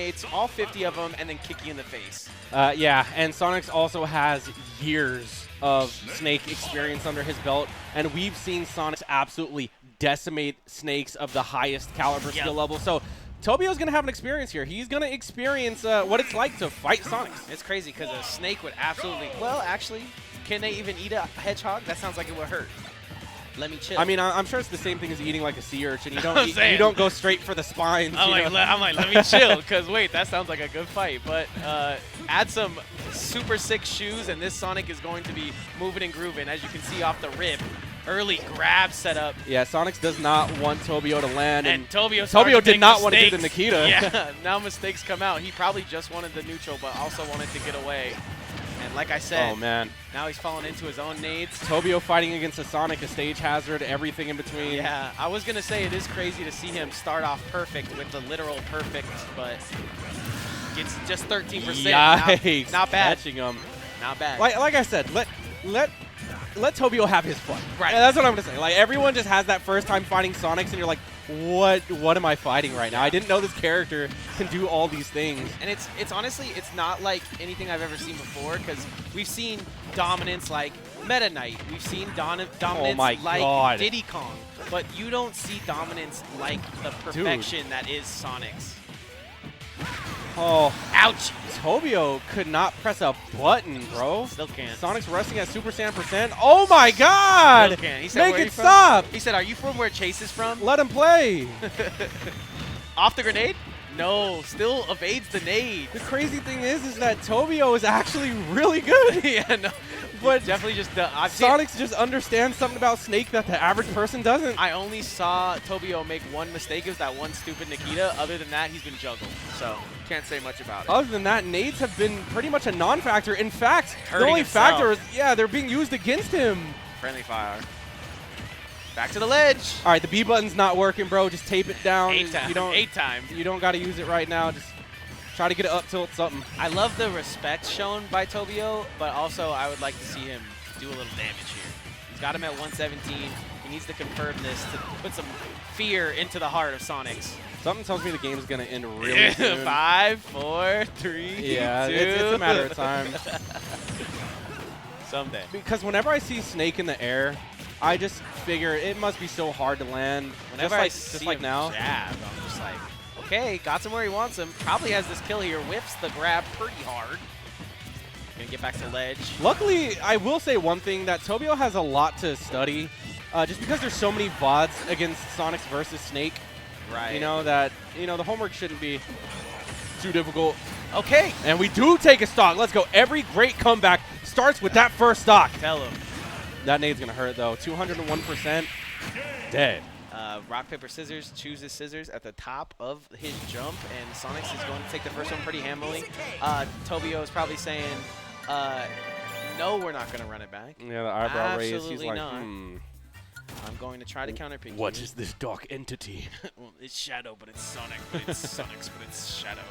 It's all 50 of them and then kick you in the face. Yeah, and Sonix also has years of Snake experience under his belt, and we've seen Sonix absolutely decimate Snakes of the highest caliber skill level. So Tobio's going to have an experience here. He's going to experience what it's like to fight Sonix. It's crazy because a Snake would absolutely, well, actually, can they even eat a hedgehog? That sounds like it would hurt. Let me chill. I mean, I'm sure it's the same thing as eating like a sea urchin. You don't, you don't go straight for the spines. I'm like, let me chill, because wait, that sounds like a good fight. But add some super sick shoes, and this Sonic is going to be moving and grooving, as you can see off the rip. Early grab setup. Yeah, Sonix does not want Tobio to land. And Tobio did not want to do the Nikita. Yeah, now mistakes come out. He probably just wanted the neutral, but also wanted to get away. And like I said, oh man, now he's falling into his own nades. Tobio fighting against a Sonic, a stage hazard, everything in between. Yeah, I was going to say it is crazy to see him start off perfect with the literal perfect, but gets just 13%. Yikes. Not bad. Catching him. Not bad. Like I said, let Tobio have his fun. Right. And that's what I'm going to say. Like, everyone just has that first time fighting Sonics, and you're like, what am I fighting right now? I didn't know this character can do all these things. And it's honestly, it's not like anything I've ever seen before, because we've seen dominance like Meta Knight. We've seen dominance like Diddy Kong. But you don't see dominance like the perfection that is Sonic's. Oh, ouch! Tobio could not press a button, bro. Still can't. Sonic's resting at Super Saiyan %. Oh my God! Still can't. He said, make it stop! He said, "Are you from where Chase is from?" Let him play. Off the grenade? No, still evades the nade. The crazy thing is that Tobio is actually really good. Yeah, no. But definitely just Sonix just understands something about Snake that the average person doesn't. I only saw Tobio make one mistake. It was that one stupid Nikita. Other than that, he's been juggled. So can't say much about it. Other than that, nades have been pretty much a non-factor. In fact, the only factor is, they're being used against him. Friendly fire. Back to the ledge. All right, the B button's not working, bro. Just tape it down. 8 times. You don't got to use it right now. Just try to get it up tilt something. I love the respect shown by Tobio, but also I would like to see him do a little damage here. He's got him at 117. He needs to confirm this to put some fear into the heart of Sonix. Something tells me the game's going to end really soon. 5, 4, 3, yeah, 2. It's a matter of time. Someday. Because whenever I see Snake in the air, I just figure it must be so hard to land. Whenever I see just like him now. jab, I'm just like, okay, got him where he wants him. Probably has this kill here. Whips the grab pretty hard. Gonna get back to ledge. Luckily, I will say one thing, that Tobio has a lot to study. Just because there's so many VODs against Sonix versus Snake. Right. You know, that, the homework shouldn't be too difficult. Okay. And we do take a stock. Let's go. Every great comeback starts with that first stock. Tell him. That nade's going to hurt, though. 201%. Dead. Rock, paper, scissors. Chooses scissors at the top of his jump, and Sonix is going to take the first one pretty handily. Tobio is probably saying, no, we're not going to run it back. Yeah, the eyebrow raise. Absolutely He's like, not. I'm going to try to counterpick What is this dark entity? Well, it's Shadow, but it's Sonic. But it's Sonix, but it's Shadow.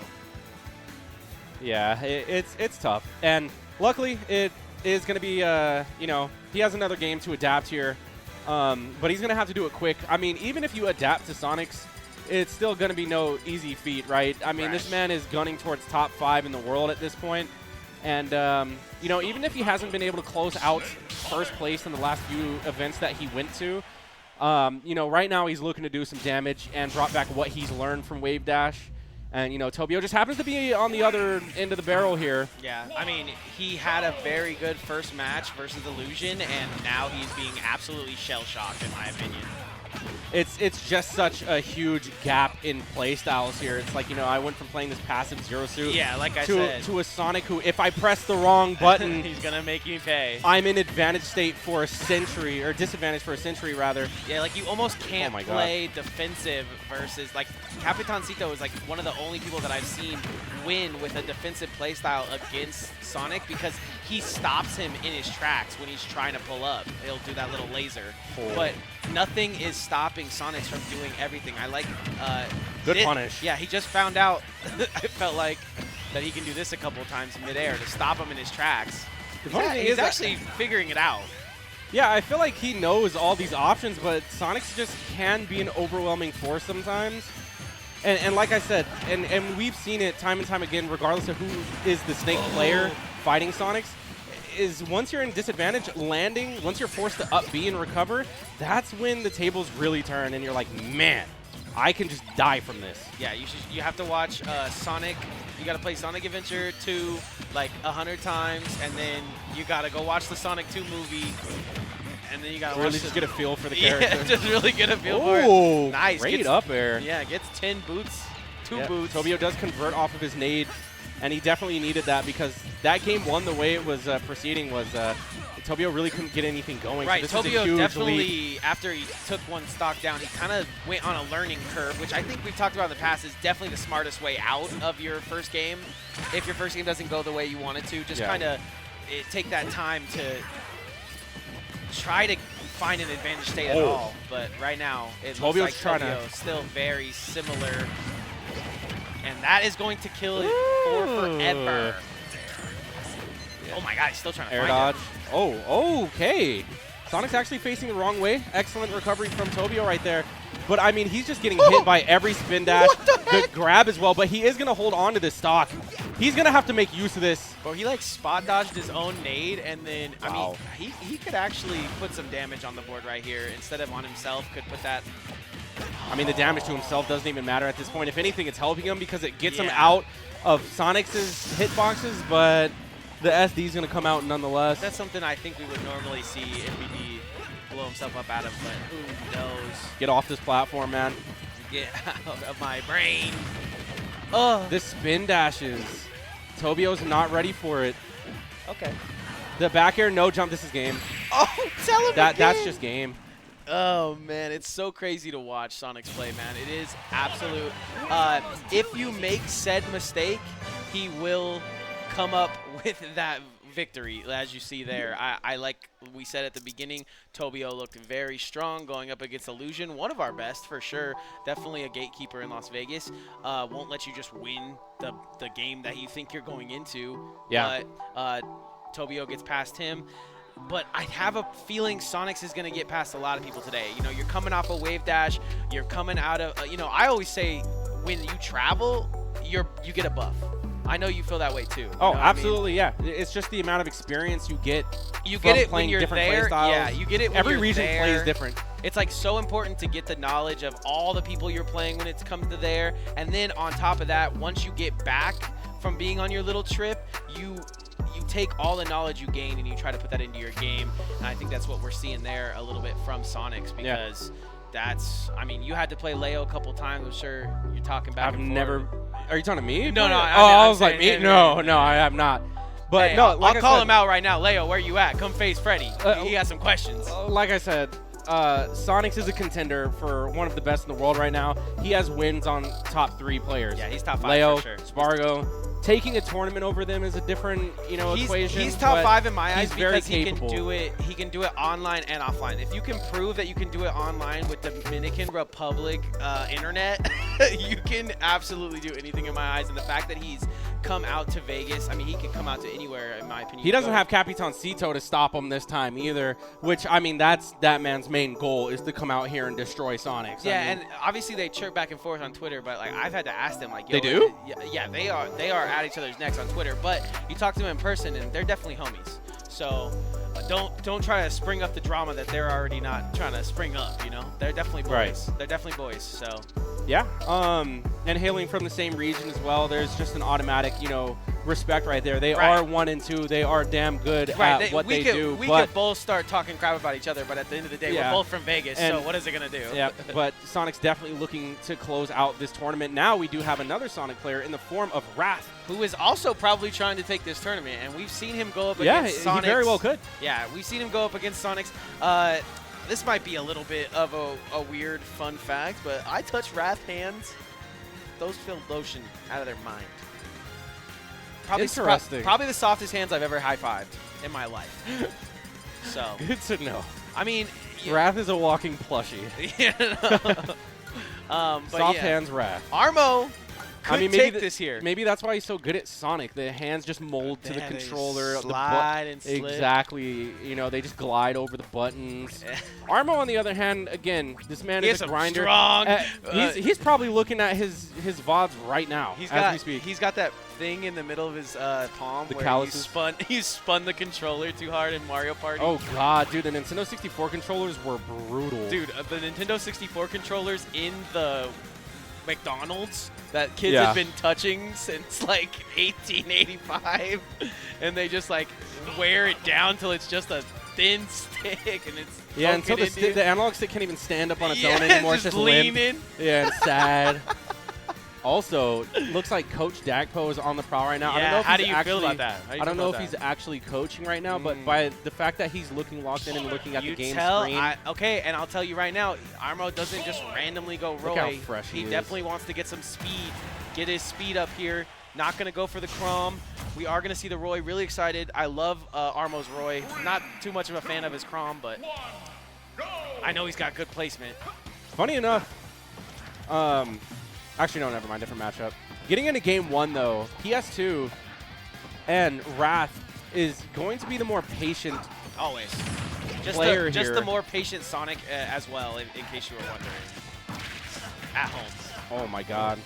Yeah, it's tough. And luckily, it is going to be, he has another game to adapt here. But he's going to have to do it quick. I mean, even if you adapt to Sonix, it's still going to be no easy feat, right? I mean, this man is gunning towards top 5 in the world at this point. And, even if he hasn't been able to close out first place in the last few events that he went to, right now he's looking to do some damage and brought back what he's learned from Wave Dash. And, Tobio just happens to be on the other end of the barrel here. Yeah, I mean, he had a very good first match versus Illusion, and now he's being absolutely shell-shocked, in my opinion. It's just such a huge gap in play styles here. It's like, I went from playing this passive Zero Suit to a Sonic who, if I press the wrong button, he's going to make me pay. I'm in advantage state for a century, or disadvantage for a century, rather. Yeah, like you almost can't play defensive versus, like, Capitancito is like one of the only people that I've seen win with a defensive playstyle against Sonic, because he stops him in his tracks when he's trying to pull up. He'll do that little laser. But nothing is stopping Sonix from doing everything. I like good punish. Yeah, he just found out, I felt like, that he can do this a couple times in midair to stop him in his tracks. He's actually figuring it out. Yeah, I feel like he knows all these options, but Sonix just can be an overwhelming force sometimes. And like I said, and we've seen it time and time again, regardless of who is the Snake player fighting Sonix, is once you're in disadvantage, landing, once you're forced to up B and recover, that's when the tables really turn and you're like, man, I can just die from this. Yeah, you have to watch Sonic. You got to play Sonic Adventure 2 like 100 times, and then you got to go watch the Sonic 2 movie. And then you got to really just get a feel for the character. Yeah, just really get a feel for it. Oh, nice. Great up air. Yeah, gets 10 boots, 2 boots. Tobio does convert off of his nade, and he definitely needed that because that game one, the way it was proceeding was Tobio really couldn't get anything going. Right, so this is a Tobio huge definitely, lead. after he took one stock down, he kind of went on a learning curve, which I think we've talked about in the past is definitely the smartest way out of your first game. If your first game doesn't go the way you want it to, just kind of take that time to try to find an advantage state at all. But right now, it looks like Tobio still very similar. And that is going to kill it for forever. Yeah. Oh my god, he's still trying to air find dodge. it. Oh, okay. Sonic's actually facing the wrong way. Excellent recovery from Tobio right there. But, I mean, he's just getting hit by every spin dash. Good grab as well, but he is going to hold on to this stock. He's going to have to make use of this. Bro, he, like, spot dodged his own nade, and then, I mean, he could actually put some damage on the board right here. Instead of on himself, could put that. I mean, the damage to himself doesn't even matter at this point. If anything, it's helping him because it gets him out of Sonix's hitboxes, but the SD is going to come out nonetheless. That's something I think we would normally see if we blow himself up out of, but who knows? Get off this platform, man. Get out of my brain. The spin dashes. Tobio's not ready for it. Okay. The back air, no jump. This is game. Oh, tell him again. That's just game. Oh, man, it's so crazy to watch Sonix play, man. It is absolute. If you make said mistake, he will come up with that victory, as you see there. I like we said at the beginning, Tobio looked very strong going up against Illusion, one of our best for sure. Definitely a gatekeeper in Las Vegas. Won't let you just win the game that you think you're going into. Yeah. But Tobio gets past him. But I have a feeling Sonix is going to get past a lot of people today. You know, you're coming off a wave dash. You're coming out of, you know, I always say when you travel, you get a buff. I know you feel that way too. Oh, absolutely, yeah. It's just the amount of experience you get. You get it playing when you're different there. play styles. Yeah, you get it when Every you're region there. plays different. It's like so important to get the knowledge of all the people you're playing when it comes to there. And then on top of that, once you get back from being on your little trip, you take all the knowledge you gain and you try to put that into your game. And I think that's what we're seeing there a little bit from Sonix because that's, I mean, you had to play Leo a couple times. I'm sure you're talking back and forth. Are you talking to me? No, no. I was like, me? No, I have not. But hey, no, like I'll call him out right now. Leo, where you at? Come face Freddy. He got some questions. Like I said, Sonix is a contender for one of the best in the world right now. He has wins on top 3 players. Yeah, he's top 5 Leo, for sure. Spargo. Taking a tournament over them is a different, equation. He's top 5 in my eyes because he can do it. He can do it online and offline. If you can prove that you can do it online with Dominican Republic internet, you can absolutely do anything in my eyes. And the fact that he's come out to Vegas, I mean, he can come out to anywhere in my opinion. He doesn't have Capitan Cito to stop him this time either, which, I mean, that's that man's main goal is to come out here and destroy Sonix. Yeah, I mean, and obviously they chirp back and forth on Twitter, but like I've had to ask them, like, yo, they do? Yeah, they are at each other's necks on Twitter, but you talk to them in person and they're definitely homies. So don't try to spring up the drama that they're already not trying to spring up. You know, they're definitely boys. Right. They're definitely boys. So yeah, and hailing from the same region as well, there's just an automatic, respect right there. They are 1 and 2. They are damn good at what they do. We could both start talking crap about each other, but at the end of the day, we're both from Vegas. And so what is it gonna do? Yeah, but Sonic's definitely looking to close out this tournament. Now we do have another Sonic player in the form of Wrath, who is also probably trying to take this tournament, and we've seen him go up against Sonix. He very well could. Yeah, we've seen him go up against Sonix. This might be a little bit of a weird fun fact, but I touch Wrath hands. Those feel lotion out of their mind. Interesting. Probably the softest hands I've ever high-fived in my life. So good to know. I mean, Wrath is a walking plushie. But Soft hands, Wrath. Armo Could I mean, take this here. Maybe that's why he's so good at Sonic. The hands just mold to the controller. Slide and slip. Exactly. You know, they just glide over the buttons. Armo, on the other hand, again, this man is a grinder. Strong. He's probably looking at his VODs right now as we speak. He's got that thing in the middle of his palm where he spun the controller too hard in Mario Party. Oh, God, dude, the Nintendo 64 controllers were brutal. Dude, the Nintendo 64 controllers in the McDonald's that kids have been touching since like 1885, and they just like wear it down till it's just a thin stick, and it's until the analog stick can't even stand up on its own anymore. It's just leaning. Yeah, it's sad. Also, looks like Coach Dagpo is on the prowl right now. Yeah, I don't know if how do you feel about that? I don't know if he's actually coaching right now, but by the fact that he's looking locked in and looking at the game screen. Okay, and I'll tell you right now, Armo doesn't just randomly go Roy. Look how fresh he definitely wants to get some speed, get his speed up here. Not going to go for the Crom. We are going to see the Roy. Really excited. I love Armo's Roy. Not too much of a fan of his Crom, but I know he's got good placement. Funny enough, actually, no, never mind. Different matchup. Getting into game one, though, PS2 and Wrath is going to be the more patient always. player just here. the more patient Sonic as well, in case you were wondering. At home. Oh, my God.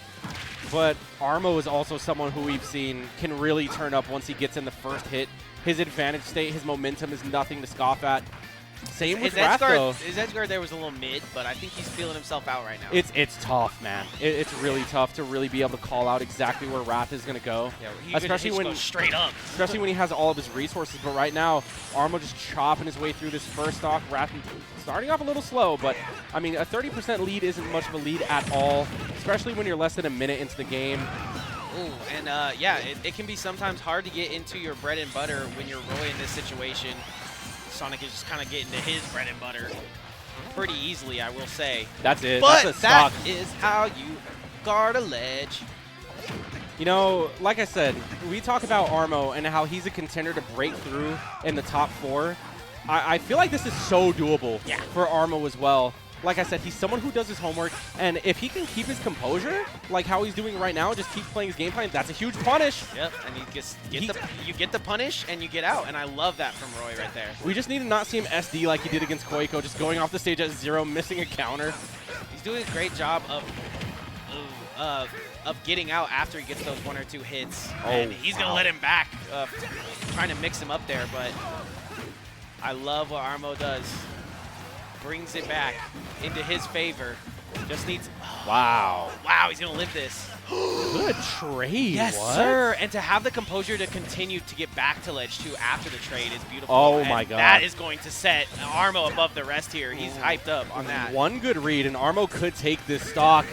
But Armo is also someone who we've seen can really turn up once he gets in the first hit. His advantage state, his momentum is nothing to scoff at. Same with Wrath, though. His edge guard there was a little mid, but I think he's feeling himself out right now. It's tough, man. It's really tough to really be able to call out exactly where Wrath is going to go. Yeah, especially when straight up. Especially when he has all of his resources. But right now, Armo just chopping his way through this first stock. Wrath starting off a little slow, but I mean, a 30% lead isn't much of a lead at all, especially when you're less than a minute into the game. Ooh, and yeah, it can be sometimes hard to get into your bread and butter when you're Roy in this situation. Sonic is just kind of getting to his bread and butter pretty easily, I will say. That's it. But that's a stock. That is how you guard a ledge. You know, like I said, we talk about Armo and how he's a contender to break through in the top 4. I feel like this is so doable for Armo as well. Like I said, he's someone who does his homework, and if he can keep his composure, like how he's doing right now, just keep playing his game plan, that's a huge punish. Yep, and you get the punish, and you get out, and I love that from Roy right there. We just need to not see him SD like he did against Koiko, just going off the stage at 0, missing a counter. He's doing a great job of getting out after he gets those 1 or 2 hits, and he's going to let him back, trying to mix him up there, but I love what Armo does. Brings it back into his favor. Just needs... Wow. Wow, he's going to live this. Good trade. Yes, sir. And to have the composure to continue to get back to ledge 2 after the trade is beautiful. Oh, my God. That is going to set Armo above the rest here. He's hyped up on that. One good read, and Armo could take this stock.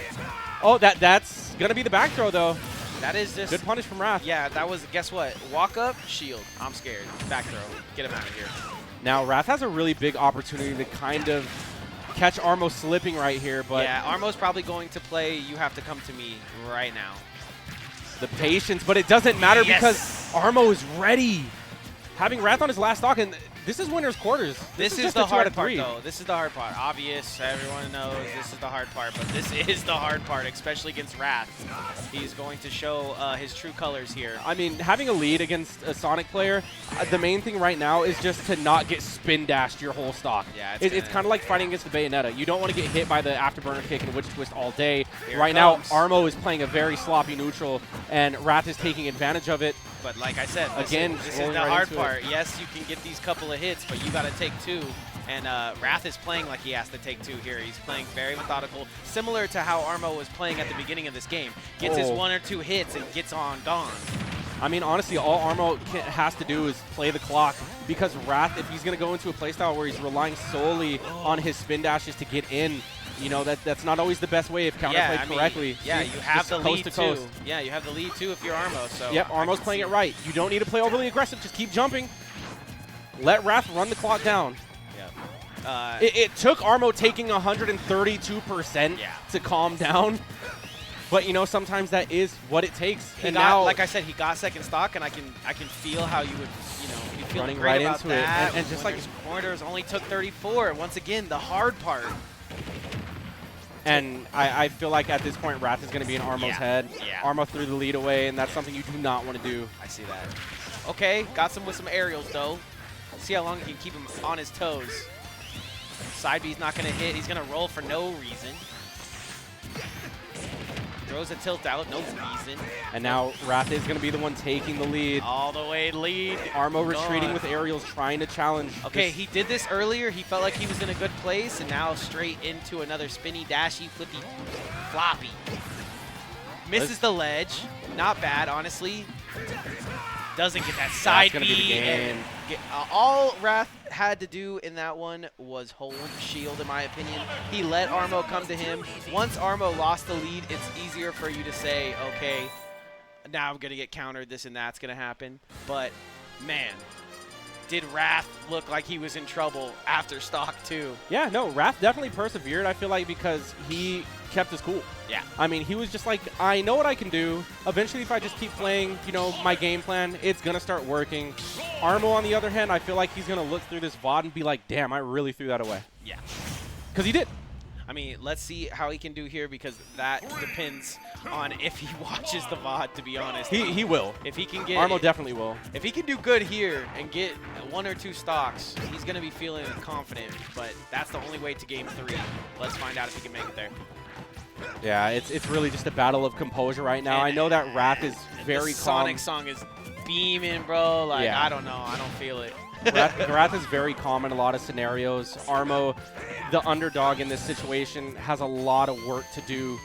Oh, that's going to be the back throw, though. That is just... Good punish from Wrath. Yeah, that was... Guess what? Walk up, shield. I'm scared. Back throw. Get him out of here. Now, Wrath has a really big opportunity to kind of catch Armo slipping right here, but... Yeah, Armo's probably going to play You Have to Come to Me right now. The patience, but it doesn't matter because Armo is ready. Having Wrath on his last stock, and this is winner's quarters. This is the hard part, though. This is the hard part. Obvious, everyone knows this is the hard part, but this is the hard part, especially against Wrath. He's going to show his true colors here. I mean, having a lead against a Sonic player, the main thing right now is just to not get spin dashed your whole stock. Yeah, it's kind of like fighting against the Bayonetta. You don't want to get hit by the afterburner kick and witch twist all day. Here right now, Armo is playing a very sloppy neutral, and Wrath is taking advantage of it. But like I said, this is the right hard part. Yes, you can get these couple of hits, but you got to take 2. And Wrath is playing like he has to take 2 here. He's playing very methodical, similar to how Armo was playing at the beginning of this game. Gets his 1 or 2 hits and gets gone. I mean, honestly, all Armo has to do is play the clock, because Wrath, if he's going to go into a playstyle where he's relying solely on his spin dashes to get in, you know, that's not always the best way if counterplayed correctly. Yeah, you have the lead too. Yeah, you have the lead too if you're Armo. So yep, Armo's playing it right. You don't need to play overly aggressive. Just keep jumping. Let Wrath run the clock down. Yeah. It took Armo taking 132% to calm down. But, you know, sometimes that is what it takes. Now, like I said, he got second stock, and I can feel how you would, you know, be feeling running great right about into that. it. And just like corners only took 34. Once again, the hard part. And I feel like at this point, Wrath is going to be in Armo's head. Yeah. Armo threw the lead away, and that's something you do not want to do. I see that. Okay, got some with some aerials, though. See how long he can keep him on his toes. Side B's not going to hit. He's going to roll for no reason. Throws a tilt out, no reason. And now Wrath is going to be the one taking the lead. All the way lead. Armo retreating with aerials, trying to challenge. Okay, he did this earlier. He felt like he was in a good place, and now straight into another spinny, dashy, flippy, floppy. Misses the ledge. Not bad, honestly. Doesn't get that side B. All Wrath had to do in that one was hold shield, in my opinion. He let Armo come to him. Once Armo lost the lead, it's easier for you to say, okay, now I'm going to get countered, this and that's going to happen. But, man, did Wrath look like he was in trouble after stock 2. Yeah, no, Wrath definitely persevered, I feel like, because he kept his cool. Yeah. I mean, he was just like, I know what I can do. Eventually, if I just keep playing, you know, my game plan, it's going to start working. Armo, on the other hand, I feel like he's going to look through this VOD and be like, damn, I really threw that away. Yeah. Because he did. I mean, let's see how he can do here, because that depends on if he watches the VOD, to be honest. He will. If he can get Armo definitely will. If he can do good here and get 1 or 2 stocks, he's going to be feeling confident, but that's the only way to game 3. Let's find out if he can make it there. Yeah, it's really just a battle of composure right now. I know that Wrath is very calm. Sonix song is beaming, bro. Like, yeah. I don't know. I don't feel it. Wrath is very calm in a lot of scenarios. Armo, the underdog in this situation, has a lot of work to do.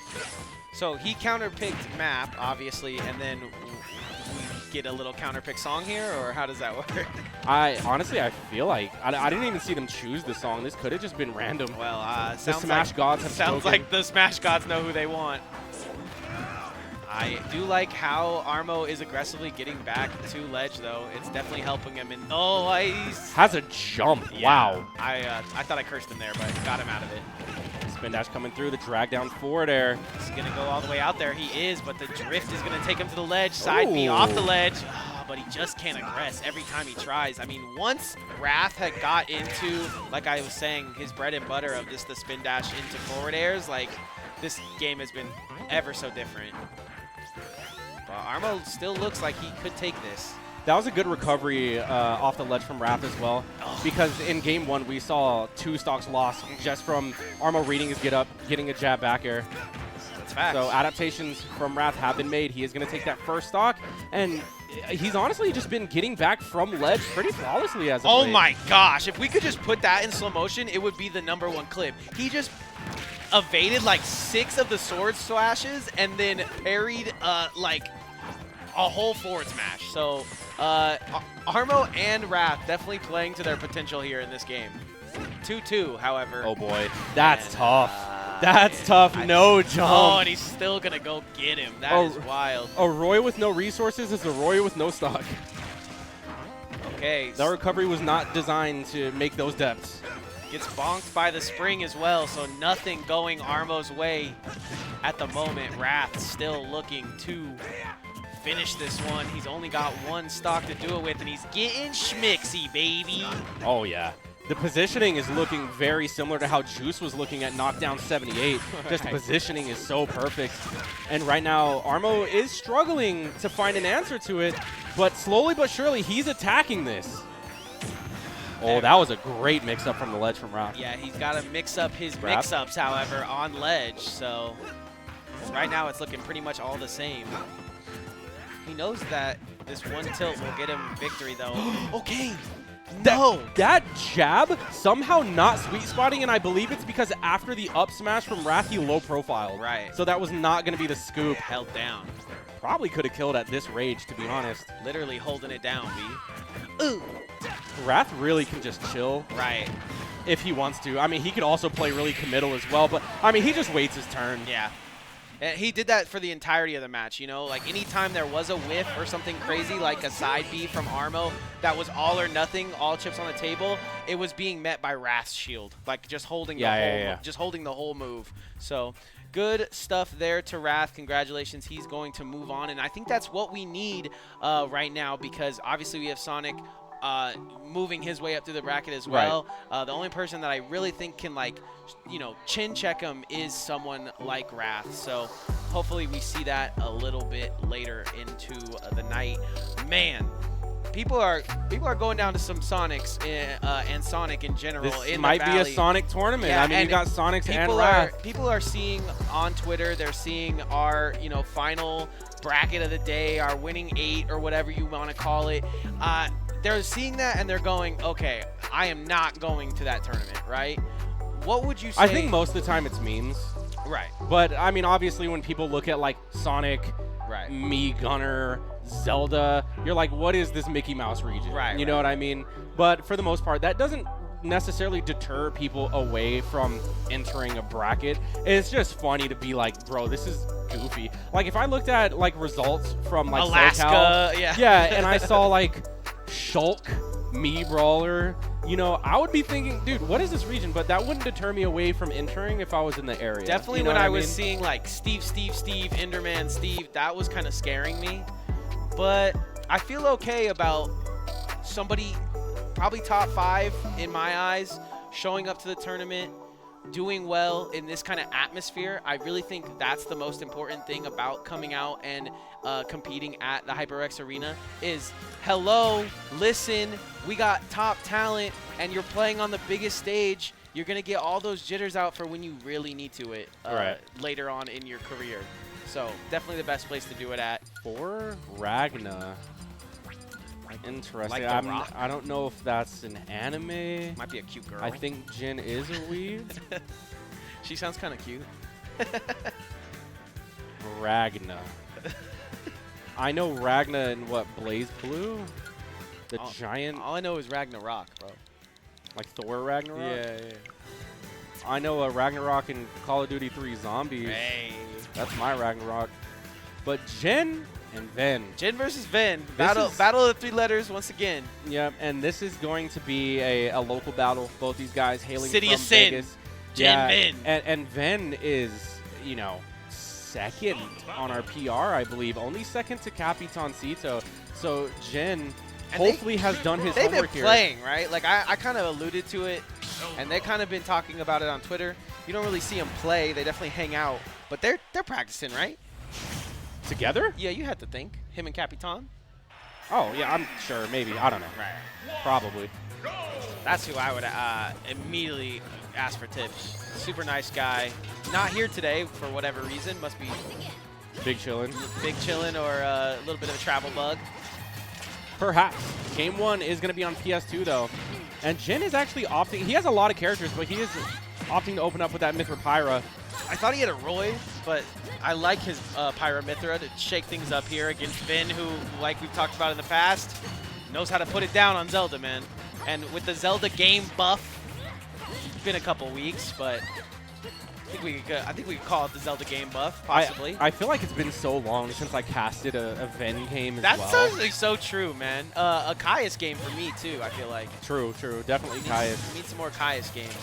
So he counterpicked map, obviously, and then we get a little counterpick song here, or how does that work? Honestly, I feel like I didn't even see them choose the song. This could have just been random. Well, the Smash Gods have sounds spoken. like the Smash Gods know who they want. I do like how Armo is aggressively getting back to ledge, though. It's definitely helping him. And oh, he's has a jump. Yeah, wow. I thought I cursed him there, but got him out of it. Spin dash coming through, the drag down forward air. He's going to go all the way out there. He is, but the drift is going to take him to the ledge. Side B off the ledge. Oh, but he just can't aggress every time he tries. I mean, once Wrath had got into, like I was saying, his bread and butter of just the spin dash into forward airs, like, this game has been ever so different. But Armo still looks like he could take this. That was a good recovery off the ledge from Wrath as well, because in game 1 we saw 2 stocks lost just from Armo reading his get up, getting a jab back air. That's facts. So adaptations from Wrath have been made. He is going to take that first stock, and he's honestly just been getting back from ledge pretty flawlessly as of late. Oh my gosh, if we could just put that in slow motion, it would be the #1 clip. He just evaded like 6 of the sword slashes and then parried like a whole forward smash. So Armo and Wrath definitely playing to their potential here in this game. 2-2, however. Oh boy, that's tough. That's tough. No jump. Oh, and he's still going to go get him. That is wild. A Roy with no resources is a Roy with no stock. Okay. That recovery was not designed to make those depths. Gets bonked by the spring as well, so nothing going Armo's way at the moment. Wrath still looking to finish this one. He's only got 1 stock to do it with, and he's getting schmixy, baby. Oh, yeah. The positioning is looking very similar to how Juice was looking at Knockdown 78. Just the positioning is so perfect. And right now, Armo is struggling to find an answer to it, but slowly but surely, he's attacking this. Oh, that was a great mix-up from the ledge from Wrath. Yeah, he's got to mix up his mix-ups, however, on ledge. So right now, it's looking pretty much all the same. He knows that this 1 tilt will get him victory, though. Okay. No. That jab somehow not sweet spotting, and I believe it's because after the up smash from Wrath, he low profiled. Right. So that was not going to be the scoop. Held down. Probably could have killed at this rage, to be honest. Literally holding it down, B. Ooh. Wrath really can just chill. Right. If he wants to. I mean, he could also play really committal as well, but, I mean, he just waits his turn. Yeah. And he did that for the entirety of the match, you know? Like, anytime there was a whiff or something crazy, like a side B from Armo that was all or nothing, all chips on the table, it was being met by Wrath's shield. Like, just holding just holding the whole move. So, good stuff there to Wrath. Congratulations. He's going to move on, and I think that's what we need right now, because obviously we have Sonic moving his way up through the bracket as well. The only person that I really think can, like, chin check him is someone like Wrath. So hopefully we see that a little bit later into the night. Man, people are going down to some Sonix and Sonic in general. This might be a Sonic tournament. Yeah, I mean, you got Sonix and Wrath. People are seeing on Twitter, they're seeing our final bracket of the day, our winning 8 or whatever you want to call it. They're seeing that and they're going, okay, I am not going to that tournament, right? What would you say? I think most of the time it's memes. Right. But, I mean, obviously when people look at, like, Sonic, right, Mii Gunner, Zelda, you're like, what is this Mickey Mouse region? Right. You know what I mean? But for the most part, that doesn't necessarily deter people away from entering a bracket. It's just funny to be like, bro, this is goofy. Like, if I looked at, like, results from, like, Alaska, SoCal, yeah, and I saw, like, Shulk, Mii Brawler, I would be thinking, dude, what is this region? But that wouldn't deter me away from entering if I was in the area. Definitely when I was seeing, like, Steve, Enderman Steve, that was kind of scaring me. But I feel okay about somebody probably top 5 in my eyes showing up to the tournament, doing well in this kind of atmosphere. I really think that's the most important thing about coming out and competing at the HyperX Arena is, hello, listen, we got top talent and you're playing on the biggest stage. You're going to get all those jitters out for when you really need to later on in your career. So definitely the best place to do it at. For Ragna. Interesting. Like I don't know if that's an anime. Might be a cute girl. I think Jin is a weeb. She sounds kind of cute. Ragna. I know Ragna in what, Blaze Blue? The giant. All I know is Ragnarok, bro. Like Thor Ragnarok? Yeah. I know a Ragnarok in Call of Duty 3 Zombies. Hey. That's my Ragnarok. But Jin and Ven. Jin versus Ven. Battle of the 3 letters once again. Yep, and this is going to be a local battle. Both these guys hailing City from of Sin. Vegas. Jin, Ven. And Ven is, second on our PR, I believe. Only second to Capitancito. So Jin hopefully has done his homework here. They've been playing, right? Like, I kind of alluded to it, and they've kind of been talking about it on Twitter. You don't really see them play. They definitely hang out. But they're practicing, right? Together? Yeah, you had to think. Him and Capitan. Oh, yeah, I'm sure. Maybe. I don't know. Right. Probably. That's who I would immediately ask for tips. Super nice guy. Not here today for whatever reason. Must be big chillin'. Big chillin' or a little bit of a travel bug. Perhaps. Game 1 is going to be on PS2, though. And Jin is actually opting. He has a lot of characters, but he is opting to open up with that Mithra Pyra. I thought he had a Roy, but I like his Pyra Mithra to shake things up here against Vin, who, like we've talked about in the past, knows how to put it down on Zelda, man. And with the Zelda game buff, it's been a couple weeks, but I think we could call it the Zelda game buff, possibly. I feel like it's been so long since I casted a Ven game as well. That's so true, man. A Caius game for me, too, I feel like. True. Definitely Caius. We need some more Caius games.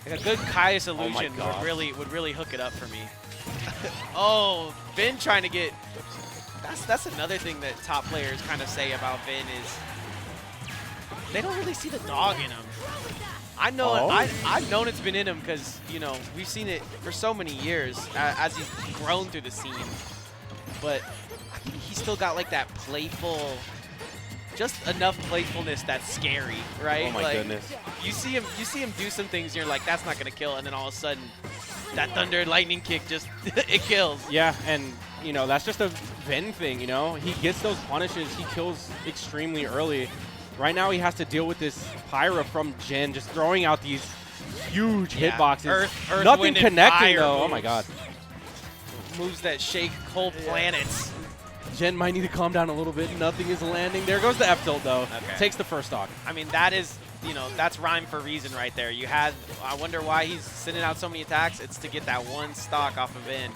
Like a good Caius illusion would really hook it up for me. Oh, Vin trying to get... That's another thing that top players kind of say about Vin is they don't really see the dog in him. I know I've known it's been in him because, we've seen it for so many years as he's grown through the scene. But I think he's still got like that playful, just enough playfulness that's scary, right? Oh my goodness. You see him do some things and you're like, that's not gonna kill, and then all of a sudden that thunder lightning kick just it kills. Yeah, and that's just a Ven thing, He gets those punishes, he kills extremely early. Right now he has to deal with this Pyra from Jin, just throwing out these huge hitboxes. Earth, Nothing wind, connecting and though. moves. Oh my god. Moves that shake whole planets. Jin might need to calm down a little bit. Nothing is landing. There goes the F tilt though. Okay. Takes the first stock. I mean, that is, that's rhyme for reason right there. I wonder why he's sending out so many attacks. It's to get that one stock off of Vin.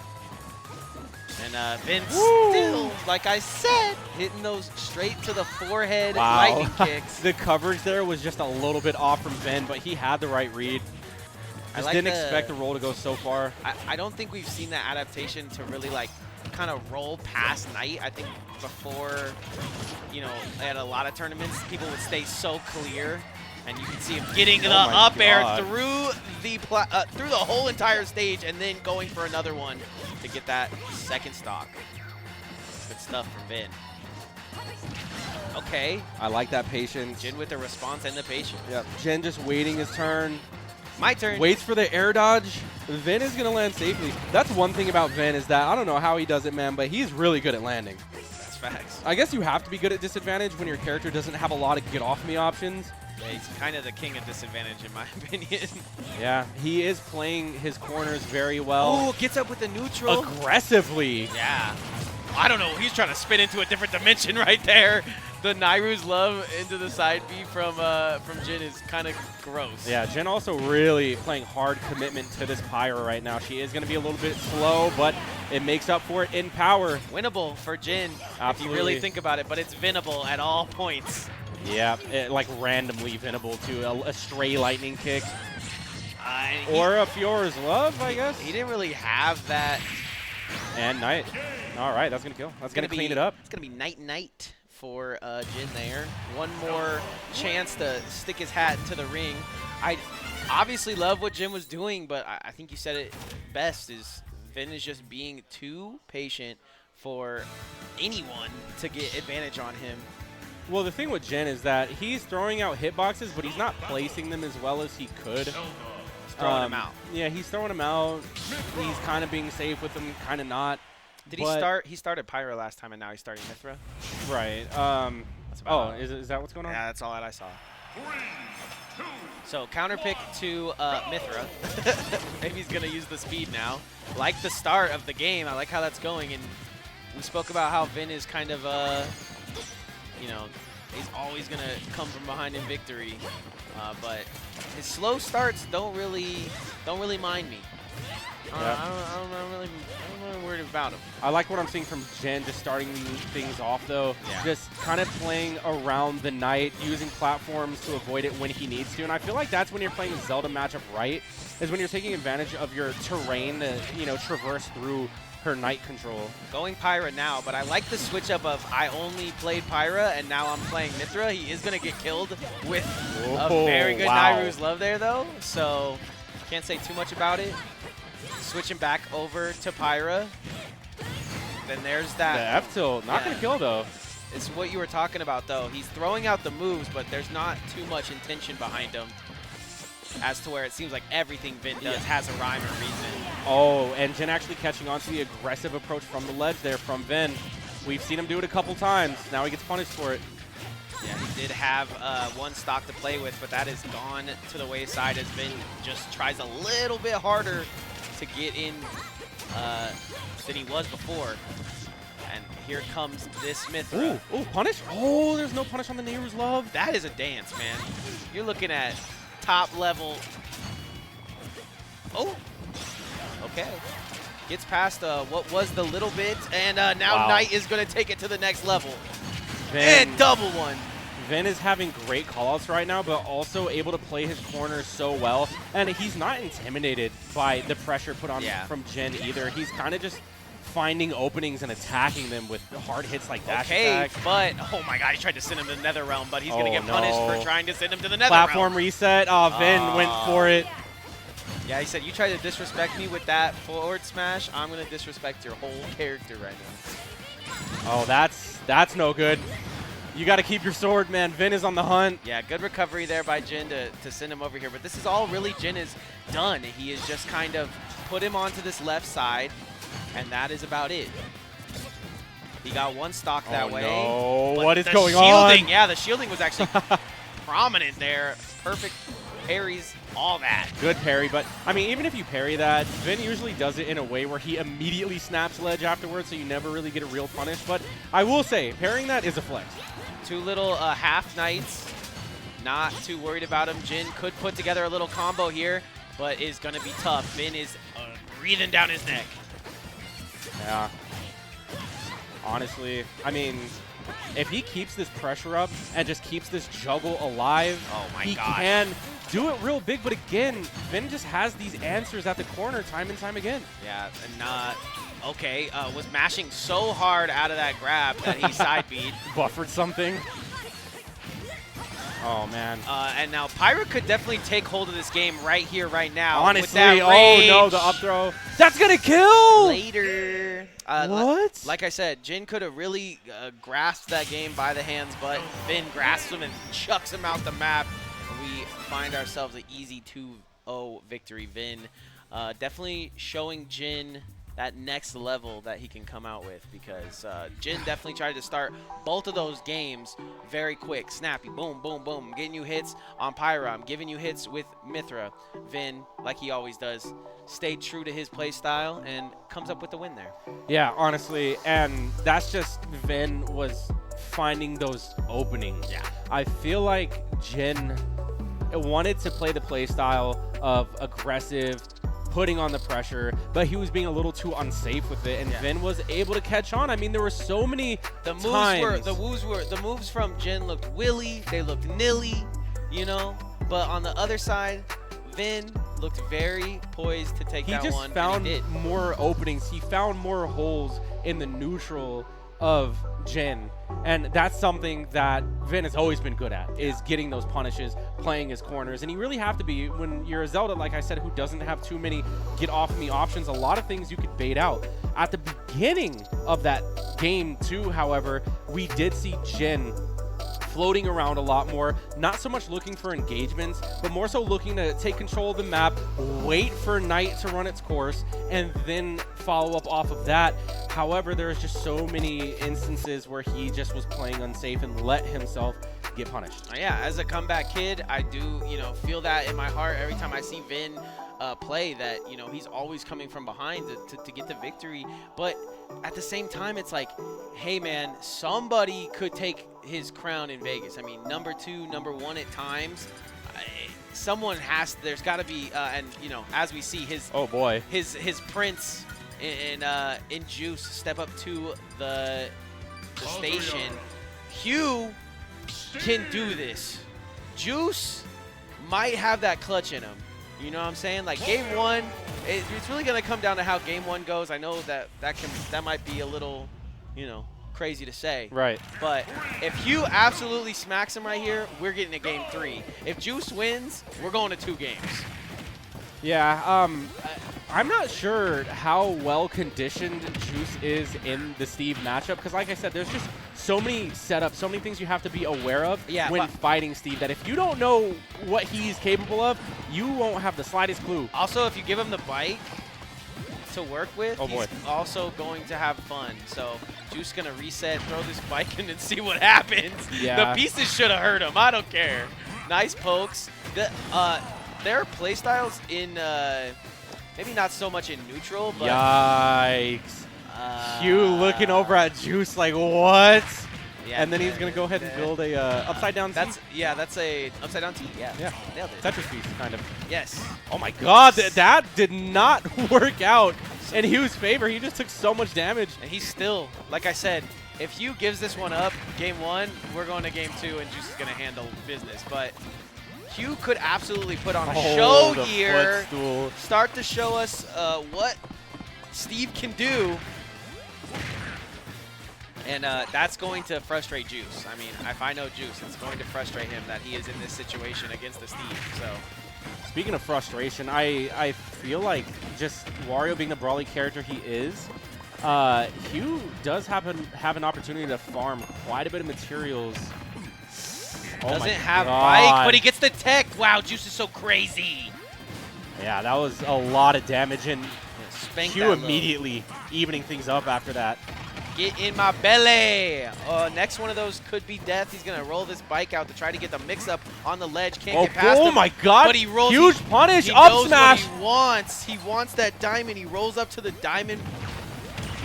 And Vin still, like I said, hitting those straight to the forehead lightning kicks. The coverage there was just a little bit off from Vin, but he had the right read. Just didn't expect the roll to go so far. I don't think we've seen that adaptation to really, like, kind of roll past Knight. I think before, you know, at a lot of tournaments, people would stay so clear. And you can see him getting the up air through the whole entire stage and then going for another one to get that second stock. Good stuff from Vin. Okay. I like that patience. Jin with the response and the patience. Yep. Jin just waiting his turn. My turn. Waits for the air dodge. Vin is going to land safely. That's one thing about Vin is that I don't know how he does it, man, but he's really good at landing. That's facts. I guess you have to be good at disadvantage when your character doesn't have a lot of get-off-me options. Yeah, he's kind of the king of disadvantage, in my opinion. Yeah, he is playing his corners very well. Ooh, gets up with the neutral. Aggressively. Yeah. I don't know. He's trying to spin into a different dimension right there. The Nairu's love into the side B from Jin is kind of gross. Yeah, Jin also really playing hard commitment to this Pyra right now. She is going to be a little bit slow, but it makes up for it in power. Winnable for Jin, Absolutely. if you really think about it, but it's winnable at all points. Yeah, like randomly winnable to a stray lightning kick. Or a Fiora's love, I guess. He didn't really have that. And Knight. All right, that's going to kill. That's going to clean it up. It's going to be Knight for Jin there. One more chance to stick his hat into the ring. I obviously love what Jin was doing, but I think you said it best, is Vin is just being too patient for anyone to get advantage on him. Well, the thing with Jin is that he's throwing out hitboxes, but he's not placing them as well as he could. He's throwing them out. Yeah, he's throwing them out. He's kind of being safe with them, kind of not. Did he start? He started Pyra last time, and now he's starting Mithra. Right. Is that what's going on? Yeah, that's all that I saw. So counter pick to Mithra. Maybe he's gonna use the speed now. Like the start of the game, I like how that's going. And we spoke about how Vin is kind of you know, he's always gonna come from behind in victory, but his slow starts don't really mind me. I'm really worried about him. I like what I'm seeing from Jin, just starting things off though. Yeah. Just kind of playing around the Knight, using platforms to avoid it when he needs to. And I feel like that's when you're playing a Zelda matchup right, is when you're taking advantage of your terrain to, you know, traverse through her Knight control. Going Pyra now, but I like the switch up of I only played Pyra and now I'm playing Mithra. He is going to get killed with a very good Nairu's love there though, so can't say too much about it. Switching back over to Pyra. Then there's that. The F tilt, not going to kill though. It's what you were talking about though. He's throwing out the moves, but there's not too much intention behind him, as to where it seems like everything Vin does has a rhyme or reason. Oh, and Jin actually catching on to the aggressive approach from the ledge there from Vin. We've seen him do it a couple times. Now he gets punished for it. Yeah, he did have one stock to play with, but that is gone to the wayside as Vin just tries a little bit harder to get in than he was before. And here comes this Mithra. Ooh, punish? Oh, there's no punish on the Nairu's love. That is a dance, man. You're looking at top level. Oh, okay. Gets past what was the little bit, and now Knight is going to take it to the next level. And double one. Vin is having great callouts right now, but also able to play his corners so well. And he's not intimidated by the pressure put on from Jin either. He's kind of just finding openings and attacking them with hard hits like that. Okay, but oh my god, he tried to send him to the Nether Realm, but he's going to get punished for trying to send him to the Nether Platform Realm. reset. Oh, Vin went for it. Yeah, he said, you try to disrespect me with that forward smash, I'm going to disrespect your whole character right now. Oh, that's no good. You got to keep your sword, man. Vin is on the hunt. Yeah, good recovery there by Jin to send him over here. But this is all really Jin has done. He has just kind of put him onto this left side, and that is about it. He got one stock that way. No, but what is the going shielding, on? Yeah, the shielding was actually prominent there. Perfect parries, all that. Good parry, but I mean, even if you parry that, Vin usually does it in a way where he immediately snaps ledge afterwards, so you never really get a real punish. But I will say, parrying that is a flex. Two little half Knights. Not too worried about him. Jin could put together a little combo here, but is going to be tough. Vin is breathing down his neck. Yeah. Honestly, I mean, if he keeps this pressure up and just keeps this juggle alive, he can do it real big. But again, Vin just has these answers at the corner time and time again. Yeah, and not Okay, was mashing so hard out of that grab that he side beat. Buffered something. Oh, man. And now Pyra could definitely take hold of this game right here, right now. Honestly, with that oh no, the up throw. That's going to kill! Later. What? Like I said, Jin could have really grasped that game by the hands, but Vin grasps him and chucks him out the map. We find ourselves an easy 2-0 victory. Vin definitely showing Jin that next level that he can come out with, because Jin definitely tried to start both of those games very quick. Snappy, boom, boom, boom. I'm getting you hits on Pyra. I'm giving you hits with Mythra. Vin, like he always does, stayed true to his play style and comes up with the win there. Yeah, honestly, and that's just Vin was finding those openings. Yeah. I feel like Jin wanted to play the play style of aggressive, putting on the pressure, but he was being a little too unsafe with it, and Vin was able to catch on. I mean, there were so many times. The moves from Jin looked willy, they looked nilly, you know, but on the other side, Vin looked very poised to take that one. He just found more openings. He found more holes in the neutral of Jin, and that's something that Vin has always been good at, is getting those punishes, playing his corners, and you really have to be when you're a Zelda, like I said, who doesn't have too many get off me options. A lot of things you could bait out. At the beginning of that game too, however, we did see Jin floating around a lot more, not so much looking for engagements, but more so looking to take control of the map, wait for Knight to run its course, and then follow up off of that. However, there's just so many instances where he just was playing unsafe and let himself get punished. Yeah, as a comeback kid, I do, feel that in my heart every time I see Vin play, that, he's always coming from behind to get the victory. But at the same time, it's like, hey, man, somebody could take his crown in Vegas. I mean, number 2, number 1 at times. Someone has, there's got to be, and, as we see his, oh boy, his prince in Juice step up to the station. Hugh can do this. Juice might have that clutch in him. You know what I'm saying? Like game 1, it's really going to come down to how game 1 goes. I know that might be a little, crazy to say. Right. But if Hugh absolutely smacks him right here, we're getting a game 3. If Juice wins, we're going to 2 games. Yeah, I'm not sure how well conditioned Juice is in the Steve matchup, because like I said, there's just so many setups, so many things you have to be aware of when fighting Steve, that if you don't know what he's capable of, you won't have the slightest clue. Also, if you give him the bike to work with, he's also going to have fun. So Juice going to reset, throw this bike in and see what happens. Yeah. The pieces should have hurt him. I don't care. Nice pokes. There are play styles in maybe not so much in neutral, but yikes. Hugh looking over at Juice like, what? Yeah, and then he's going to go ahead and build a upside down T. That's a upside down T. Yeah. Nailed it. Tetris piece, kind of. Yes. Oh my god, that did not work out in Hugh's favor. He just took so much damage. And he's still, like I said, if Hugh gives this one up, game 1, we're going to game 2, and Juice is going to handle business. But Hugh could absolutely put on a show here. Start to show us what Steve can do. And that's going to frustrate Juice. I mean, if I know Juice, it's going to frustrate him that he is in this situation against the Steve. So, speaking of frustration, I feel like just Wario being the brawly character he is, Hugh does have an opportunity to farm quite a bit of materials. Doesn't have bike, but he gets the tech. Wow, Juice is so crazy. Yeah, that was a lot of damage, and Hugh immediately evening things up after that. Get in my belly. Next one of those could be death. He's going to roll this bike out to try to get the mix-up on the ledge. Can't get past him. Oh, my God. But he rolls. Huge punish. He Up knows smash. What he wants. He wants that diamond. He rolls up to the diamond,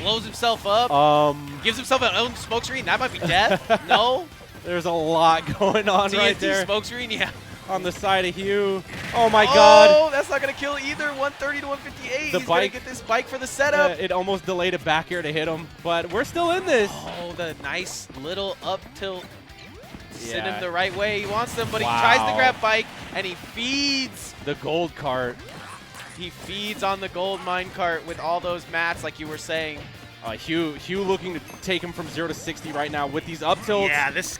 blows himself up, gives himself an own smoke screen. That might be death. No. There's a lot going on right there. smoke screen, yeah. On the side of Hugh. Oh, my God. Oh, that's not going to kill either. 130 to 158. He's going to get this bike for the setup. It almost delayed a back air to hit him, but we're still in this. Oh, the nice little up tilt. Send him the right way. He wants them, but he tries to grab bike, and he feeds the gold cart. He feeds on the gold minecart with all those mats, like you were saying. Hugh looking to take him from 0 to 60 right now with these up tilts. Yeah, this is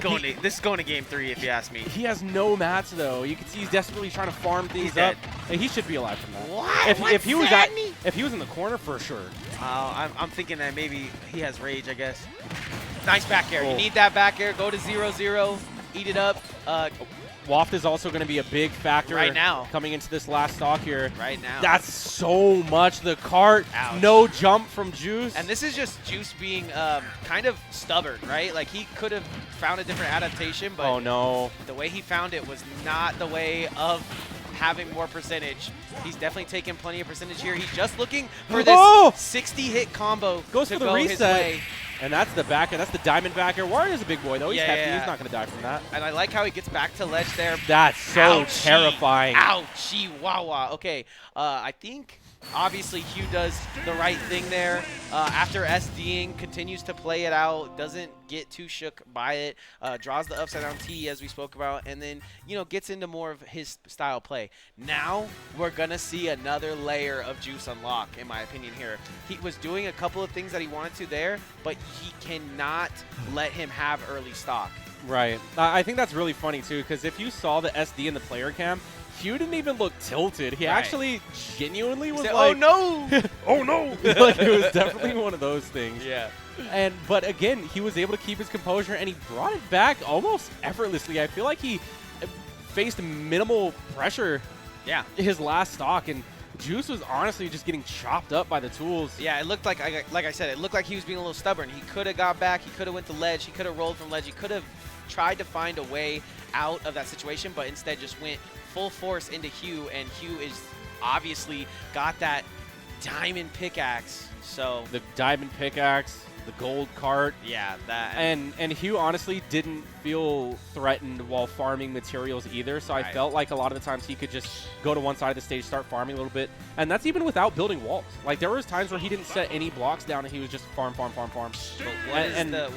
going to game 3 if you ask me. He has no mats though. You can see he's desperately trying to farm things up. And he should be alive from that. What? If he was in the corner for sure. I'm thinking that maybe he has rage, I guess. Nice back air. You need that back air. Go to 0-0. Eat it up. Waft is also going to be a big factor right now coming into this last stock here. Right now. That's so much. The cart, Ouch. No jump from Juice. And this is just Juice being kind of stubborn, right? Like he could have found a different adaptation, but oh no, the way he found it was not the way of having more percentage. He's definitely taking plenty of percentage here. He's just looking for this 60-hit combo goes to for the go reset. his way. And that's the backer. That's the diamond backer. Warrior's a big boy, though. He's hefty. He's not going to die from that. And I like how he gets back to ledge there. That's so terrifying. Ouchie, wawa. Okay, I think obviously Hugh does the right thing there. After SDing, continues to play it out, doesn't get too shook by it, draws the upside down T as we spoke about, and then, gets into more of his style play. Now we're going to see another layer of Juice unlock, in my opinion here. He was doing a couple of things that he wanted to there, but he cannot let him have early stock. Right. I think that's really funny, too, because if you saw the SD in the player cam, Hugh didn't even look tilted. He actually genuinely was like, oh no! Oh no! Like, it was definitely one of those things. Yeah. But again, he was able to keep his composure, and he brought it back almost effortlessly. I feel like he faced minimal pressure his last stock, and Juice was honestly just getting chopped up by the tools. Yeah, it looked like I said, it looked like he was being a little stubborn. He could have got back. He could have went to ledge. He could have rolled from ledge. He could have tried to find a way out of that situation, but instead just went full force into Hugh, and Hugh is obviously got that diamond pickaxe. So the diamond pickaxe, the gold cart. Yeah, that. And Hugh honestly didn't feel threatened while farming materials either, so I felt like a lot of the times he could just go to one side of the stage, start farming a little bit, and that's even without building walls. Like, there was times where he didn't set any blocks down and he was just farm. But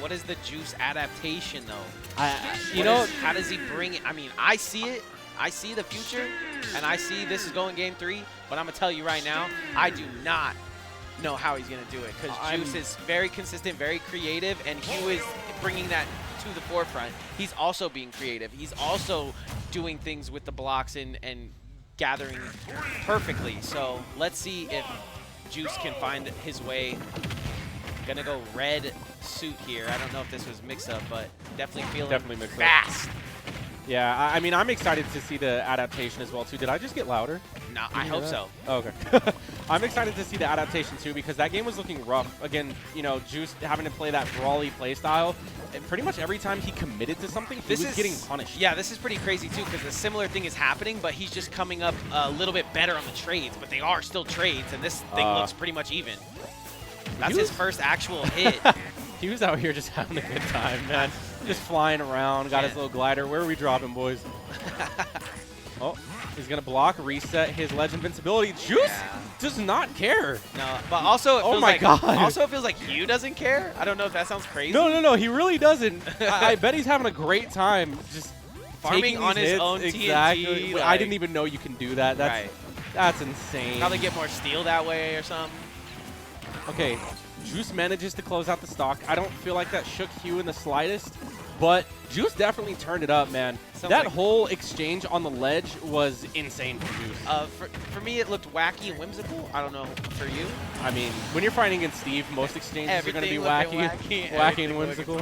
what is the Juice adaptation though? How does he bring it? I mean, I see it. I see the future, and I see this is going game 3, but I'm going to tell you right now, I do not know how he's going to do it, because Juice is very consistent, very creative, and Hugh is bringing that to the forefront. He's also being creative. He's also doing things with the blocks and gathering perfectly. So let's see if Juice can find his way. Going to go red suit here. I don't know if this was mix-up, but definitely feeling fast. Yeah, I mean, I'm excited to see the adaptation as well, too. Did I just get louder? No, I hope so. Oh, okay. I'm excited to see the adaptation, too, because that game was looking rough. Again, Juice having to play that brawly play style. And pretty much every time he committed to something, he was getting punished. Yeah, this is pretty crazy, too, because a similar thing is happening, but he's just coming up a little bit better on the trades. But they are still trades, and this thing looks pretty much even. That's his first actual hit. He was out here just having a good time, man. Just flying around, got his little glider. Where are we dropping, boys? Oh, he's going to block, reset his ledge invincibility. Juice does not care. No, but also it feels God. Also it feels like Hugh doesn't care. I don't know if that sounds crazy. No, he really doesn't. I bet he's having a great time just farming on his own TNT. Like, I didn't even know you can do that. That's insane. Probably get more steel that way or something. Okay, Juice manages to close out the stock. I don't feel like that shook Hugh in the slightest, but Juice definitely turned it up, man. That whole exchange on the ledge was insane for Juice. For me, it looked wacky and whimsical. I don't know for you. I mean, when you're fighting against Steve, most exchanges are going to be wacky and whimsical.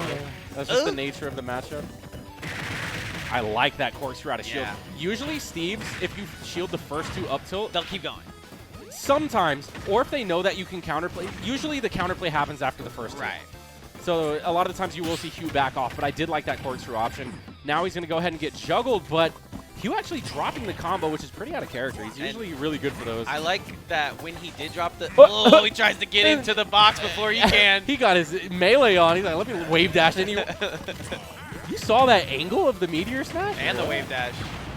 That's just the nature of the matchup. I like that corkscrew out of shield. Usually, Steve's, if you shield the first 2 up tilt, they'll keep going. Sometimes, or if they know that you can counterplay, usually the counterplay happens after the first 2. Right. So a lot of the times you will see Hugh back off, but I did like that corkscrew option. Now he's going to go ahead and get juggled, but Hugh actually dropping the combo, which is pretty out of character. He's usually really good for those. I like that when he did drop the... he tries to get into the box before he can. He got his melee on. He's like, let me wave dash. And you saw that angle of the meteor smash? And the wave dash.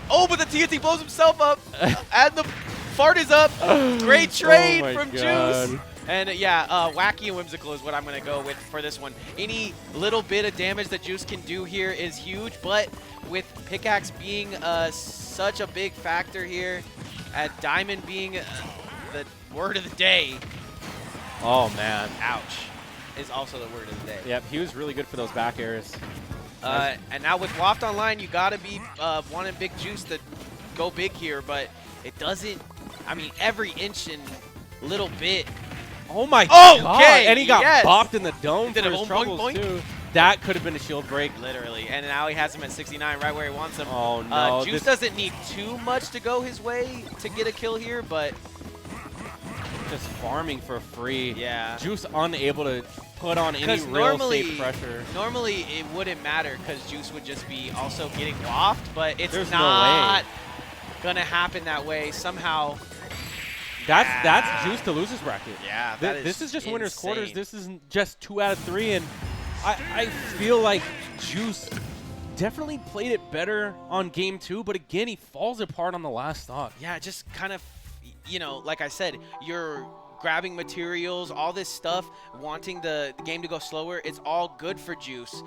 Oh, but the TNT blows himself up. And the fart is up. Great trade from Juice. And wacky and whimsical is what I'm going to go with for this one. Any little bit of damage that Juice can do here is huge, but with Pickaxe being such a big factor here, Diamond being word of the day. Oh, man. Ouch. Is also the word of the day. Yep, he was really good for those back airs. And now with Waft online, you got to be wanting Big Juice to go big here, but it doesn't. I mean, every inch and little bit. Oh, my God. Okay, And he got yes. bopped in the dome Did for a his boing, troubles, boing, boing. too. That could have been a shield break. Literally. And now he has him at 69, right where he wants him. Oh, no. Juice doesn't need too much to go his way to get a kill here, but just farming for free. yeah. Juice unable to put on any real safe pressure. Normally it wouldn't matter because Juice would just be also getting waft, but it's There's not no way. gonna happen that way. Somehow. That's Juice to lose his bracket. Yeah, This is just winner's insane. quarters. This isn't just 2 out of 3, and I feel like Juice definitely played it better on game 2, but again, he falls apart on the last stock. Yeah, just kind of, you know, like I said, you're grabbing materials, all this stuff, wanting the game to go slower. It's all good for Juice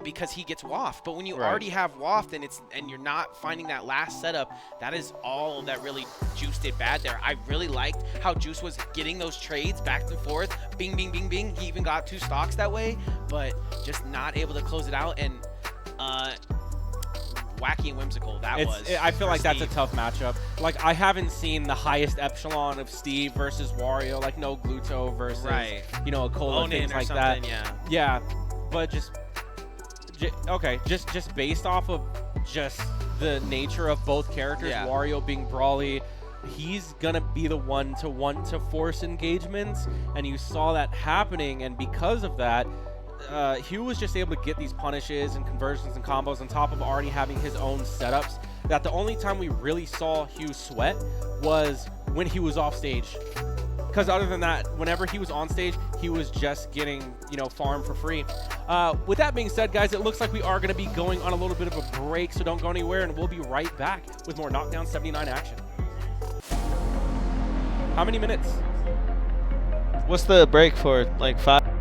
because he gets waft. But when you already have waft and you're not finding that last setup, that is all that really Juice did bad there. I really liked how Juice was getting those trades back and forth, bing, bing, bing, bing. He even got 2 stocks that way, but just not able to close it out. And wacky and whimsical. I feel like that's a tough matchup. Like, I haven't seen the highest echelon of Steve versus Wario, like no Gluto versus, you know, a Cola, things like that. Yeah, but just based off of just the nature of both characters, Wario being brawly, he's gonna be the one to want to force engagements, and you saw that happening, and because of that, Hugh was just able to get these punishes and conversions and combos on top of already having his own setups, that the only time we really saw Hugh sweat was when he was off stage. Because other than that, whenever he was on stage, he was just getting, you know, farm for free. With that being said, guys, it looks like we are going to be going on a little bit of a break, so don't go anywhere, and we'll be right back with more Knockdown 79 action. How many minutes? What's the break for? Like 5?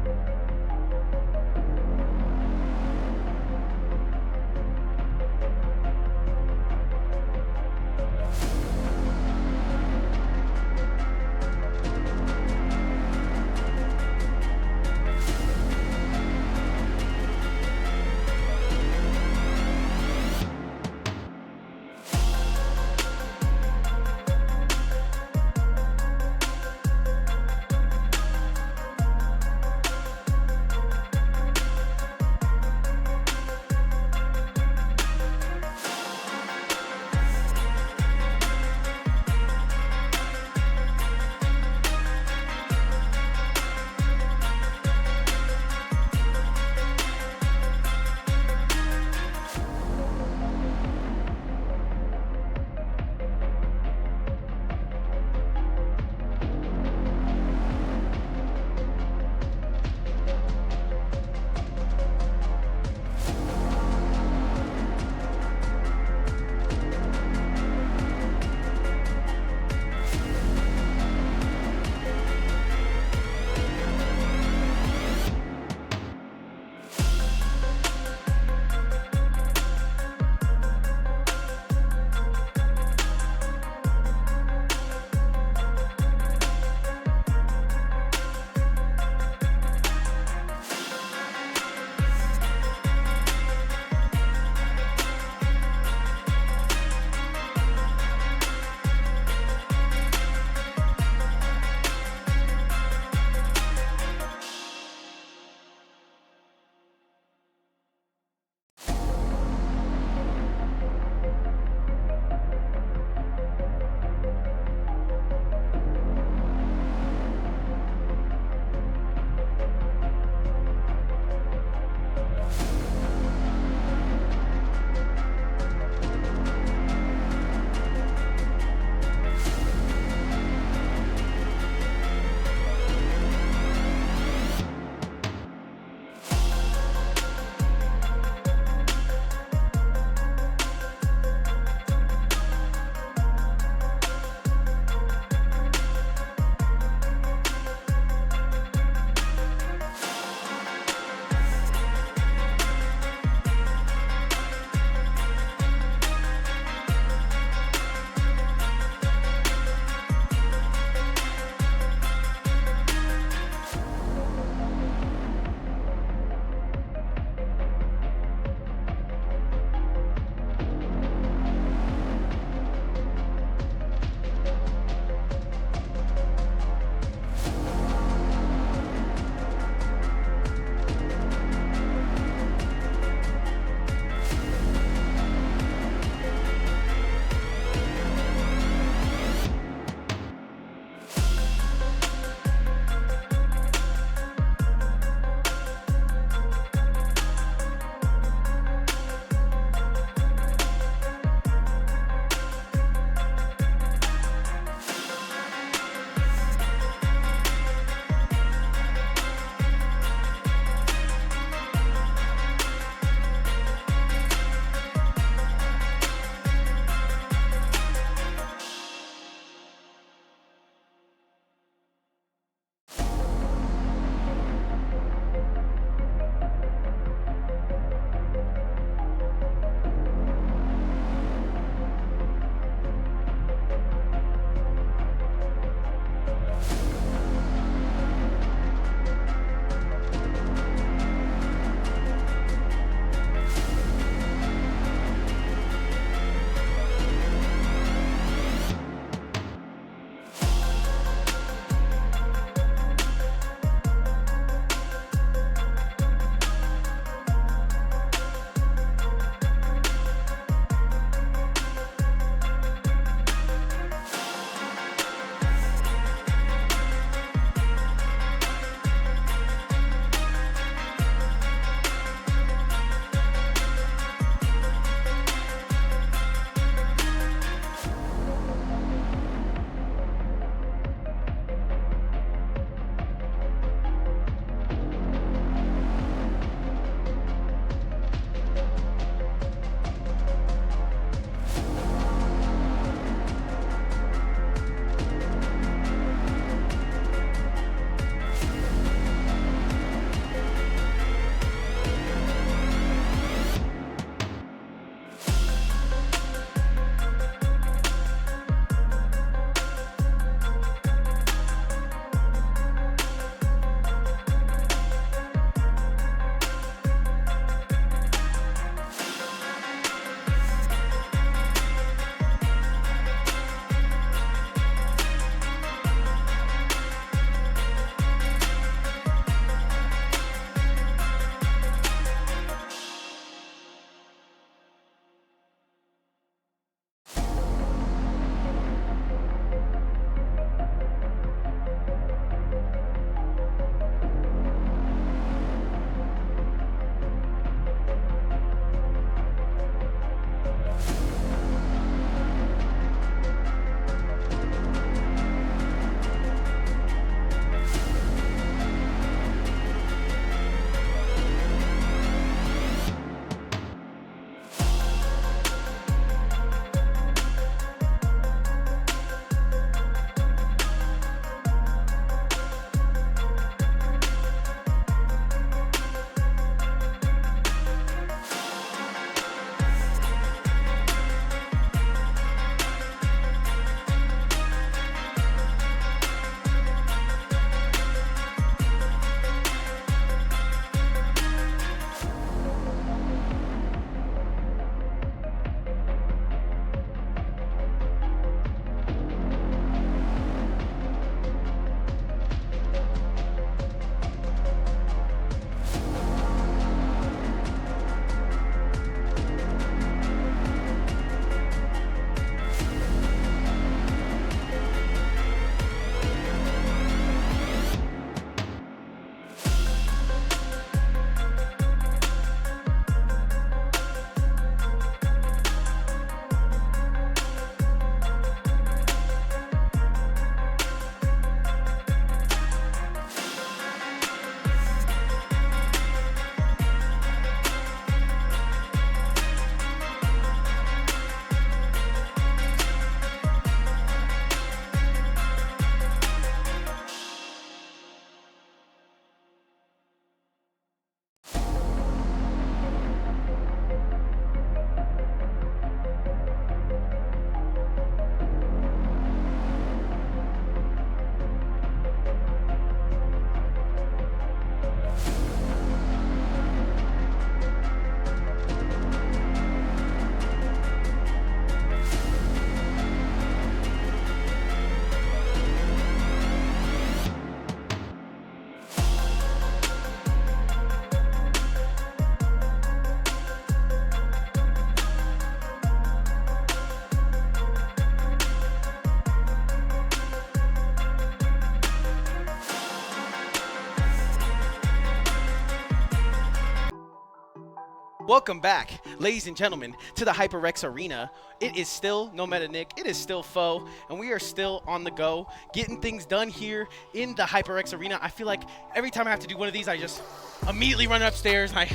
Welcome back, ladies and gentlemen, to the HyperX Arena. It is still No Meta Nick, it is still Foe, and we are still on the go, getting things done here in the HyperX Arena. I feel like every time I have to do one of these, I just immediately run upstairs, and I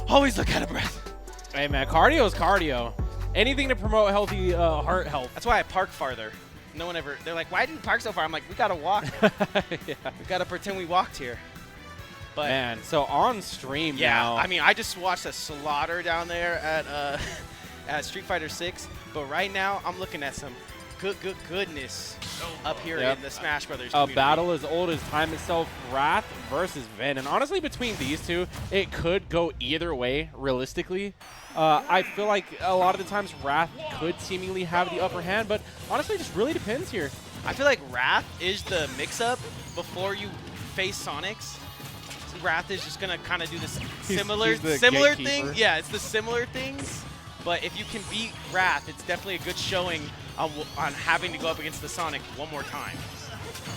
always look out of breath. Hey, man, cardio is cardio. Anything to promote healthy heart health. That's why I park farther. No one ever, they're like, why did you park so far? I'm like, we gotta walk. Yeah. We gotta pretend we walked here. But man, so on stream Yeah, now. I mean, I just watched a slaughter down there at at Street Fighter 6, but right now I'm looking at some goodness up here in the Smash Brothers community. A battle as old as time itself, Wrath versus Vin. And honestly, between these two, it could go either way, realistically. I feel like a lot of the times Wrath could seemingly have the upper hand, but honestly, it just really depends here. I feel like Wrath is the mix-up before you face Sonix. Wrath is just going to kind of do this similar thing. Yeah, it's the similar things. But if you can beat Wrath, it's definitely a good showing on having to go up against the Sonic one more time.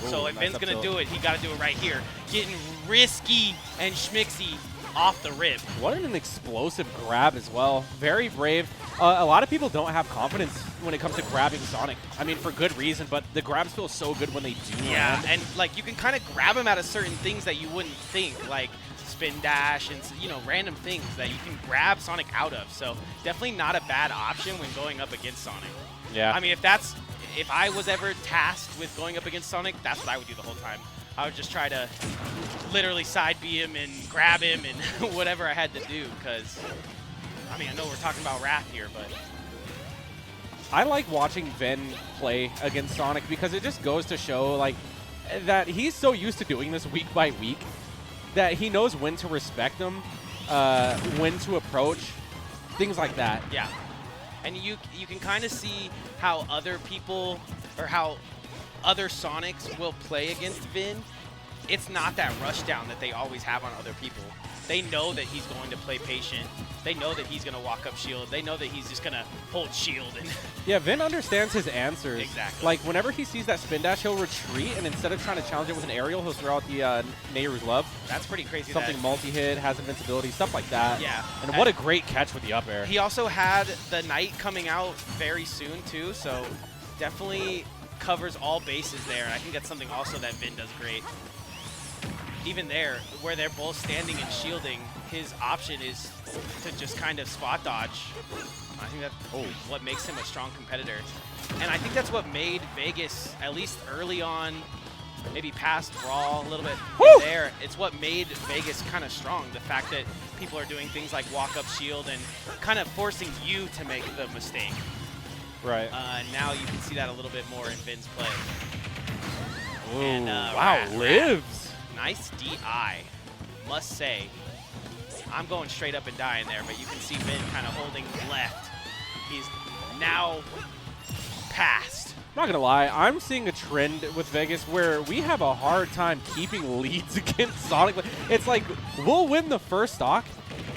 Ooh, so if Vin's going to do it, he got to do it right here. Getting risky and schmixy off the rip. What an explosive grab as well. Very brave. A lot of people don't have confidence when it comes to grabbing Sonic. I mean, for good reason, but the grabs feel so good when they do. Yeah, and like you can kind of grab him out of certain things that you wouldn't think, like spin dash and, you know, random things that you can grab Sonic out of. So definitely not a bad option when going up against Sonic. Yeah. I mean, if I was ever tasked with going up against Sonic, that's what I would do the whole time. I would just try to literally side B him and grab him and whatever I had to do, because, I mean, I know we're talking about Wrath here, but I like watching Vin play against Sonic because it just goes to show, like, that he's so used to doing this week by week that he knows when to respect them, when to approach, things like that. Yeah. And you can kind of see how other people, or how other Sonics will play against Vin. It's not that rush down that they always have on other people. They know that he's going to play patient. They know that he's going to walk up shield. They know that he's just going to hold shield. And yeah, Vin understands his answers. Exactly. Like, whenever he sees that spin dash, he'll retreat, and instead of trying to challenge it with an aerial, he'll throw out the Nehru's Love. That's pretty crazy. Something multi-hit, has invincibility, stuff like that. Yeah. And what a great catch with the up air. He also had the Knight coming out very soon, too, so definitely covers all bases there. I think that's something also that Vin does great. Even there, where they're both standing and shielding, his option is to just kind of spot dodge. I think that's what makes him a strong competitor. And I think that's what made Vegas, at least early on, maybe past Brawl a little bit there, it's what made Vegas kind of strong. The fact that people are doing things like walk up shield and kind of forcing you to make the mistake. Right. Now you can see that a little bit more in Vin's play. Ooh, And, wow, lives. Nice DI, must say. I'm going straight up and dying there, but you can see Vin kind of holding left. He's now passed. I'm not going to lie, I'm seeing a trend with Vegas where we have a hard time keeping leads against Sonic. It's like, we'll win the first stock,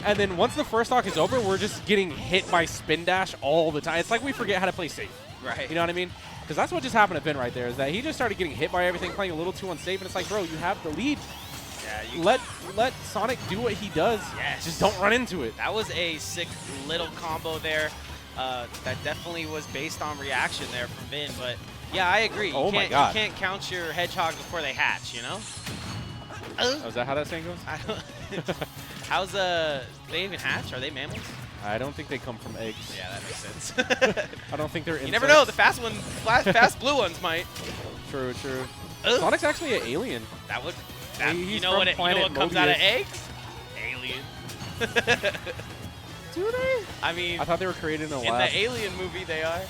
and then once the first stock is over, we're just getting hit by spin dash all the time. It's like we forget how to play safe. Right. You know what I mean? Because that's what just happened to Vin right there, is that he just started getting hit by everything, playing a little too unsafe, and it's like, bro, you have the lead. Yeah, let Sonic do what he does. Yes. Just don't run into it. That was a sick little combo there. That definitely was based on reaction there from Vin, but yeah, I agree. Oh my God. You can't count your hedgehogs before they hatch, you know? Oh, is that how that saying goes? I don't How's they even hatch? Are they mammals? I don't think they come from eggs. Yeah, that makes sense. I don't think they're insects. You never know. The fast blue ones might. True, true. Sonic's actually an alien. That would. He's you know what comes out of eggs? Alien. Do they? I mean, I thought they were created in a lab. In the Alien movie, they are.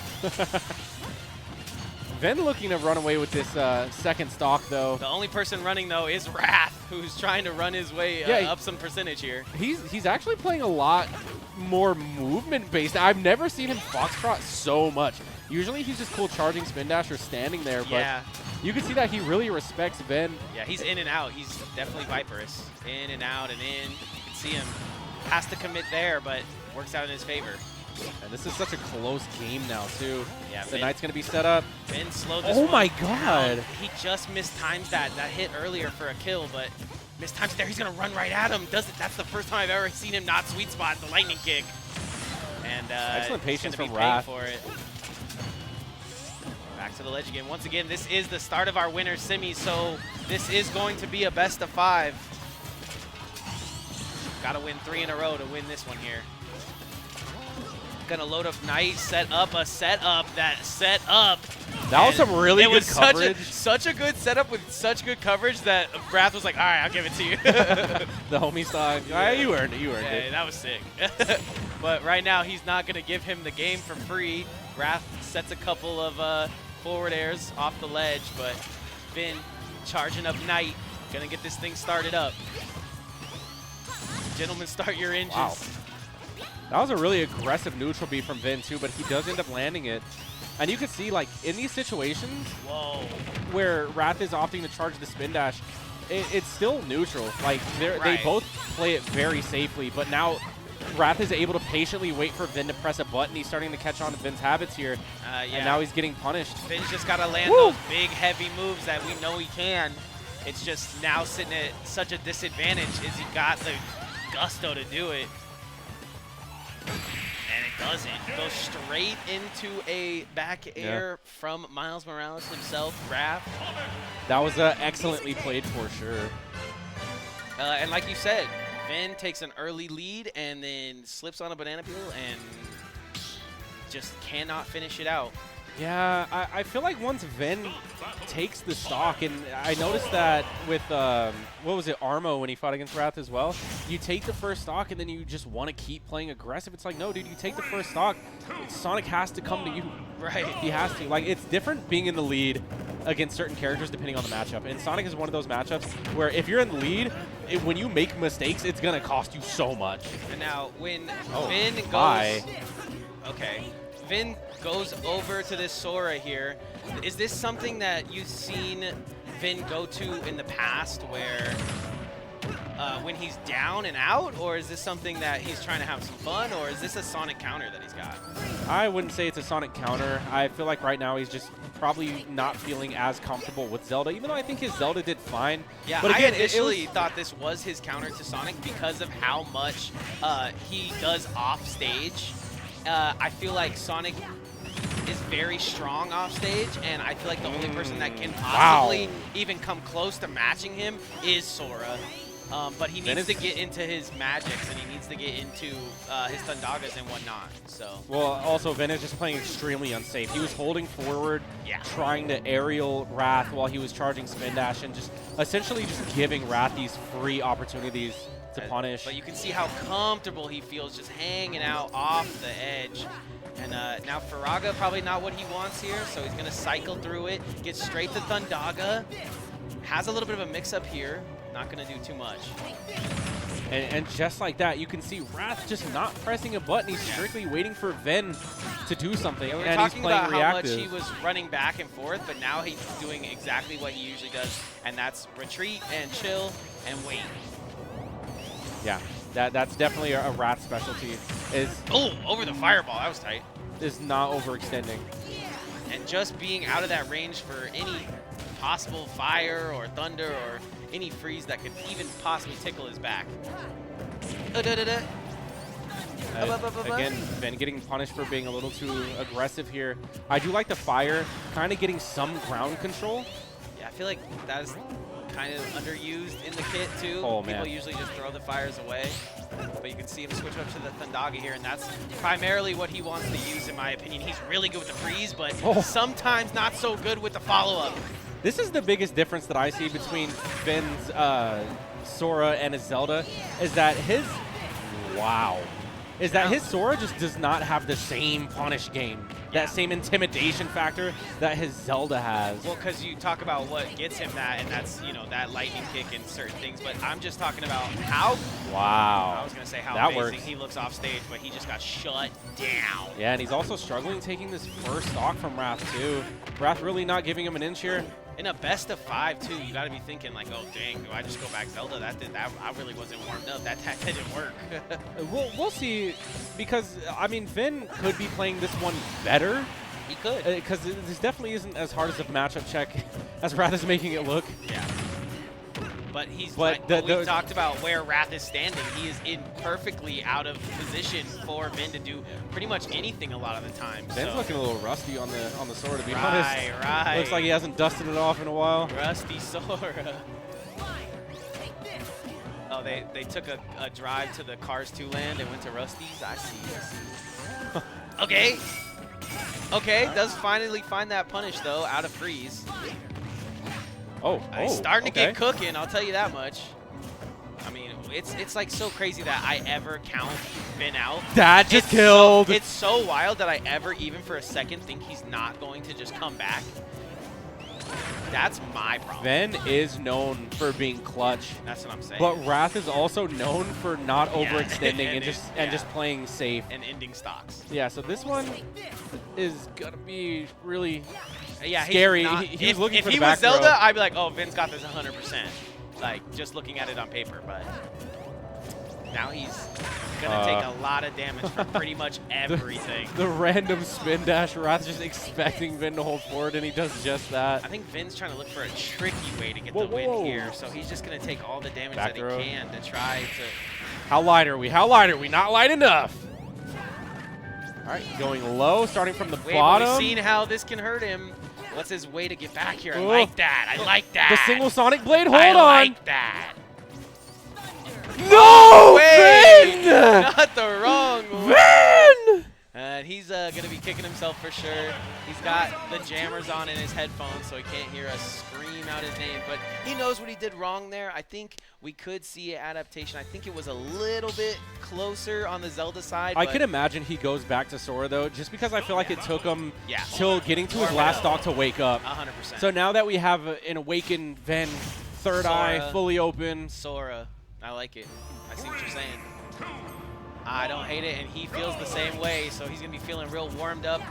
Vin looking to run away with this second stock, though. The only person running, though, is Wrath, who's trying to run his way up some percentage here. He's actually playing a lot more movement-based. I've never seen him foxtrot so much. Usually he's just cool charging spin dash or standing there, but you can see that he really respects Vin. Yeah, he's in and out. He's definitely Viperous. In and out and in. You can see him. Has to commit there, but works out in his favor. And this is such a close game now, too. Yeah, the Knight's going to be set up. Vin slowed this Oh one my God. down. He just mistimed that hit earlier for a kill, but Mistimes there. He's going to run right at him. That's the first time I've ever seen him not sweet spot the lightning kick. And excellent patience from paying Wrath. for it. Back to the ledge again. Once again, this is the start of our winner's semi, so this is going to be a best of 5. Got to win 3 in a row to win this one here. Gonna load up Knight, set up a setup that set up. That was some really good coverage. Such a good setup with such good coverage that Wrath was like, all right, I'll give it to you. The homie's thought, yeah, you earned it, it. That was sick. But right now, he's not gonna give him the game for free. Wrath sets a couple of forward airs off the ledge, but Vin charging up Knight, gonna get this thing started up. Gentlemen, start your engines. Wow. That was a really aggressive neutral B from Vin too, but he does end up landing it. And you can see, like, in these situations where Wrath is opting to charge the spin dash, it's still neutral. Like, they both play it very safely, but now Wrath is able to patiently wait for Vin to press a button. He's starting to catch on to Vin's habits here, and now he's getting punished. Vin's just got to land those big, heavy moves that we know he can. It's just now sitting at such a disadvantage is he got the gusto to do it. And it doesn't. It goes straight into a back air from Miles Morales himself, Wrath. That was excellently played for sure. And like you said, Vin takes an early lead and then slips on a banana peel and just cannot finish it out. Yeah, I feel like once Vin takes the stock, and I noticed that with, what was it, Armo when he fought against Wrath as well, you take the first stock and then you just want to keep playing aggressive. It's like, no, dude, you take the first stock, Sonic has to come to you. Right. He has to. Like, it's different being in the lead against certain characters depending on the matchup. And Sonic is one of those matchups where if you're in the lead, when you make mistakes, it's going to cost you so much. And now when Vin goes... Okay. Vin goes over to this Sora here. Is this something that you've seen Vin go to in the past where when he's down and out, or is this something that he's trying to have some fun, or is this a Sonic counter that he's got? I wouldn't say it's a Sonic counter. I feel like right now he's just probably not feeling as comfortable with Zelda, even though I think his Zelda did fine. Yeah, but again, I initially thought this was his counter to Sonic because of how much he does off stage. I feel like Sonic is very strong off stage, and I feel like the only person that can possibly even come close to matching him is Sora. But he needs to get into his magics, and he needs to get into his Thundagas and whatnot. So. Well, also, Vin is just playing extremely unsafe. He was holding forward, trying to aerial Wrath while he was charging Spin Dash, and just essentially just giving Wrath these free opportunities to punish. But you can see how comfortable he feels just hanging out off the edge. And now Faraga, probably not what he wants here, so he's going to cycle through it, get straight to Thundaga. Has a little bit of a mix-up here. Not going to do too much. And just like that, you can see Wrath just not pressing a button. He's strictly waiting for Vin to do something. Yeah, we were and talking he's playing about reactive. how much he was running back and forth, but now he's doing exactly what he usually does, and that's retreat and chill and wait. Yeah, that's definitely a Wrath specialty. Over the fireball. That was tight. Is not overextending. And just being out of that range for any possible fire or thunder or any freeze that could even possibly tickle his back. Again, Vin getting punished for being a little too aggressive here. I do like the fire, kind of getting some ground control. Yeah, I feel like that is kind of underused in the kit too. People usually just throw the fires away. But you can see him switch up to the Thundaga here, and that's primarily what he wants to use, in my opinion. He's really good with the freeze, but sometimes not so good with the follow-up. This is the biggest difference that I see between Vin's Sora and his Zelda, is that his his Sora just does not have the same punish game, that same intimidation factor that his Zelda has. Well, because you talk about what gets him that, and that's, you know, that lightning kick and certain things, but I'm just talking about how I was going to say how amazing he looks off stage, but he just got shut down. Yeah, and he's also struggling taking this first stock from Wrath too. Wrath really not giving him an inch here. In a best of 5 too, you got to be thinking like, oh dang, do I just go back Zelda? That I really wasn't warmed up. That didn't work. We'll see, because I mean, Vin could be playing this one better. He could, because this definitely isn't as hard as a matchup check as Wrath is making it look. Yeah. But he's But like, we talked about where Wrath is standing. He is in perfectly out of position for Vin to do pretty much anything a lot of the time. Vin's so. looking a little rusty on the Sora, to be Right, honest. right. Looks like he hasn't dusted it off in a while. Rusty Sora. Oh, they took a drive to the Cars 2 land and went to Rusty's. I see. Okay. Okay, does finally find that punish, though, out of freeze. He's starting to get cooking, I'll tell you that much. I mean, it's like so crazy that I ever count Vin out. That just killed. It's so wild that I ever, even for a second, think he's not going to just come back. That's my problem. Vin is known for being clutch. That's what I'm saying. But Wrath is also known for not overextending and just playing safe. And ending stocks. Yeah, so this one is going to be really yeah, scary. He's looking for the back If he was Zelda, row. I'd be like, oh, Vin's got this 100%. Like, just looking at it on paper. But now he's going to take a lot of damage from pretty much everything. The random spin dash, Wrath just expecting Vin to hold forward, and he does just that. I think Vin's trying to look for a tricky way to get the win here. So he's just going to take all the damage that he can to try to... How light are we? How light are we? Not light enough. All right, going low, starting from the bottom. We've seen how this can hurt him. What's his way to get back here? I like that. I like that. The single Sonic Blade, hold on. I like that. No way! Vin! Not the wrong way. Vin! And he's going to be kicking himself for sure. He's got the jammers on in his headphones, so he can't hear us scream out his name. But he knows what he did wrong there. I think we could see an adaptation. I think it was a little bit closer on the Zelda side. I can imagine he goes back to Sora, though, just because I feel like it took him till getting to his last stock to wake up. 100%. So now that we have an awakened Vin, third eye fully open. Sora. I like it. I see what you're saying. I don't hate it, and he feels the same way, so he's going to be feeling real warmed up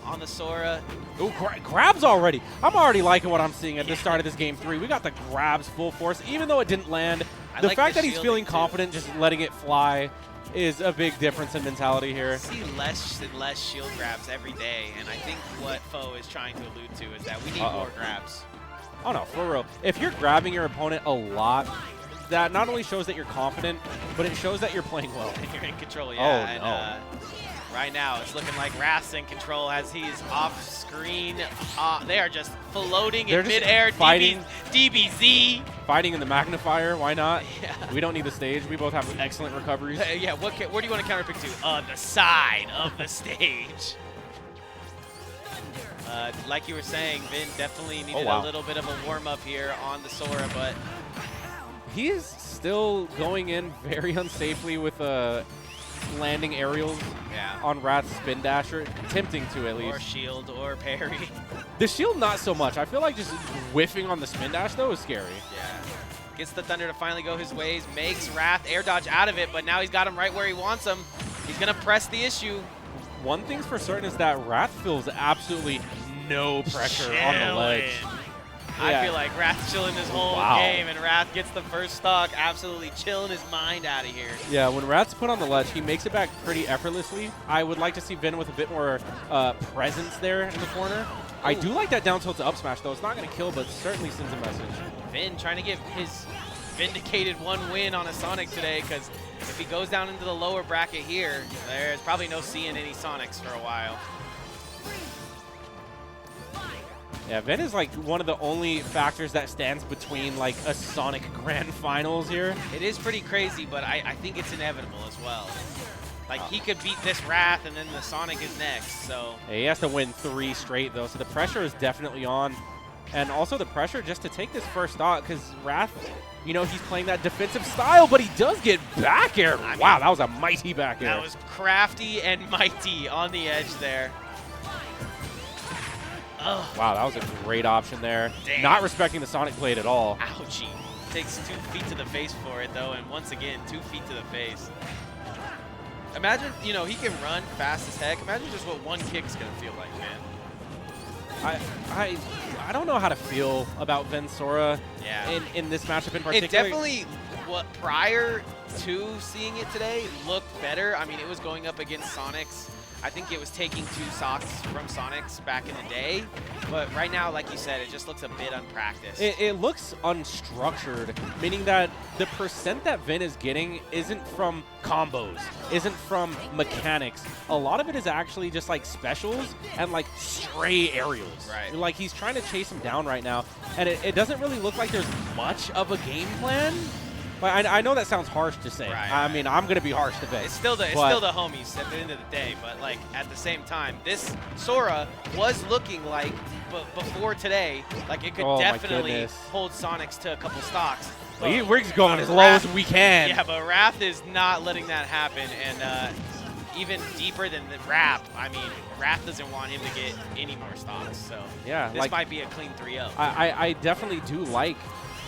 on the Sora. Ooh, grabs already. I'm already liking what I'm seeing at the start of this game 3. We got the grabs full force, even though it didn't land. The fact that he's feeling confident just letting it fly is a big difference in mentality here. I see less and less shield grabs every day, and I think what Foe is trying to allude to is that we need more grabs. Oh, no, for real. If you're grabbing your opponent a lot, that not only shows that you're confident, but it shows that you're playing well. And you're in control, yeah. Oh, no. And, right now, it's looking like Wrath's in control as he's off screen. They are just floating in midair. Fighting. DBZ. Fighting in the magnifier. Why not? Yeah. We don't need the stage. We both have excellent recoveries. Yeah, where do you want to counterpick to? The side of the stage. Like you were saying, Vin definitely needed a little bit of a warm-up here on the Sora, but... He is still going in very unsafely with landing aerials on Wrath's spin dash, or attempting to at least. Or shield, or parry. The shield, not so much. I feel like just whiffing on the spin dash, though, is scary. Yeah. Gets the Thunder to finally go his ways, makes Wrath air dodge out of it, but now he's got him right where he wants him. He's going to press the issue. One thing's for certain is that Wrath feels absolutely no pressure on the ledge. I feel like Wrath's chilling this whole game, and Wrath gets the first stock, absolutely chilling his mind out of here. Yeah, when Wrath's put on the ledge, he makes it back pretty effortlessly. I would like to see Vin with a bit more presence there in the corner. I do like that down tilt to up smash, though. It's not going to kill, but certainly sends a message. Vin trying to get his vindicated one win on a Sonic today, because if he goes down into the lower bracket here, there's probably no seeing any Sonics for a while. Yeah, Vin is like one of the only factors that stands between like a Sonic Grand Finals here. It is pretty crazy, but I think it's inevitable as well. Like, he could beat this Wrath, and then the Sonic is next, so... Yeah, he has to win 3 straight, though, so the pressure is definitely on. And also the pressure just to take this first stock, because Wrath, you know, he's playing that defensive style, but he does get back air. Wow, that was a mighty back air. That was crafty and mighty on the edge there. Ugh. Wow, that was a great option there. Damn. Not respecting the Sonic Blade at all. Ouchie. Takes 2 feet to the face for it, though, and once again, 2 feet to the face. Imagine, you know, he can run fast as heck. Imagine just what one kick's going to feel like, man. I don't know how to feel about Vin Sora in this matchup in particular. It definitely what prior to seeing it today looked better. I mean, it was going up against Sonix. I think it was taking 2 stocks from Sonix back in the day. But right now, like you said, it just looks a bit unpracticed. It looks unstructured, meaning that the percent that Vin is getting isn't from combos, isn't from mechanics. A lot of it is actually just like specials and like stray aerials. Right. Like he's trying to chase him down right now, and it doesn't really look like there's much of a game plan. But I know that sounds harsh to say. Right, I mean, I'm going to be harsh today. It's still the homies at the end of the day. But like at the same time, this Sora was looking like before today, like it could definitely hold Sonix to a couple stocks. We're just going as low as we can. Yeah, but Wrath is not letting that happen, and even deeper than the Wrath. I mean, Wrath doesn't want him to get any more stocks. So yeah, this might be a clean 3-0. I definitely do like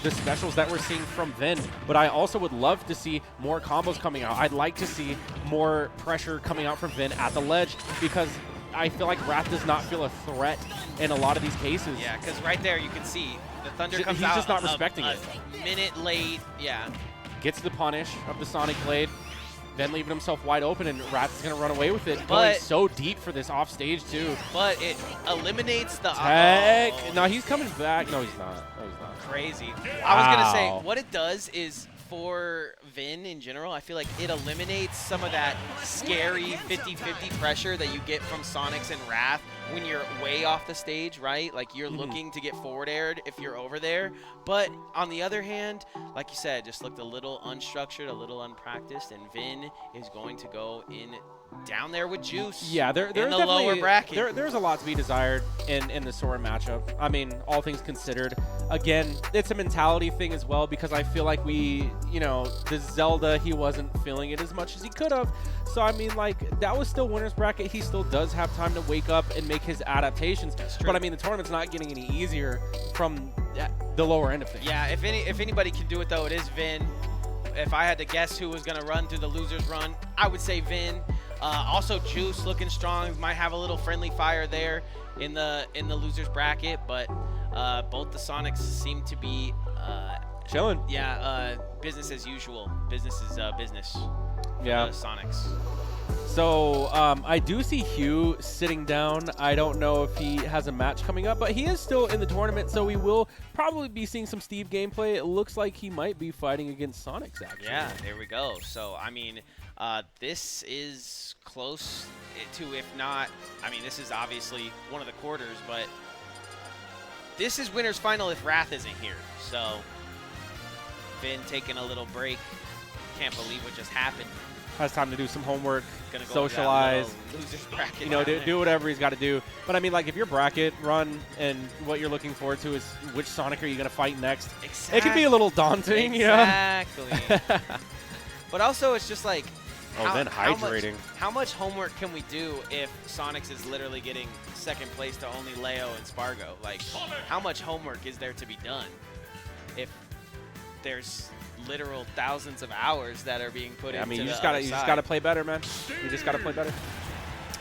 the specials that we're seeing from Vin, but I also would love to see more combos coming out. I'd like to see more pressure coming out from Vin at the ledge, because I feel like Wrath does not feel a threat in a lot of these cases. Yeah, because right there you can see the Thunder comes out. He's just not respecting it. A minute late, yeah. Gets the punish of the Sonic Blade. Vin leaving himself wide open, and Wrath is going to run away with it. Going so deep for this off stage, too. But it eliminates the tech. No, he's coming back. No, he's not. No, he's not. Crazy. Wow. I was going to say, what it does is for Vin in general, I feel like it eliminates some of that scary 50-50 pressure that you get from Sonix and Wrath when you're way off the stage, right? Like you're looking to get forward aired if you're over there. But on the other hand, like you said, just looked a little unstructured, a little unpracticed, and Vin is going to go in down there with juice. Yeah, there's in the lower bracket. There's a lot to be desired in the Sora matchup. I mean, all things considered. Again, it's a mentality thing as well, because I feel like the Zelda, he wasn't feeling it as much as he could have. So, I mean, like, that was still winner's bracket. He still does have time to wake up and make his adaptations. But, I mean, the tournament's not getting any easier from the lower end of things. Yeah, if anybody can do it, though, it is Vin. If I had to guess who was going to run through the loser's run, I would say Vin. Also, Juice looking strong. Might have a little friendly fire there in the loser's bracket, but both the Sonics seem to be chilling. Yeah, business as usual. Business is business. Yeah. The Sonics. So I do see Hugh sitting down. I don't know if he has a match coming up, but he is still in the tournament, so we will probably be seeing some Steve gameplay. It looks like he might be fighting against Sonix, actually. Yeah, there we go. So, I mean, this is close to, if not, I mean, this is obviously one of the quarters, but this is winner's final if Wrath isn't here. So, Vin taking a little break. Can't believe what just happened. Has time to do some homework, Gonna go socialize, loser's bracket, do whatever he's got to do. But I mean, like, if your bracket run and what you're looking forward to is which Sonic are you going to fight next, it can be a little daunting. Exactly. But also, it's just like, then hydrating. How much homework can we do if Sonix is literally getting second place to only Leo and Spargo? Like, how much homework is there to be done if there's literal thousands of hours that are being put into the other side? You just gotta play better, man. You just gotta play better.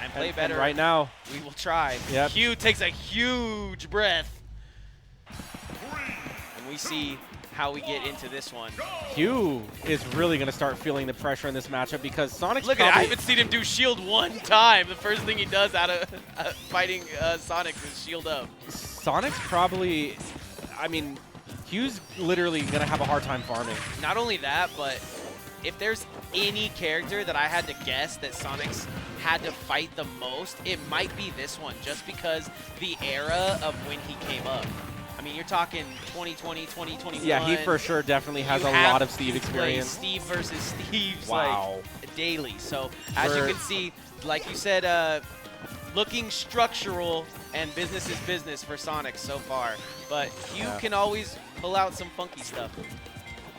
And play better. And right now, we will try. Yep. Hugh takes a huge breath. And we see how we get into this one. Hugh is really gonna start feeling the pressure in this matchup, because Sonic's Look at it, I haven't seen him do shield one time. The first thing he does out of fighting Sonix is shield up. Sonic's probably, I mean, Hugh's literally going to have a hard time farming. Not only that, but if there's any character that I had to guess that Sonix had to fight the most, it might be this one, just because the era of when he came up. I mean, you're talking 2020, 2021. Yeah, he for sure definitely has a lot of Steve experience. Steve versus Steve's wow. like daily. So as you can see, like you said, looking structural and business is business for Sonix so far. But Hugh can always pull out some funky stuff.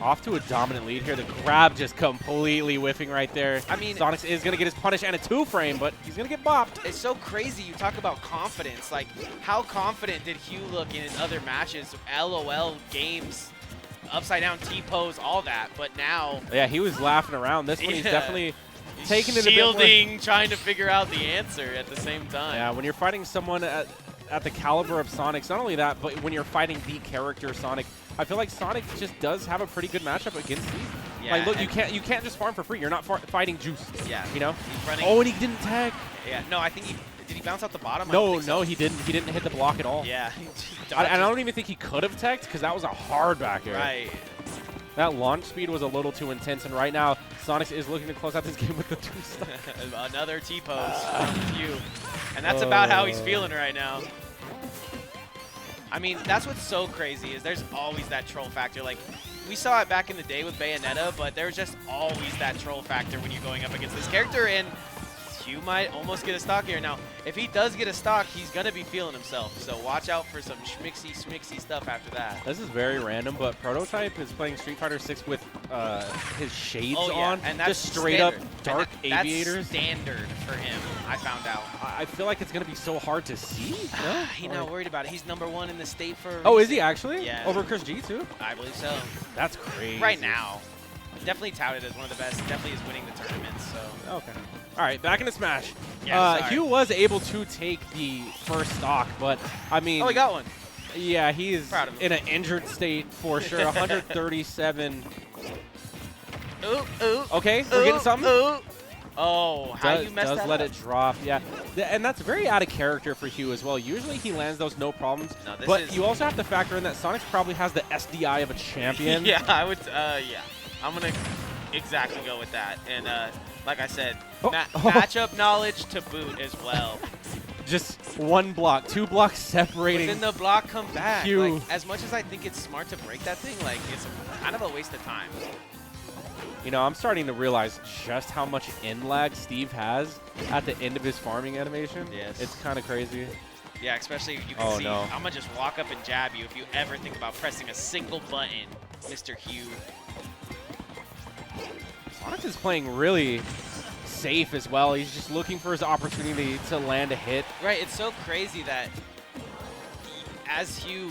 Off to a dominant lead here. The grab just completely whiffing right there. I mean, Sonix is going to get his punish and a 2-frame, but he's going to get bopped. It's so crazy. You talk about confidence. Like, how confident did Hugh look in his other matches? LOL games, upside down T-pose, all that. But now... Yeah, he was laughing around. This one, he's definitely taking it a bit shielding, trying to figure out the answer at the same time. Yeah, when you're fighting someone at the caliber of Sonix. Not only that, but when you're fighting the character Sonic, I feel like Sonic just does have a pretty good matchup against Steve. Yeah, like, look, you can't just farm for free. You're not fighting Juice. Yeah. You know? He's running. Oh, and he didn't tag. Yeah. No, I think did he bounce out the bottom? No, he didn't. He didn't hit the block at all. Yeah. I don't even think he could have tagged because that was a hard back air. Right. That launch speed was a little too intense, and right now, Sonix is looking to close out this game with the 2 stock. Another T-pose from you. And that's about how he's feeling right now. I mean, that's what's so crazy is there's always that troll factor. Like, we saw it back in the day with Bayonetta, but there's just always that troll factor when you're going up against this character, and Hugh might almost get a stock here. Now, if he does get a stock, he's going to be feeling himself, so watch out for some schmixy stuff after that. This is very random, but Prototype is playing Street Fighter 6 with his shades on, and that's just straight up dark that's aviators. Standard for him, I found out. I feel like it's going to be so hard to see. No? He's not worried about it. He's #1 in the state for... Oh, is he actually? Yeah. Over Chris G, too? I believe so. That's crazy. Right now. Definitely touted as one of the best. Definitely is winning the tournaments, so... Okay. All right, back into Smash. Yeah, Hugh was able to take the first stock, but, I mean... Oh, he got one. Yeah, he's Proud of him. in an injured state for sure. 137. Ooh, ooh. Okay, we're getting something. Ooh. Oh, how you messed that Does let up? it drop, yeah. And that's very out of character for Hugh as well. Usually he lands those no problems, No, this but is- you also have to factor in that Sonix probably has the SDI of a champion. Yeah, I would, yeah. I'm going to exactly go with that. And like I said, matchup knowledge to boot as well. Just 1 block, 2 blocks separating. But then the block come back. Hugh. Like, as much as I think it's smart to break that thing, like, it's kind of a waste of time. You know, I'm starting to realize just how much in lag Steve has at the end of his farming animation. Yes. It's kind of crazy. Yeah, especially you can see, no. I'm going to just walk up and jab you if you ever think about pressing a single button, Mr. Hugh. Sonix is playing really safe as well. He's just looking for his opportunity to land a hit. Right, it's so crazy that as Hugh,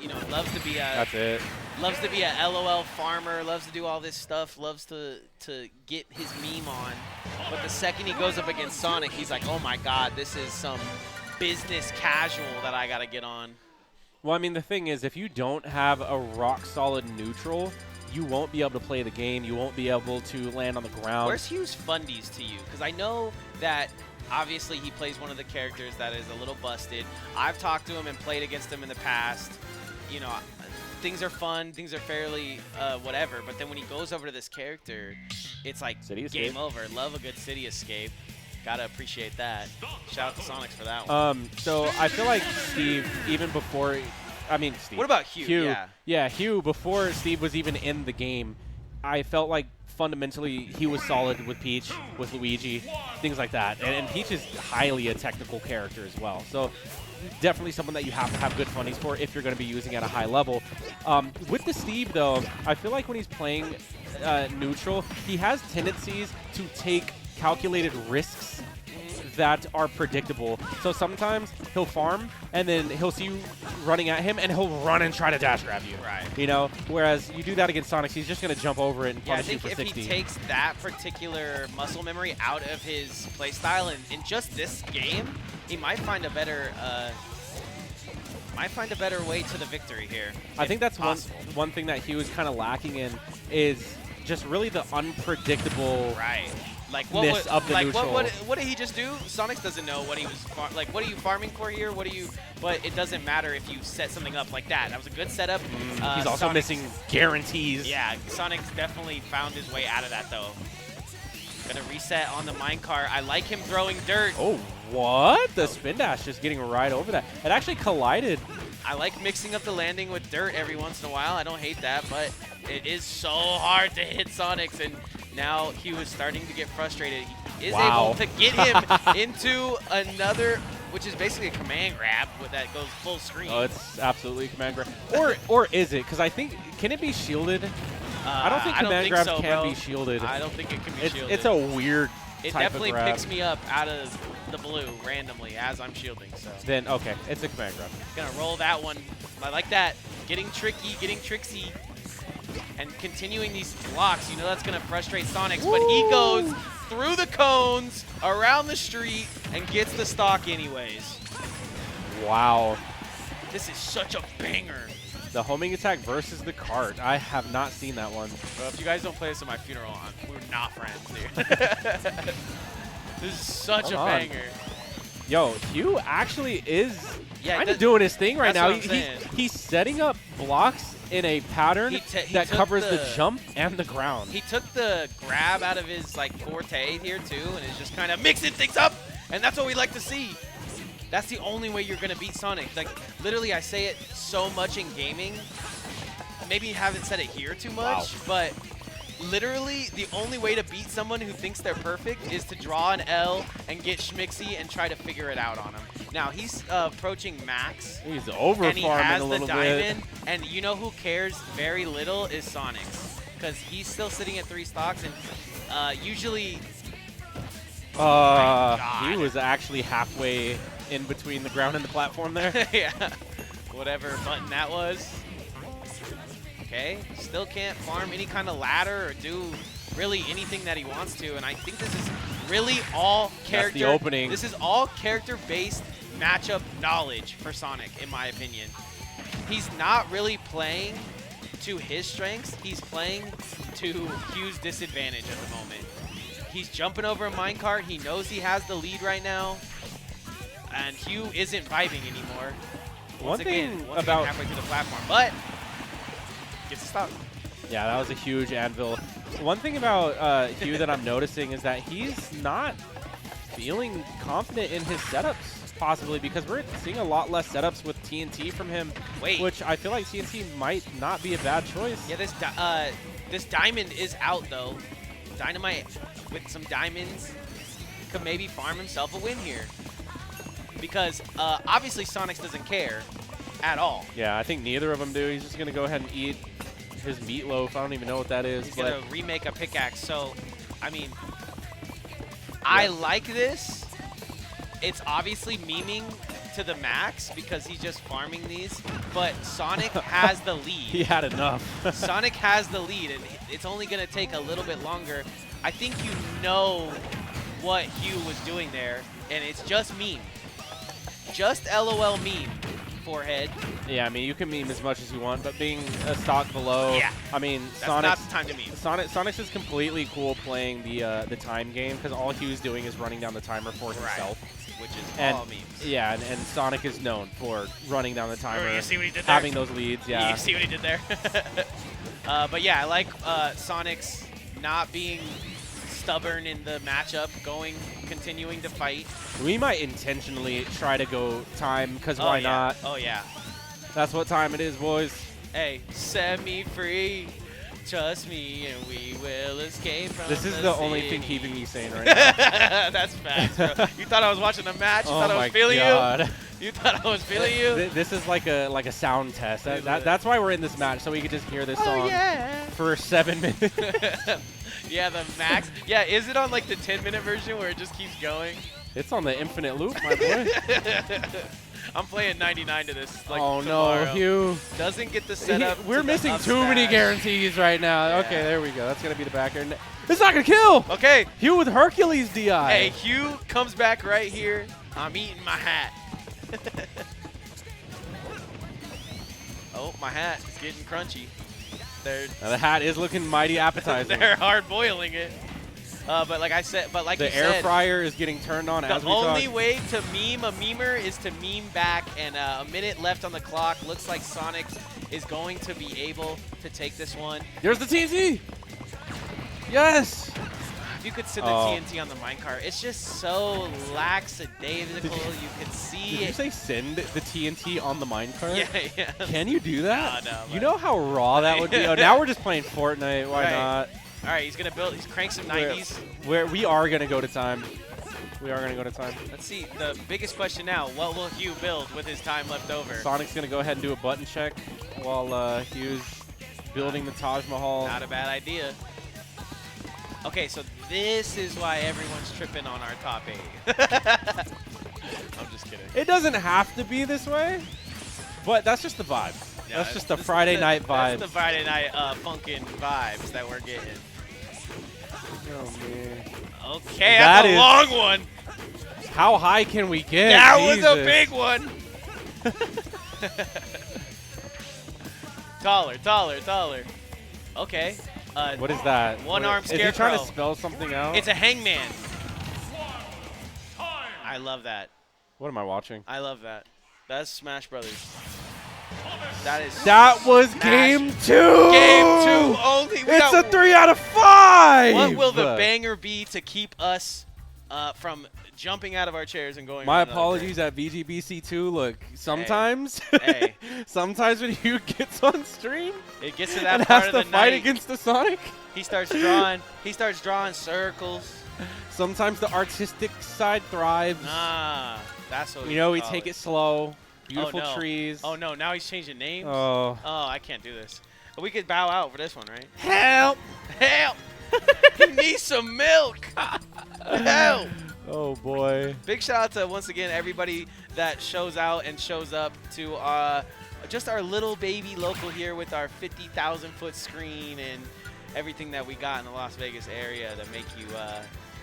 you know, loves to be a That's it. LOL farmer, loves to do all this stuff, loves to get his meme on. But the second he goes up against Sonic, he's like, oh my god, this is some business casual that I gotta get on. Well, I mean, the thing is, if you don't have a rock-solid neutral, you won't be able to play the game. You won't be able to land on the ground. Where's Hugh's fundies to you? Because I know that obviously he plays one of the characters that is a little busted. I've talked to him and played against him in the past. You know, things are fun, things are fairly whatever, but then when he goes over to this character, it's like City game escape. over. Love a good city escape. Gotta appreciate that. Shout out to Sonix for that one. So I feel like Steve, even before, I mean Steve. What about Hugh? Yeah, Hugh, before Steve was even in the game, I felt like fundamentally he was solid with Peach, with Luigi, things like that. And Peach is highly a technical character as well. So definitely someone that you have to have good funnies for if you're going to be using at a high level. With the Steve, though, I feel like when he's playing neutral, he has tendencies to take calculated risks that are predictable. So sometimes he'll farm, and then he'll see you running at him, and he'll run and try to dash grab you. Right. You know? Whereas you do that against Sonix, he's just going to jump over it and Yeah, I punish you think for if 60. he takes that particular muscle memory out of his playstyle in just this game, he might find a better way to the victory here. I think that's possible. one thing that he was kind of lacking in is just really the unpredictable. Right. Like Miss of the neutral. what did he just do? Sonix doesn't know what he was like. What are you farming for here? What are you? But it doesn't matter if you set something up like that. That was a good setup. He's also Sonix- missing guarantees. Yeah, Sonix definitely found his way out of that though. Gonna reset on the minecart. I like him throwing dirt. Oh, what? The spin dash just getting right over that. It actually collided. I like mixing up the landing with dirt every once in a while. I don't hate that, but it is so hard to hit Sonix, and now he was starting to get frustrated. He is able to get him into another, which is basically a command grab that goes full screen. Oh, it's absolutely command grab. Or is it? Because I think, can it be shielded? I don't think command grabs so, can bro. be shielded. I don't think it can be shielded. It's a weird It type definitely of grab. picks me up out of the blue randomly as I'm shielding. So Then, okay, it's a command grab. gonna roll that one. I like that. Getting tricky, getting tricksy, and continuing these blocks. You know that's gonna frustrate Sonix, but he goes through the cones, around the street, and gets the stock anyways. Wow. This is such a banger. The homing attack versus the cart. I have not seen that one. Bro, if you guys don't play this at my funeral, we're not friends, dude. This is such a banger. Yo, Hugh actually is kind of does, doing his thing right now. What I'm saying. He's setting up blocks in a pattern that covers the jump and the ground. He took the grab out of his like forte here too, and is just kind of mixing things up, and that's what we like to see. That's the only way you're gonna beat Sonic. Like literally, I say it so much in gaming. Maybe you haven't said it here too much, but literally the only way to beat someone who thinks they're perfect is to draw an L and get schmixy and try to figure it out on him. Now he's approaching max. He's over and he has a little the diamond, bit. and you know who cares very little is Sonix, because he's still sitting at 3 stocks, and usually. He was actually halfway in between the ground and the platform there. Yeah, whatever button that was. Okay, still can't farm any kind of ladder or do really anything that he wants to, and I think this is really all character. That's the opening. This is all character-based matchup knowledge for Sonic, in my opinion. He's not really playing to his strengths. He's playing to Hugh's disadvantage at the moment. He's jumping over a minecart. He knows he has the lead right now, and Hugh isn't vibing anymore. Once again, halfway through the platform, but gets a stop. Yeah, that was a huge anvil. One thing about Hugh that I'm noticing is that he's not feeling confident in his setups, possibly because we're seeing a lot less setups with TNT from him, which I feel like TNT might not be a bad choice. Yeah, this diamond is out, though. Dynamite with some diamonds could maybe farm himself a win here. Because obviously Sonix doesn't care at all. Yeah, I think neither of them do. He's just going to go ahead and eat his meatloaf. I don't even know what that is. He's going to remake a pickaxe. So, I mean, I like this. It's obviously memeing to the max because he's just farming these. But Sonic has the lead. He had enough. Sonic has the lead, and it's only going to take a little bit longer. I think you know what Hugh was doing there, and it's just meme. Just LOL meme, forehead. Yeah, I mean, you can meme as much as you want, but being a stock below, I mean, that's not the time to meme. Sonix is completely cool playing the time game because all Hugh's doing is running down the timer for himself. Which is all memes. Yeah, and Sonic is known for running down the timer, you see what he did there? having those leads, You see what he did there? But yeah, I like Sonic's not being stubborn in the matchup, continuing to fight. We might intentionally try to go time, because why not? Oh, yeah. That's what time it is, boys. Hey, set me free. Trust me, and we will escape from This is the only thing keeping me sane right now. That's facts, bro. You thought I was watching a match? You thought I was feeling you? You thought I was feeling you? This is like a sound test. That's why we're in this match, so we could just hear this song for 7 minutes. Yeah, the max. Yeah, is it on like the 10-minute version where it just keeps going? It's on the infinite loop, my boy. I'm playing 99 to this. Like, oh tomorrow. no, Hugh. Doesn't get the setup. We're missing too many guarantees right now. Yeah. Okay, there we go. That's going to be the backer. It's not going to kill. Okay. Hugh with Hercules DI. Hey, Hugh comes back right here. I'm eating my hat. Oh, my hat is getting crunchy. Now the hat is looking mighty appetizing. They're hard boiling it. But like I said, the air fryer is getting turned on as we talk. The only way to meme a memer is to meme back, and a minute left on the clock. Looks like Sonic is going to be able to take this one. There's the TNT. Yes. If you could send the TNT on the minecart, it's just so lackadaisical. You could see Did you say send the TNT on the minecart? Yeah. Can you do that? No, you know how raw that would be? Oh, now we're just playing Fortnite. Why not? All right, he's going to build. He's crank some 90s. We are going to go to time. We are going to go to time. Let's see. The biggest question now, what will Hugh build with his time left over? Sonic's going to go ahead and do a button check while Hugh's building the Taj Mahal. Not a bad idea. Okay, so this is why everyone's tripping on our top 8. I'm just kidding. It doesn't have to be this way, but that's just the vibe. Yeah, that's just the Friday night vibe. That's the Friday night funkin' vibes that we're getting. Oh, man. Okay, that's a long one. How high can we get? That was a big one. Taller, taller, taller. Okay. What is that? One-arm scarecrow. Is he trying to spell something out? It's a hangman. I love that. What am I watching? I love that. That's Smash Brothers. That was game 2. Game 2 only. It's a 3 out of 5. What will the banger be to keep us from jumping out of our chairs and going? My apologies at VGBC2. Look, sometimes, sometimes when Hugh gets on stream, it gets to that and part has of the to fight night. against the Sonic. He starts drawing. He starts drawing circles. Sometimes the artistic side thrives. Ah, that's what we take it slow. Beautiful no. trees. Oh no! Now he's changing names. Oh. Oh, I can't do this. We could bow out for this one, right? Help! Help! He needs some milk. Help! Oh boy. Big shout out to once again everybody that shows out and shows up to just our little baby local here with our 50,000-foot screen and everything that we got in the Las Vegas area that make you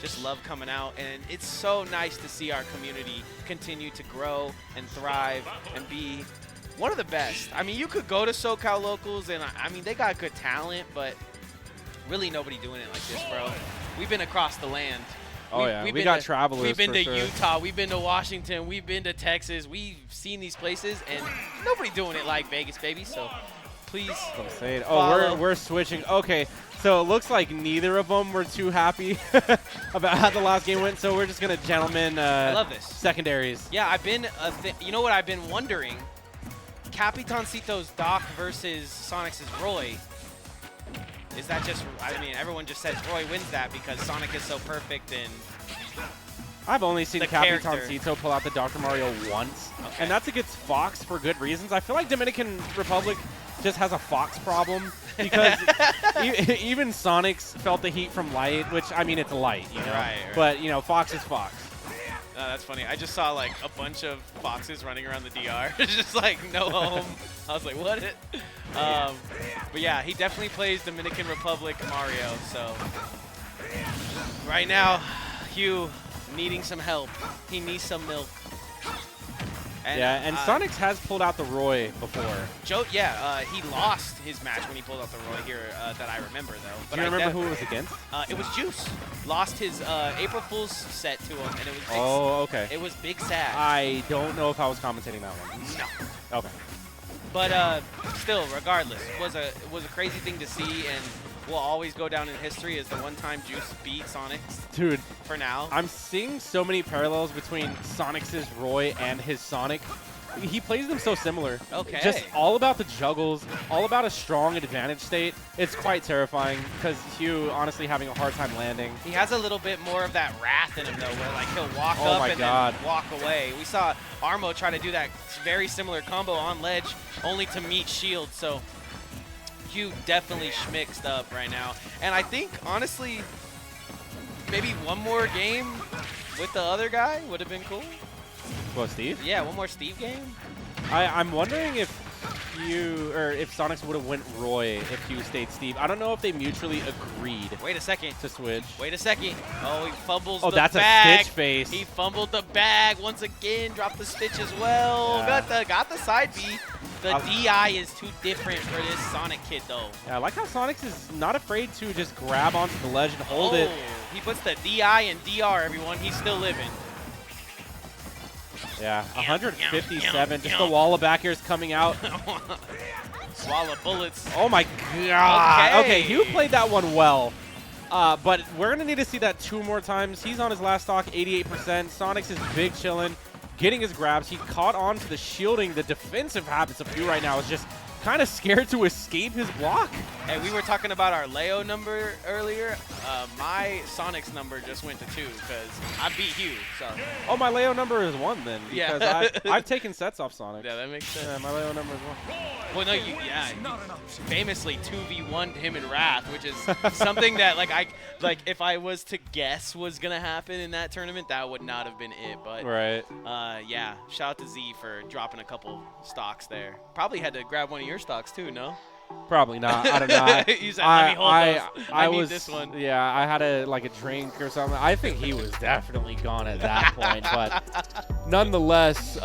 just love coming out. And it's so nice to see our community continue to grow and thrive and be one of the best. I mean, you could go to SoCal Locals and I mean, they got good talent, but really nobody doing it like this, bro. We've been across the land. Oh, we got travelers. We've been to sure. Utah. We've been to Washington. We've been to Texas. We've seen these places, and nobody doing it like Vegas, baby. So please. I'm saying. Oh, we're switching. Okay, so it looks like neither of them were too happy about how the last game went. So we're just gonna gentlemen. I love this. Secondaries. Yeah, I've been. You know what I've been wondering? Capitancito's Doc versus Sonix's Roy. Is that just, I mean, everyone just says Roy wins that because Sonic is so perfect and I've only seen character. Capitancito pull out the Dr. Mario once, and that's against Fox for good reasons. I feel like Dominican Republic just has a Fox problem because even Sonix felt the heat from Light, which, I mean, it's Light, you know? Right. But, you know, Fox is Fox. That's funny. I just saw like a bunch of foxes running around the DR. It's just like no home. I was like, what? But yeah, he definitely plays Dominican Republic Mario. So right now, Hugh needing some help. He needs some milk. And, Sonix has pulled out the Roy before. He lost his match when he pulled out the Roy here that I remember, though. But do you remember who it was against? It was Juice. Lost his April Fool's set to him, and it was big. Oh, okay. It was Big Sad. I don't know if I was commentating that one. No. Okay. But still, regardless, it was a crazy thing to see, and will always go down in history as the one-time Juice beat Sonix. Dude, for now. I'm seeing so many parallels between Sonix's Roy and his Sonic. He plays them so similar. Okay. Just all about the juggles, all about a strong advantage state. It's quite terrifying because Hugh honestly having a hard time landing. He has a little bit more of that wrath in him though, where like he'll walk up and then walk away. We saw Armo try to do that very similar combo on ledge, only to meet shield. So Hugh definitely schmixed up right now. And I think honestly, maybe one more game with the other guy would have been cool. What, Steve? Yeah, one more Steve game. I'm wondering if Sonix would have went Roy if Hugh stayed Steve. I don't know if they mutually agreed. Wait a second. To switch. Wait a second. Oh, he fumbles the bag. Oh, that's a Stitch face. He fumbled the bag once again. Dropped the Stitch as well. Yeah. Got the side B. The DI is too different for this Sonic kid though. Yeah, I like how Sonix is not afraid to just grab onto the ledge and hold it. He puts the DI and DR, everyone. He's still living. Yeah, 157. Just the wall of back airs coming out. Wall of bullets. Oh my god. Okay, Hugh played that one well. But we're going to need to see that 2 more times. He's on his last stock, 88%. Sonix is big chillin', getting his grabs. He caught on to the shielding. The defensive habits of Hugh right now is just kind of scared to escape his block. Hey, we were talking about our Leo number earlier. My Sonix number just went to 2 because I beat Hugh. So. Oh, my Leo number is 1 then. Because yeah. I've taken sets off Sonix. Yeah, that makes sense. Yeah, my Leo number is 1. Well, no, you famously 2v1'd him in Wrath, which is something that like if I was to guess was gonna happen in that tournament, that would not have been it. But right. Yeah, shout out to Z for dropping a couple stocks there. Probably had to grab one of your stocks too, no? Probably not. I don't know. You said, let me hold those. I need this one. Yeah, I had a drink or something. I think he was definitely gone at that point. But nonetheless,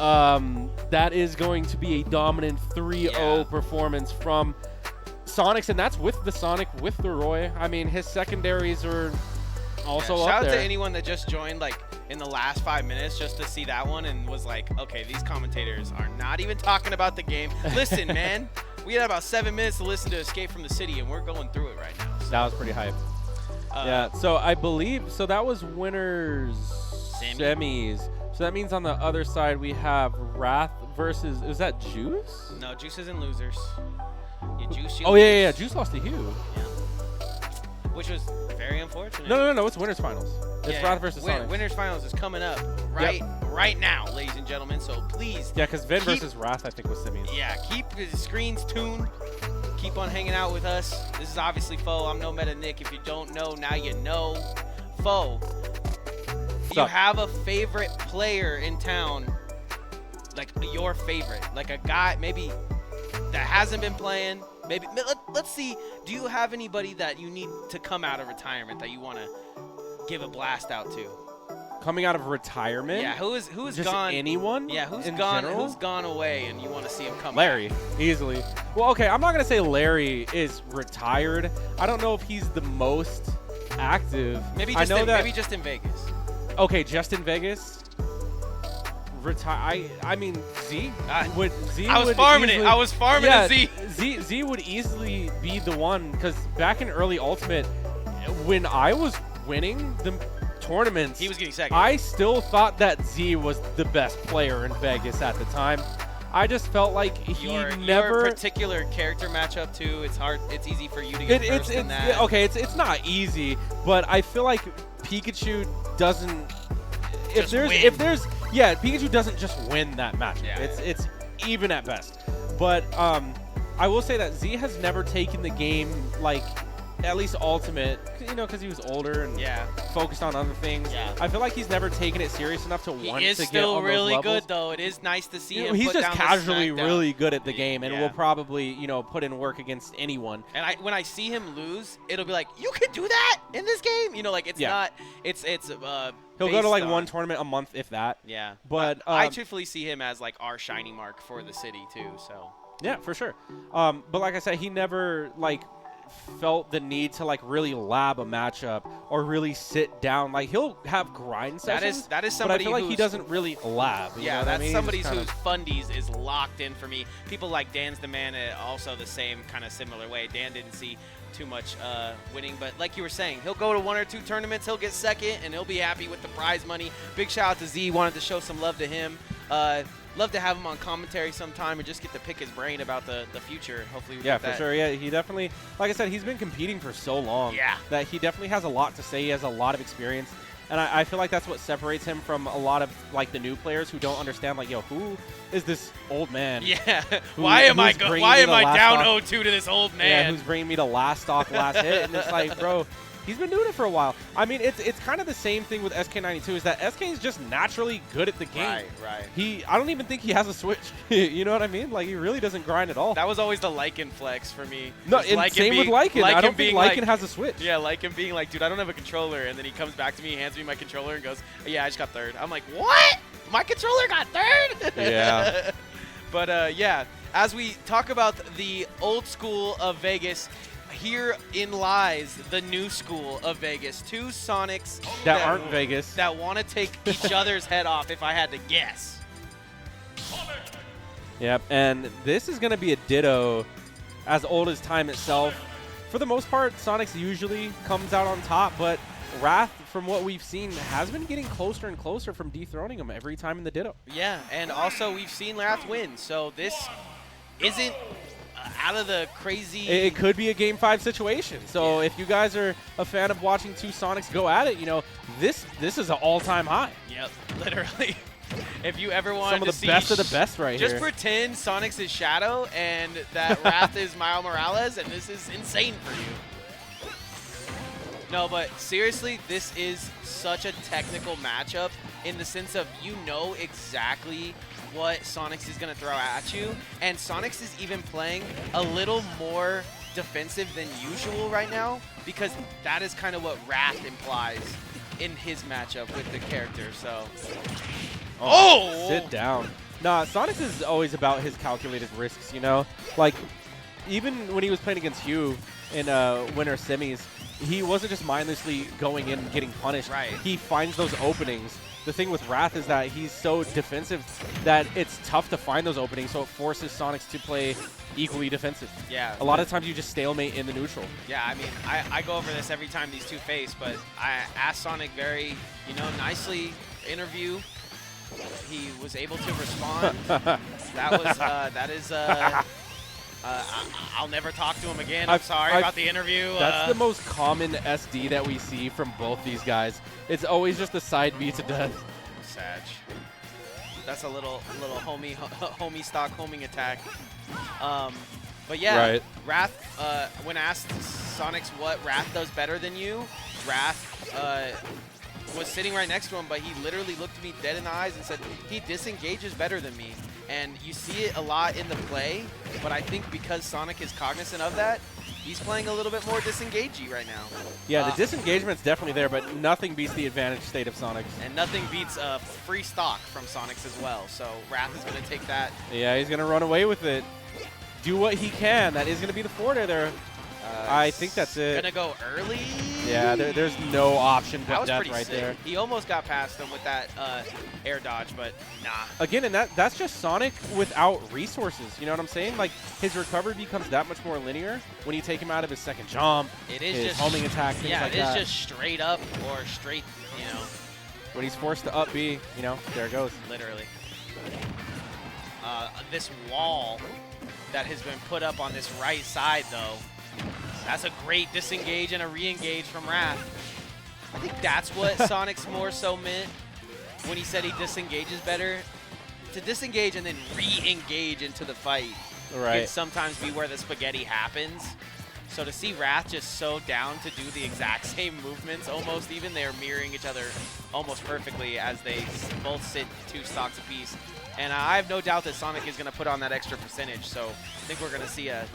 that is going to be a dominant 3-0 performance from Sonix, and that's with the Sonic, with the Roy. I mean, his secondaries are also up there. Shout out to anyone that just joined like in the last 5 minutes just to see that one and was like, okay, these commentators are not even talking about the game. Listen, man, we had about 7 minutes to listen to Escape from the City, and we're going through it right now. So. That was pretty hype. Yeah, so I believe, so that was winners semis. So that means on the other side we have Wrath versus, is that Juice? No, Juice isn't losers. You Juice, you oh, lose. yeah. Juice lost to Hugh. Yeah. Which was very unfortunate. No, it's winners finals. It's Wrath versus Sonix. Winners finals is coming up right now, ladies and gentlemen. So please. Yeah, because Vin versus Wrath, I think, was semis. Yeah, keep the screens tuned. Keep on hanging out with us. This is obviously Foe. I'm No Meta Nick. If you don't know, now you know. Foe, do you have a favorite player in town? Like your favorite? Like a guy maybe that hasn't been playing? Maybe let's see. Do you have anybody that you need to come out of retirement that you want to give a blast out to? Coming out of retirement? Yeah, who's just gone? Anyone? Yeah, who's in gone? General? Who's gone away, and you want to see him come? Larry, back? easily. Well, okay, I'm not gonna say Larry is retired. I don't know if he's the most active. Maybe just in Vegas. Okay, just in Vegas. I mean, Z would. I was farming Z. Z would easily be the one, because back in early Ultimate, when I was winning the tournaments, he was getting second. I still thought that Z was the best player in Vegas at the time. I just felt like your particular character matchup too. It's hard. It's easy for you to get first in that. Okay, it's not easy, but I feel like Pikachu doesn't. Pikachu doesn't just win that match. Yeah. It's even at best. But I will say that Z has never taken the game like, at least Ultimate, because he was older and focused on other things. Yeah. I feel like he's never taken it serious enough to want to get on those levels. He is still really good, though. It is nice to see him. He's put just down casually the really good at the game, and Yeah. will probably, put in work against anyone. And when I see him lose, it'll be like, you can do that in this game. It's not. It's He'll go to like one tournament a month, if that. Yeah. But I truthfully see him as like our shiny mark for the city too. So. Yeah, for sure. But like I said, he never felt the need to really lab a matchup or really sit down. Like, he'll have grind sessions. That is somebody. But I feel like he doesn't really lab. Yeah, that's somebody whose fundies is locked in for me. People like Dan's the man, also the same kind of similar way. Dan didn't see too much winning, but like you were saying, he'll go to 1 or 2 tournaments, he'll get second, and he'll be happy with the prize money. Big shout out to Z. Wanted to show some love to him. Love to have him on commentary sometime and just get to pick his brain about the future. Hopefully we get that. For sure. Yeah, he definitely, like I said, he's been competing for so long that he definitely has a lot to say. He has a lot of experience. And I feel like that's what separates him from a lot of the new players who don't understand, who is this old man? Yeah. Why am I down 0-2 to this old man? Yeah, who's bringing me to last stock, last hit? And it's like, bro, he's been doing it for a while. I mean, it's kind of the same thing with SK92, is that SK is just naturally good at the game. Right. I don't even think he has a switch. You know what I mean? Like, he really doesn't grind at all. That was always the Lycan flex for me. No, same with Lycan. I don't think Lycan has a switch. Yeah, Lycan being like, dude, I don't have a controller. And then he comes back to me, hands me my controller, and goes, oh, yeah, I just got third. I'm like, what? My controller got third? Yeah. But, yeah, as we talk about the old school of Vegas, herein lies the new school of Vegas. 2 Sonics that aren't Vegas, that want to take each other's head off, if I had to guess. Yep, and this is going to be a ditto as old as time itself. For the most part, Sonix usually comes out on top, but Wrath, from what we've seen, has been getting closer and closer from dethroning him every time in the ditto. Yeah, and also we've seen Wrath win, so this isn't out of the crazy. It could be a Game 5 situation. So if you guys are a fan of watching 2 Sonics go at it, this is an all-time high. Yep, literally. If you ever wanted some of the best of the best right here. Just pretend Sonix is Shadow and that Wrath is Miles Morales, and this is insane for you. No, but seriously, this is such a technical matchup in the sense of exactly what Sonix is going to throw at you. And Sonix is even playing a little more defensive than usual right now, because that is kind of what Wrath implies in his matchup with the character. So, sit down. Nah, Sonix is always about his calculated risks, you know? Like, even when he was playing against Hugh in winter semis, he wasn't just mindlessly going in and getting punished. Right. He finds those openings. The thing with Wrath is that he's so defensive that it's tough to find those openings, so it forces Sonix to play equally defensive. Yeah. A lot of times you just stalemate in the neutral. Yeah, I mean, I go over this every time these two face, but I asked Sonic very, nicely interview. He was able to respond. I'll never talk to him again. I'm sorry about the interview. That's the most common SD that we see from both these guys. It's always just a side B to death. Sag. That's a little homie stock homing attack. But yeah, right. Wrath, when asked Sonix what Wrath does better than you, Wrath was sitting right next to him, but he literally looked me dead in the eyes and said, he disengages better than me. And you see it a lot in the play, but I think because Sonic is cognizant of that, he's playing a little bit more disengagey right now. Yeah, the disengagement's definitely there, but nothing beats the advantage state of Sonix. And nothing beats free stock from Sonix as well. So Wrath is going to take that. Yeah, he's going to run away with it. Do what he can. That is going to be the forward air there. I think that's it. Gonna go early. Yeah, there's no option but death right sick. there. He almost got past him with that air dodge, but nah. Again, and that's just Sonic without resources. You know what I'm saying? Like, his recovery becomes that much more linear when you take him out of his second jump. It is his just homing attack, things like that. Yeah, it is just straight up or straight, When he's forced to up B, there it goes. Literally. This wall that has been put up on this right side, though. That's a great disengage and a re-engage from Wrath. I think that's what Sonic's more so meant when he said he disengages better. To disengage and then re-engage into the fight can sometimes be where the spaghetti happens. So to see Wrath just so down to do the exact same movements, almost even they're mirroring each other almost perfectly as they both sit 2 stocks apiece. And I have no doubt that Sonic is going to put on that extra percentage. So I think we're going to see a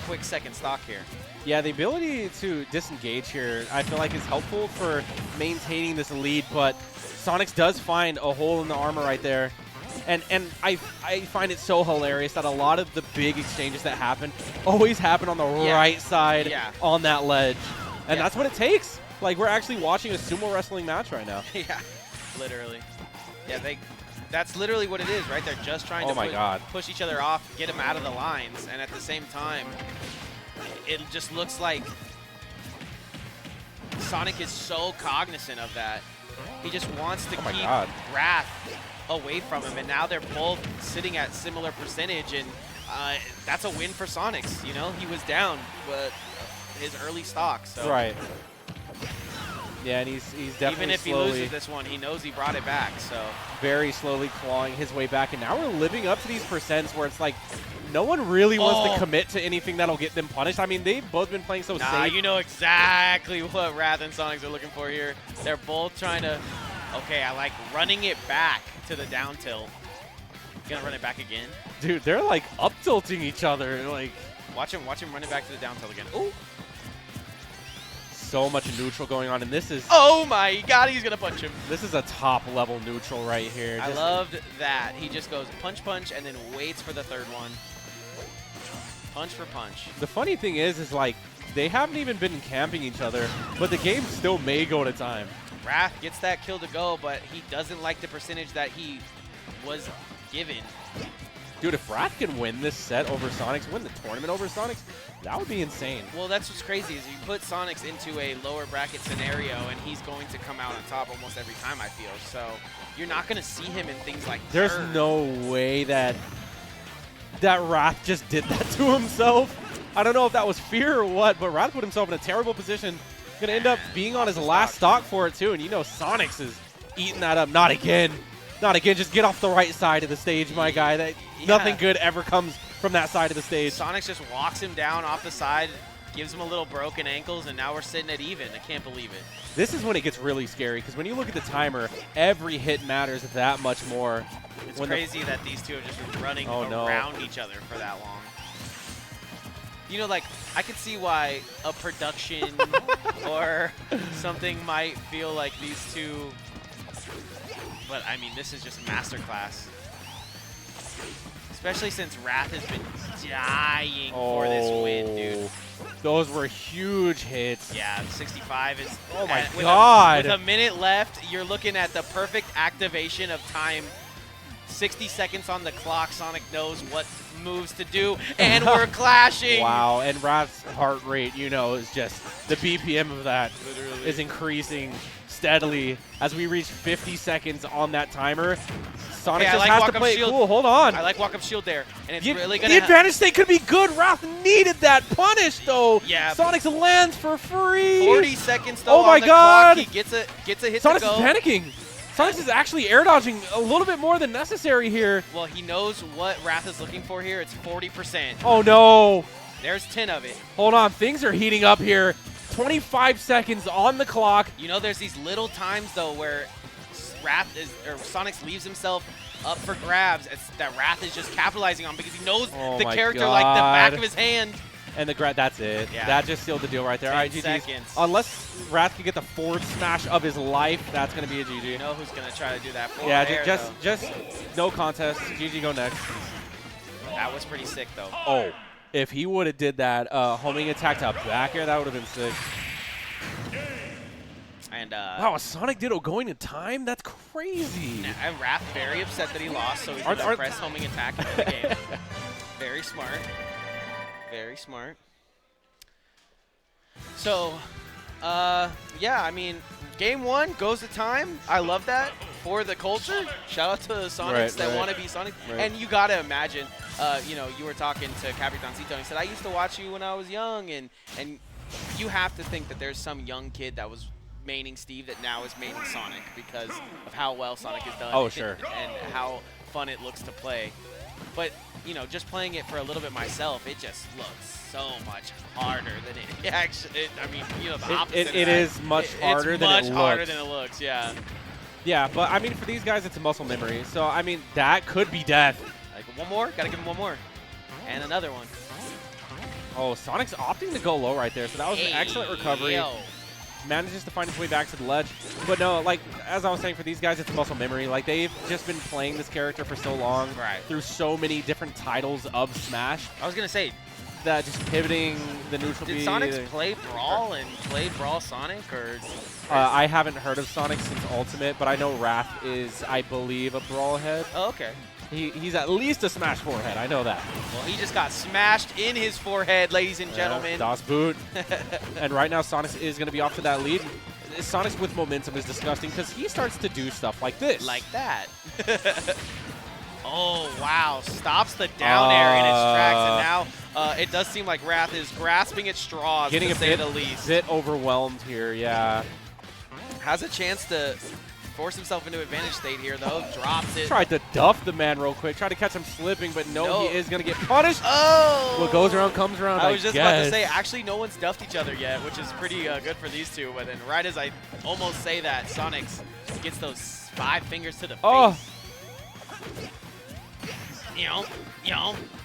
quick second stock here. Yeah, the ability to disengage here, I feel like is helpful for maintaining this lead, but Sonix does find a hole in the armor right there. And I find it so hilarious that a lot of the big exchanges that happen always happen on the right side on that ledge. And that's what it takes. Like, we're actually watching a sumo wrestling match right now. Yeah, literally. Yeah, that's literally what it is, right? They're just trying to push each other off, get them out of the lines, and at the same time, it just looks like Sonic is so cognizant of that. He just wants to keep Wrath away from him, and now they're both sitting at similar percentage, and that's a win for Sonix. He was down, but his early stock. So. Right. Yeah, and he's definitely even if he loses this one, he knows he brought it back. So very slowly clawing his way back, and now we're living up to these percents where it's like no one really wants to commit to anything that'll get them punished. I mean, they've both been playing so safe. You know exactly what Wrath and Sonix are looking for here. They're both trying to. Okay, I like running it back to the down tilt. Gonna run it back again, dude. They're like up tilting each other. Like watch him run it back to the down tilt again. Ooh. So much neutral going on, and this is... Oh my god, he's going to punch him. This is a top-level neutral right here. I loved that. He just goes punch, punch, and then waits for the third one. Punch for punch. The funny thing is like, they haven't even been camping each other, but the game still may go to time. Wrath gets that kill to go, but he doesn't like the percentage that he was given. Dude, if Wrath can win this set over Sonix, win the tournament over Sonix, that would be insane. Well, that's what's crazy is you put Sonix into a lower bracket scenario, and he's going to come out on top almost every time, I feel. So you're not going to see him in things like There's no way that Wrath just did that to himself. I don't know if that was fear or what, but Wrath put himself in a terrible position. Going to end up being on his last stock for it, too. And Sonix is eating that up. Not again. Not again. Just get off the right side of the stage, my guy. Nothing good ever comes from that side of the stage. Sonix just walks him down off the side, gives him a little broken ankles, and now we're sitting at even. I can't believe it. This is when it gets really scary, because when you look at the timer, every hit matters that much more. It's crazy that these two have just been running around each other for that long. I could see why a production or something might feel like these two, but I mean, this is just masterclass. Especially since Wrath has been dying for this win, dude. Those were huge hits. Yeah, 65 is... Oh my with God. With a minute left, you're looking at the perfect activation of time. 60 seconds on the clock. Sonic knows what moves to do, and we're clashing. Wow, and Wrath's heart rate, you know, is just the BPM of that Literally. is increasing steadily as we reach 50 seconds on that timer. Sonic just has to play it cool. Hold on. I like walk-up shield there, and it's really going the to... advantage state could be good. Wrath needed that punish, though. Yeah. Sonic's lands for free. 40 seconds, though, oh my on the God. clock. He gets a hit Sonic's to go. is panicking. Sonic's is actually air dodging a little bit more than necessary here. Well, he knows what Wrath is looking for here. It's 40%. Oh, no. There's 10 of it. Hold on. Things are heating up here. 25 seconds on the clock. You know, there's these little times, though, where Sonix leaves himself up for grabs that Wrath is just capitalizing on because he knows the character like the back of his hand. And that's it. Yeah. That just sealed the deal right there. All right, GG. Seconds. Unless Wrath can get the forward smash of his life, that's going to be a GG. You know who's going to try to do that for just no contest. GG, go next. That was pretty sick, though. Oh, if he would have did that homing attack to back air, that would have been sick. And wow, a Sonic Ditto going in time? That's crazy. And Wrath very upset that he lost, so he's going to press homing attack into the game. Very smart. Very smart. So, yeah, I mean, game one goes to time. I love that for the culture. Shout out to the Sonics that want to be Sonic. And you got to imagine, you know, you were talking to Capitancito and he said, I used to watch you when I was young. And you have to think that there's some young kid that was maining Steve that now is maining Sonic because of how well Sonic is done. Oh, sure. And how fun it looks to play. But, you know, just playing it for a little bit myself, it just looks so much harder than it actually. I mean, you know, the opposite. It is much harder than it looks. It's much harder than it looks, yeah. Yeah, but I mean, for these guys, it's a muscle memory. So, I mean, that could be death. Like, one more? Gotta give him one more. And another one. Oh, Sonic's opting to go low right there. So that was an excellent recovery. Yo. Manages to find his way back to the ledge. But no, like, as I was saying, for these guys, it's muscle memory. Like, they've just been playing this character for so long. Right. Through so many different titles of Smash. I was going to say, that just pivoting the neutral did B. Sonix play Brawl and play Brawl Sonic? Or I haven't heard of Sonic since Ultimate, but I know Wrath is, I believe, a Brawl head. Oh, okay. He's at least a Smash 4 head. I know that. Well, he just got smashed in his forehead, ladies and gentlemen. Das Boot. And right now, Sonix is going to be off to that lead. Sonix with momentum is disgusting because he starts to do stuff like this. Like that. Oh, wow. Stops the down air in its tracks. And now it does seem like Wrath is grasping at straws, getting to say the least. Bit overwhelmed here, yeah. Has a chance to force himself into advantage state here, though. Drops it. Tried to duff the man real quick. Tried to catch him slipping, but no, he is going to get punished. Oh! What goes around comes around, I was just about to say, actually, no one's duffed each other yet, which is pretty good for these two. But then right as I almost say that, Sonix gets those 5 fingers to the face.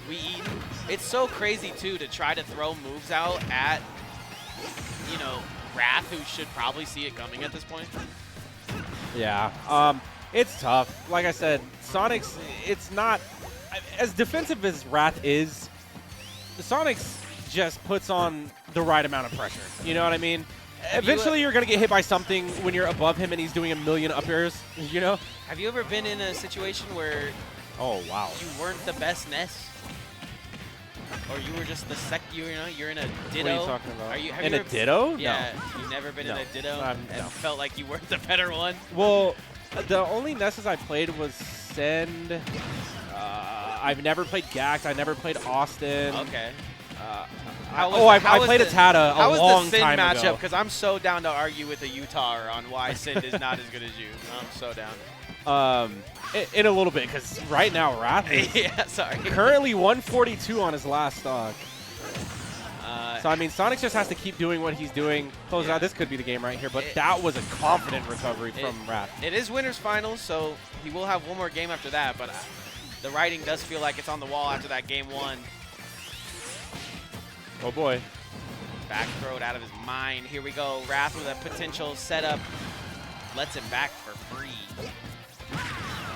We eat. It's so crazy, too, to try to throw moves out at, you know, Wrath, who should probably see it coming at this point. Yeah, it's tough. Like I said, Sonix, it's not as defensive as Wrath is. Sonix just puts on the right amount of pressure. You know what I mean? Eventually, you're going to get hit by something when you're above him and he's doing a million up airs, you know? Have you ever been in a situation where you weren't the best Ness? Or you were just the you're in a Ditto? What are you talking about? Have in you a Ditto? Yeah, no. You've never been no. in a Ditto and no. felt like you weren't the better one? Well, the only Nesses I played was Send. I've never played Gax. I never played Austin. Okay. I played a Tata a long time ago. How was the Sin matchup? Because I'm so down to argue with a Utah on why Sin is not as good as you. I'm so down. In a little bit, because right now Wrath is currently 142 on his last stock. So, I mean, Sonix just has to keep doing what he's doing. Close it out. This could be the game right here, but that was a confident recovery from Wrath. It is winner's finals, so he will have one more game after that, but the writing does feel like it's on the wall after that game 1. Oh, boy. Back throw it out of his mind. Here we go. Wrath with a potential setup. Lets him back for free.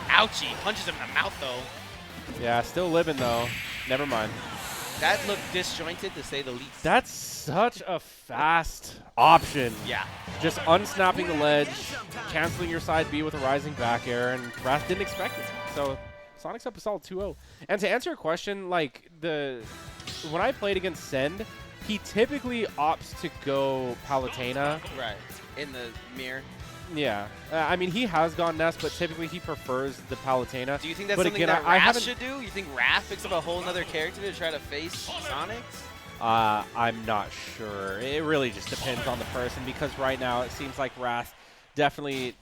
Ouchie. Punches him in the mouth, though. Yeah, still living, though. Never mind. That looked disjointed, to say the least. That's such a fast option. Yeah. Just unsnapping the ledge, canceling your side B with a rising back air, and Wrath didn't expect it. So Sonic's up a solid 2-0. And to answer your question, like, when I played against Send, he typically opts to go Palutena. Right. In the mirror. Yeah. I mean, he has gone Nest, but typically he prefers the Palutena. Do you think that's but something again, that I Wrath should do? You think Wrath picks up a whole other character to try to face Sonix? I'm not sure. It really just depends on the person, because right now it seems like Wrath definitely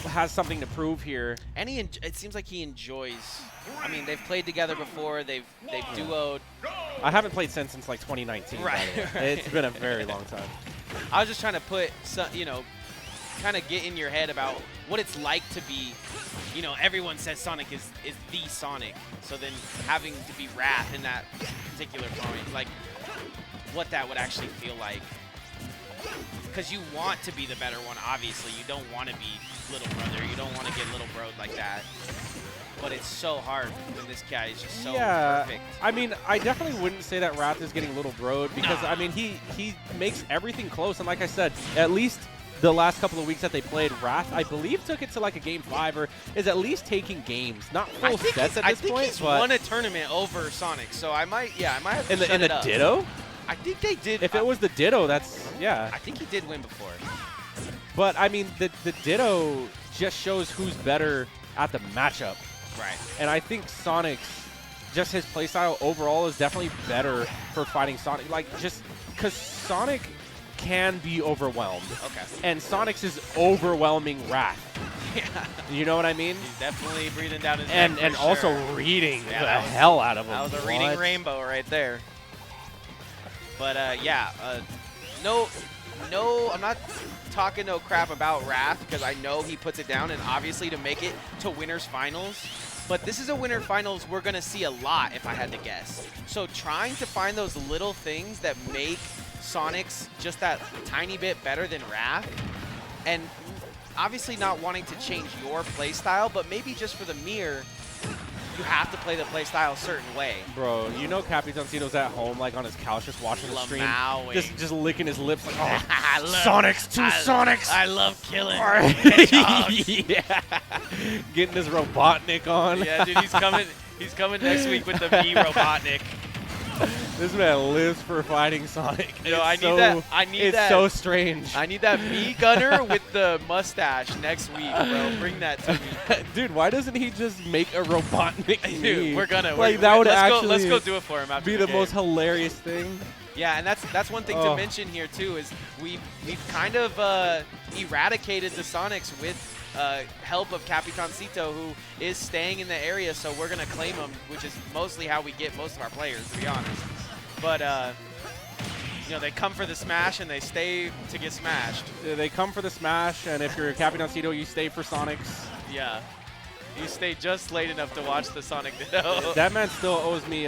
has something to prove here. And it seems like he enjoys. I mean, they've played together before. They've duoed. I haven't played since like 2019. Right, by the way. right. It's been a very long time. I was just trying to put some, kind of get in your head about what it's like to be, everyone says Sonic is the Sonic. So then having to be Wrath in that particular point, like what that would actually feel like. Because you want to be the better one, obviously. You don't want to be little brother. You don't want to get little broed like that. But it's so hard when this guy is just so perfect. I mean, I definitely wouldn't say that Wrath is getting little broed, because, Nah. I mean, he makes everything close. And like I said, at least the last couple of weeks that they played, Wrath, I believe, took it to like a game 5, or is at least taking games. Not full sets at this point. He's won a tournament over Sonic, so I might have to in shut the it up. Ditto? I think they did. If it was the Ditto, that's, yeah. I think he did win before. But, I mean, the Ditto just shows who's better at the matchup. Right. And I think Sonic's, just his playstyle overall is definitely better for fighting Sonic. Like, just because Sonic can be overwhelmed. Okay. And Sonic's is overwhelming Wrath. Yeah. You know what I mean? He's definitely breathing down his And neck for also sure. reading Yeah, the that was- hell out of him. That was a reading rainbow right there. But no, I'm not talking no crap about Wrath, because I know he puts it down, and obviously to make it to winners finals. But this is a winner finals we're gonna see a lot, if I had to guess. So trying to find those little things that make Sonix just that tiny bit better than Wrath, and obviously not wanting to change your play style, but maybe just for the mirror, you have to play the play style a certain way. Bro, you know Capitancito's at home, like on his couch, just watching the stream, Lamowing. just licking his lips, like, oh, I love- Sonics, two Sonics. I love killing. Yeah, getting his Robotnik on. Yeah, dude, he's coming next week with the V Robotnik. This man lives for fighting Sonic. Yo, It's so, it's so strange. I need that V Gunner with the mustache next week, bro. Bring that to me. Dude, why doesn't he just make a Robotnik Dude, Mii? we're gonna. Like, that would actually let's go do it for him after be the the most hilarious thing. Yeah, and that's one thing to mention here too, is we've kind of eradicated the Sonics with help of Capitancito, who is staying in the area, so we're gonna claim him, which is mostly how we get most of our players, to be honest. But they come for the smash and they stay to get smashed. They come for the smash, and if you're Capitancito, you stay for Sonics. Yeah. You stay just late enough to watch the Sonic Ditto. That man still owes me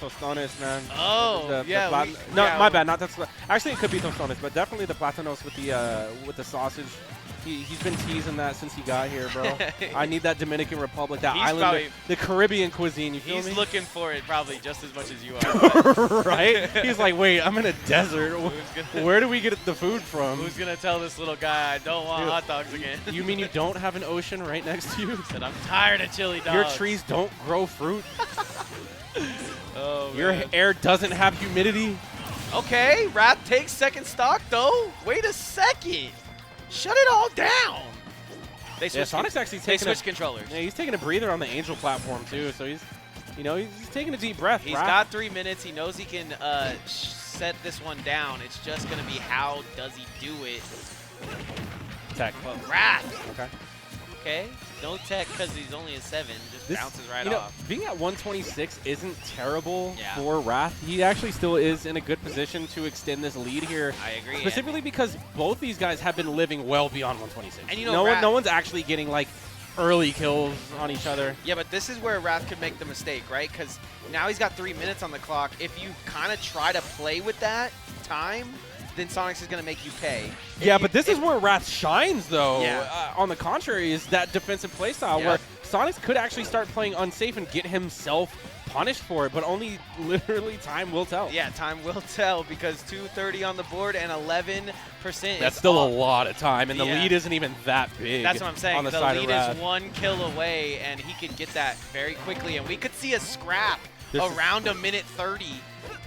Tostones, man. Oh, yeah. My bad. Not Tostones. Actually, it could be Tostones, but definitely the Platanos with the sausage. He's been teasing that since he got here, bro. I need that Dominican Republic, that island, the Caribbean cuisine. You feel me? He's looking for it probably just as much as you are. Right? He's like, wait, I'm in a desert. Where do we get the food from? Who's gonna tell this little guy I don't want hot dogs again? You mean you don't have an ocean right next to you? Said I'm tired of chili dogs. Your trees don't grow fruit. Oh, Your man. air doesn't have humidity. Okay, Wrath takes second stock though. Wait a second. Shut it all down. They switch. Sonic's actually they taking switch controllers. Yeah, he's taking a breather on the Angel platform too, so he's taking a deep breath. He's got 3 minutes. He knows he can set this one down. It's just gonna be how does he do it. Tech. But Wrath. Okay. Okay. No tech because he's only a 7. Just bounces right off. Being at 126 isn't terrible Yeah. for Wrath. He actually still is in a good position to extend this lead here. I agree. Specifically because both these guys have been living well beyond 126. And no one's actually getting like early kills on each other. Yeah, but this is where Wrath could make the mistake, right? Because now he's got 3 minutes on the clock. If you kind of try to play with that time, then Sonix is going to make you pay. Yeah, but this is where Wrath shines, though. Yeah. On the contrary, is that defensive playstyle where Sonix could actually start playing unsafe and get himself punished for it, but only literally time will tell. Yeah, time will tell because 230 on the board and 11%. That's still a lot of time, and the Yeah. lead isn't even that big. That's what I'm saying. On the The side lead of is 1 kill away, and he could get that very quickly. And we could see a scrap around a minute 30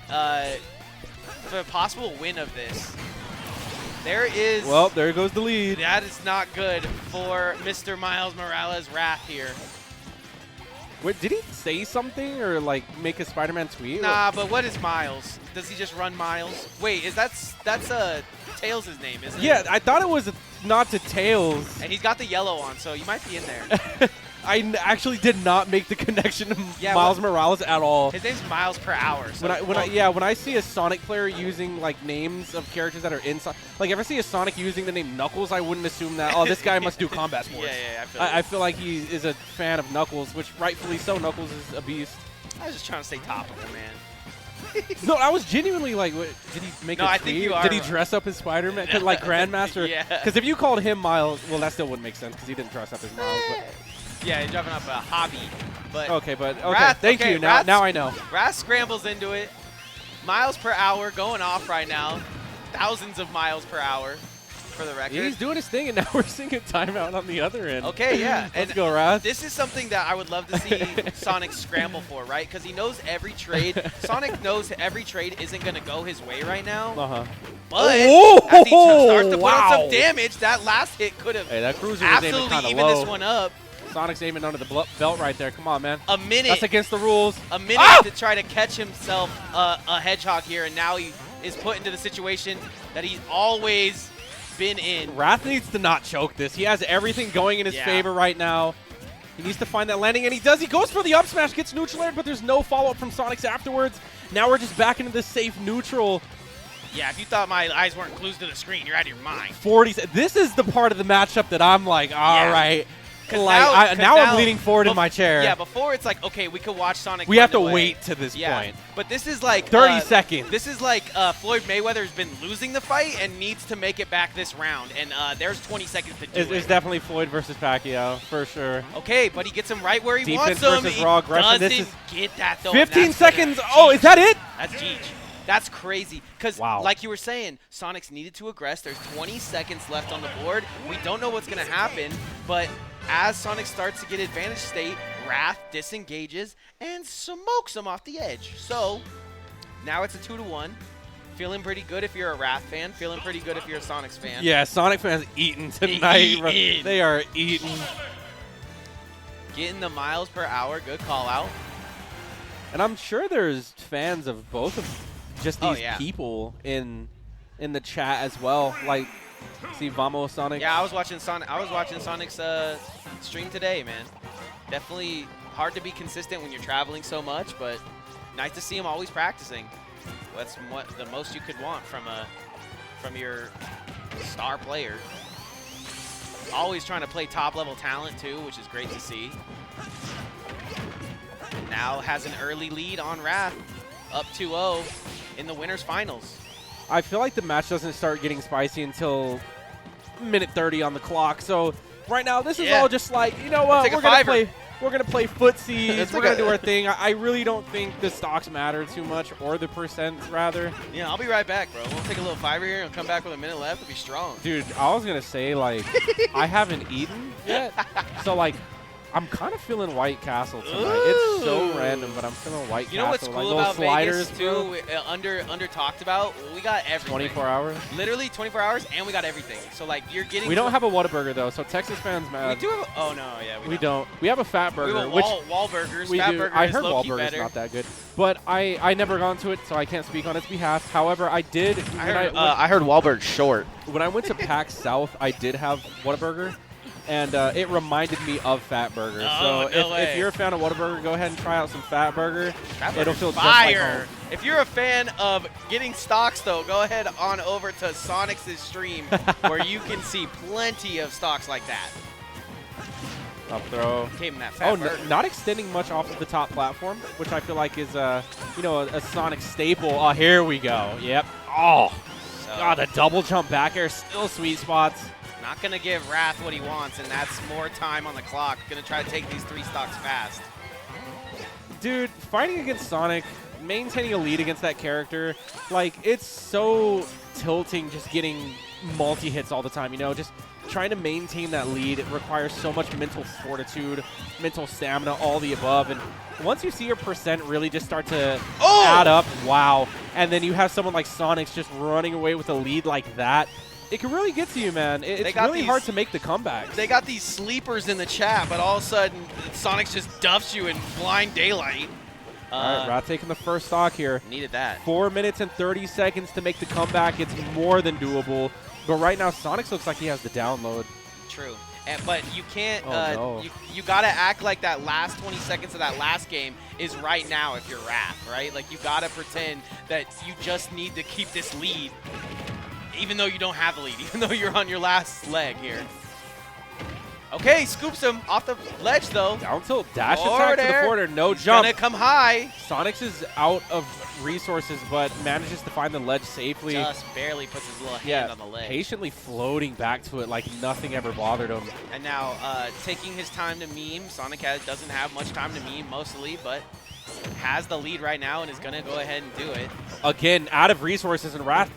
for a possible win of this. There is. Well, there goes the lead. That is not good for Mr. Miles Morales Wrath here. Wait, did he say something or like make a Spider-Man tweet? Nah, but what is Miles? Does he just run Miles? Wait, that's Tails' name, isn't it? Yeah, I thought it was not to Tails. And he's got the yellow on, so you might be in there. Actually did not make the connection to Yeah, Miles Morales at all. His name's Miles per hour. So When I see a Sonic player using like names of characters that are inside, like if I see a Sonic using the name Knuckles, I wouldn't assume that. Oh, this guy must do combat sports. Yeah. I feel like he is a fan of Knuckles, which rightfully so. Knuckles is a beast. I was just trying to stay topical, man. No, I was genuinely like, what, did he make a tweet? I think you are Did he right. dress up as Spider-Man? Like Grandmaster? Yeah. Because if you called him Miles, well, that still wouldn't make sense because he didn't dress up as Miles. Yeah, he's driving up a hobby. But Okay, Wrath, thank you. Now I know. Wrath scrambles into it. Miles per hour going off right now. Thousands of miles per hour for the record. Yeah, he's doing his thing, and now we're seeing a timeout on the other end. Okay, yeah. Let's go, Wrath. This is something that I would love to see Sonic scramble for, right? Because he knows every trade. Sonic knows every trade isn't going to go his way right now. Uh-huh. But Oh, as he starts to put on wow. some damage, that last hit could have Hey, that cruiser was aiming absolutely kind of even low. this one up. Sonic's aiming under the belt right there. Come on, man. A minute. That's against the rules. A minute to try to catch himself a hedgehog here, and now he is put into the situation that he's always been in. Wrath needs to not choke this. He has everything going in his favor right now. He needs to find that landing, and he does. He goes for the up smash, gets neutral air, but there's no follow-up from Sonix afterwards. Now we're just back into this safe neutral. Yeah, if you thought my eyes weren't glued to the screen, you're out of your mind. 40. This is the part of the matchup that I'm like, all right. Like, now I'm leaning forward in my chair. Yeah, before it's like, okay, we could watch Sonic. We have to away. wait to this point. But this is like 30 seconds. This is like Floyd Mayweather's been losing the fight and needs to make it back this round. And there's 20 seconds to do it. It's definitely Floyd versus Pacquiao, for sure. Okay, but he gets him right where he Defense wants him. versus He raw aggression. doesn't This is get that, though. 15 seconds. Oh, is that it? That's Jeech. That's crazy. Because, wow. like you were saying, Sonix needed to aggress. There's 20 seconds left on the board. We don't know what's going to happen, but as Sonic starts to get advantage state, Wrath disengages and smokes him off the edge. So, now it's a 2-1. Feeling pretty good if you're a Wrath fan. Feeling pretty good if you're a Sonix fan. Yeah, Sonic fans eating tonight. They are eating. Getting the miles per hour. Good call out. And I'm sure there's fans of both of just these people in the chat as well. Like, see Vamos Sonic. Yeah, I was watching Sonic's stream today, man. Definitely hard to be consistent when you're traveling so much, but nice to see him always practicing. That's what the most you could want from your star player. Always trying to play top level talent too, which is great to see. Now has an early lead on Wrath, up 2-0 in the winners finals. I feel like the match doesn't start getting spicy until minute 30 on the clock. So right now, this is all just like, you know what, we're gonna play footsies. We're gonna do our thing. I really don't think the stocks matter too much, or the percents rather. Yeah, I'll be right back, bro. We'll take a little fiver here and come back with a minute left. It'll be strong. Dude, I was gonna say, like, I haven't eaten yet, so like, I'm kind of feeling White Castle tonight. Ooh. It's so random, but I'm feeling White Castle. You know what's cool like about sliders, Vegas, too? Under talked about? We got everything. 24 hours? Literally 24 hours, and we got everything. So, like, you're getting... We don't have a Whataburger, though, so Texas fans mad. We do have... Oh, no, yeah, we don't. We have a Fat Burger, we have which... Wahlburgers. Fat Burger I is heard low-key Wahlburger's better. not that good. But I never gone to it, so I can't speak on its behalf. However, I did... I heard Wahlberg's short. When I went to PAX South, I did have Whataburger. And it reminded me of Fat Burger. Oh, so if you're a fan of Whataburger, go ahead and try out some Fat Burger. It'll feel fire. just like home. If you're a fan of getting stocks, though, go ahead on over to Sonix's stream where you can see plenty of stocks like that. Up throw. Came in that Fat Burger. Not extending much off of the top platform, which I feel like is a Sonic staple. Oh, here we go. Yep. Oh, God, the double jump back air, still sweet spots. Not going to give Wrath what he wants, and that's more time on the clock. Going to try to take these 3 stocks fast. Dude, fighting against Sonic, maintaining a lead against that character, like, it's so tilting just getting multi-hits all the time, you know? Just trying to maintain that lead, it requires so much mental fortitude, mental stamina, all the above. And once you see your percent really just start to add up, wow. And then you have someone like Sonix just running away with a lead like that, it can really get to you, man. It's really hard to make the comeback. They got these sleepers in the chat, but all of a sudden, Sonix just duffs you in blind daylight. All right, Wrath taking the first stock here. Needed that. 4 minutes and 30 seconds to make the comeback. It's more than doable. But right now, Sonix looks like he has the download. True. But you can't, no. you got to act like that last 20 seconds of that last game is right now if you're Wrath, right? Like, you got to pretend that you just need to keep this lead, even though you don't have the lead, even though you're on your last leg here. Okay, scoops him off the ledge, though. Down tilt, dash attack to the forward, no jump. Gonna come high. Sonix is out of resources, but manages to find the ledge safely. Just barely puts his little hand on the ledge. Patiently floating back to it like nothing ever bothered him. And now taking his time to meme. Sonic doesn't have much time to meme mostly, but has the lead right now and is gonna go ahead and do it. Again, out of resources, and Wrath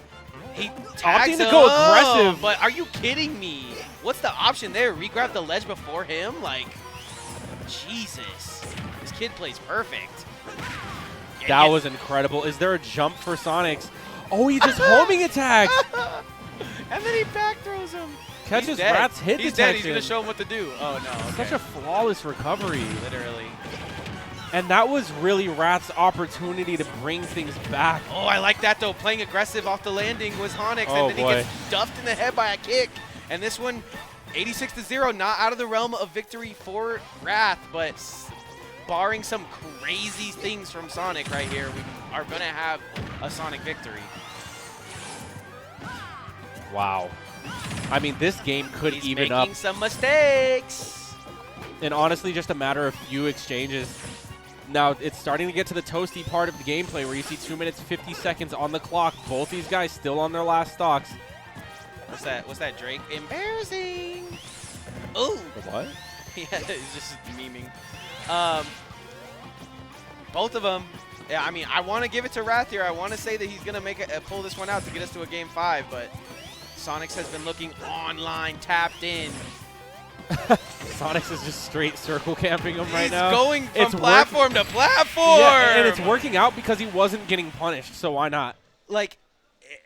he tags opting to go aggressive. But are you kidding me? What's the option there? Regrab the ledge before him? Like, Jesus. This kid plays perfect. That was incredible. Is there a jump for Sonix? Oh, he just homing attack. And then he back throws him. Catches Wrath's hit He's detection. dead. He's going to show him what to do. Oh, no. Okay. Such a flawless recovery. Literally. And that was really Wrath's opportunity to bring things back. Oh, I like that, though. Playing aggressive off the landing was Honix, and then he gets duffed in the head by a kick. And this one, 86-0, not out of the realm of victory for Wrath, but barring some crazy things from Sonic right here, we are going to have a Sonic victory. Wow. I mean, this game could even up. He's making some mistakes. And honestly, just a matter of few exchanges. Now, it's starting to get to the toasty part of the gameplay where you see 2 minutes, 50 seconds on the clock. Both these guys still on their last stocks. What's that? What's that, Drake? Embarrassing. Oh. What? Yeah, it's just memeing. Both of them. Yeah, I mean, I want to give it to Wrath here. I want to say that he's going to pull this one out to get us to a game 5, but Sonix has been looking online, tapped in. Sonix is just straight circle camping him right now. He's going from platform to platform. Yeah, and it's working out because he wasn't getting punished, so why not? Like,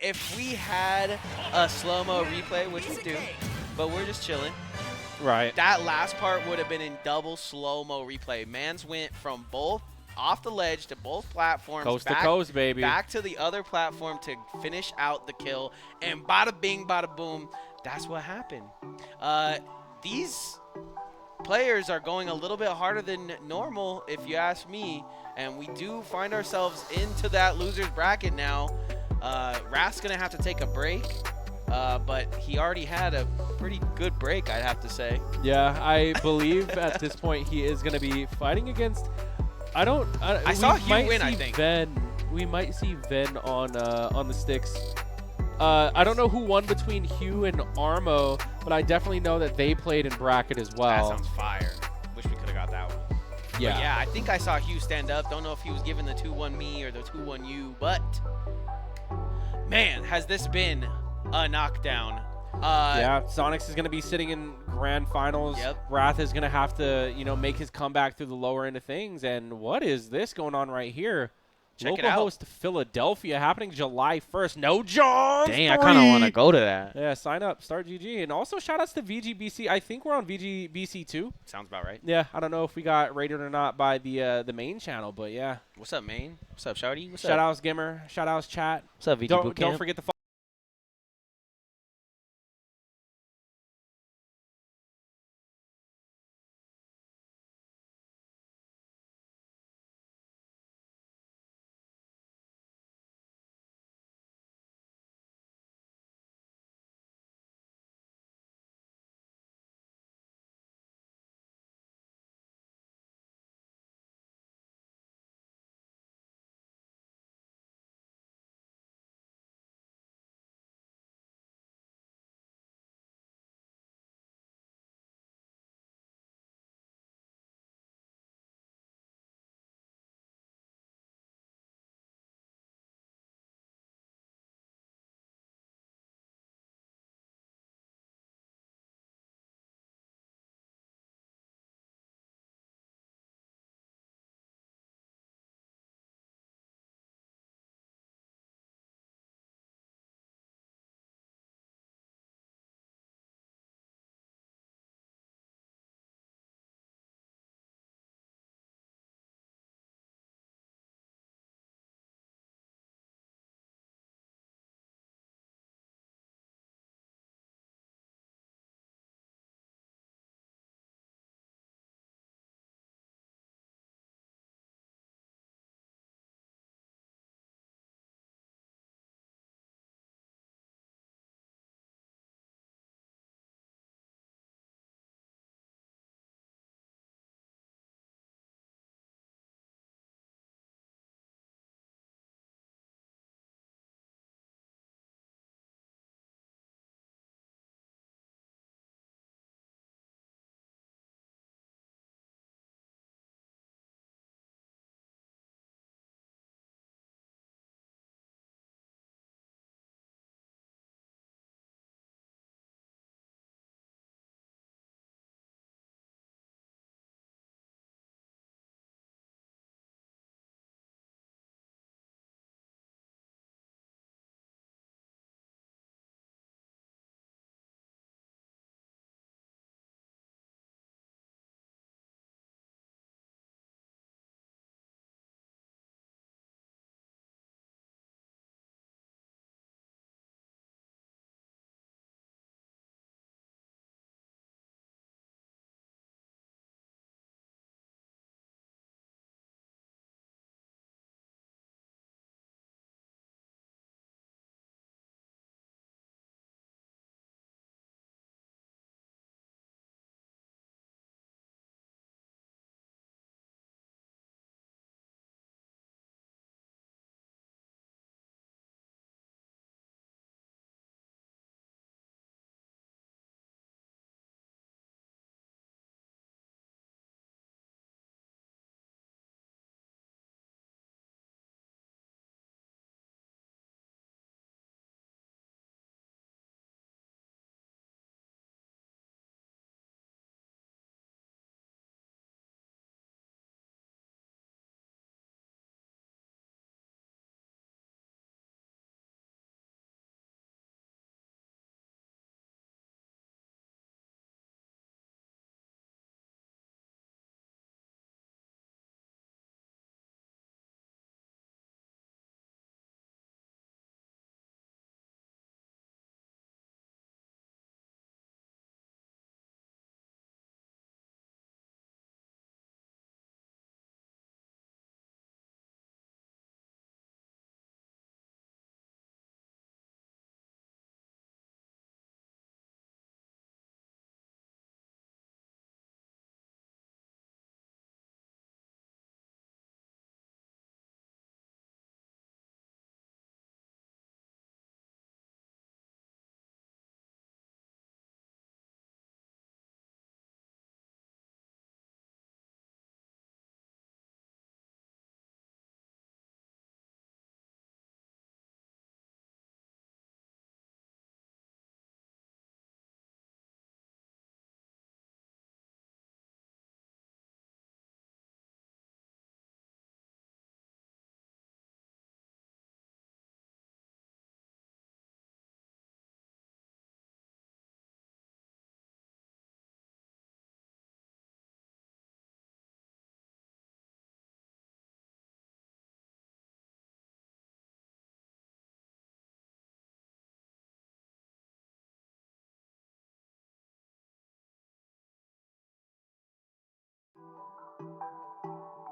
if we had a slow-mo replay, which we do, but we're just chilling. Right. That last part would have been in double slow-mo replay. Mans went from both off the ledge to both platforms. Coast to coast, baby. Back to the other platform to finish out the kill. And bada bing, bada boom. That's what happened. These players are going a little bit harder than normal, if you ask me. And we do find ourselves into that loser's bracket now. Wrath's going to have to take a break. But he already had a pretty good break, I'd have to say. Yeah, I believe at this point he is going to be fighting against. I saw Hugh win, I think. We might see Ven on the sticks. I don't know who won between Hugh and Armo, but I definitely know that they played in bracket as well. That sounds fire. Wish we could have got that one. Yeah. But yeah, I think I saw Hugh stand up. Don't know if he was giving the 2-1 me or the 2-1 you, but man, has this been a knockdown. Yeah, Sonix is going to be sitting in grand finals. Yep. Wrath is going to have to, make his comeback through the lower end of things. And what is this going on right here? Check Local it out. host Philadelphia happening July 1st. No John. Dang, I kind of want to go to that. Yeah, sign up, start GG. And also shout outs to VGBC. I think we're on VGBC too. Sounds about right. Yeah, I don't know if we got rated or not by the main channel, but yeah. What's up, main? What's up, Shouty? What's up? Shout outs Gimmer. Shout outs chat. What's up, VGBootCamp? Don't forget to follow.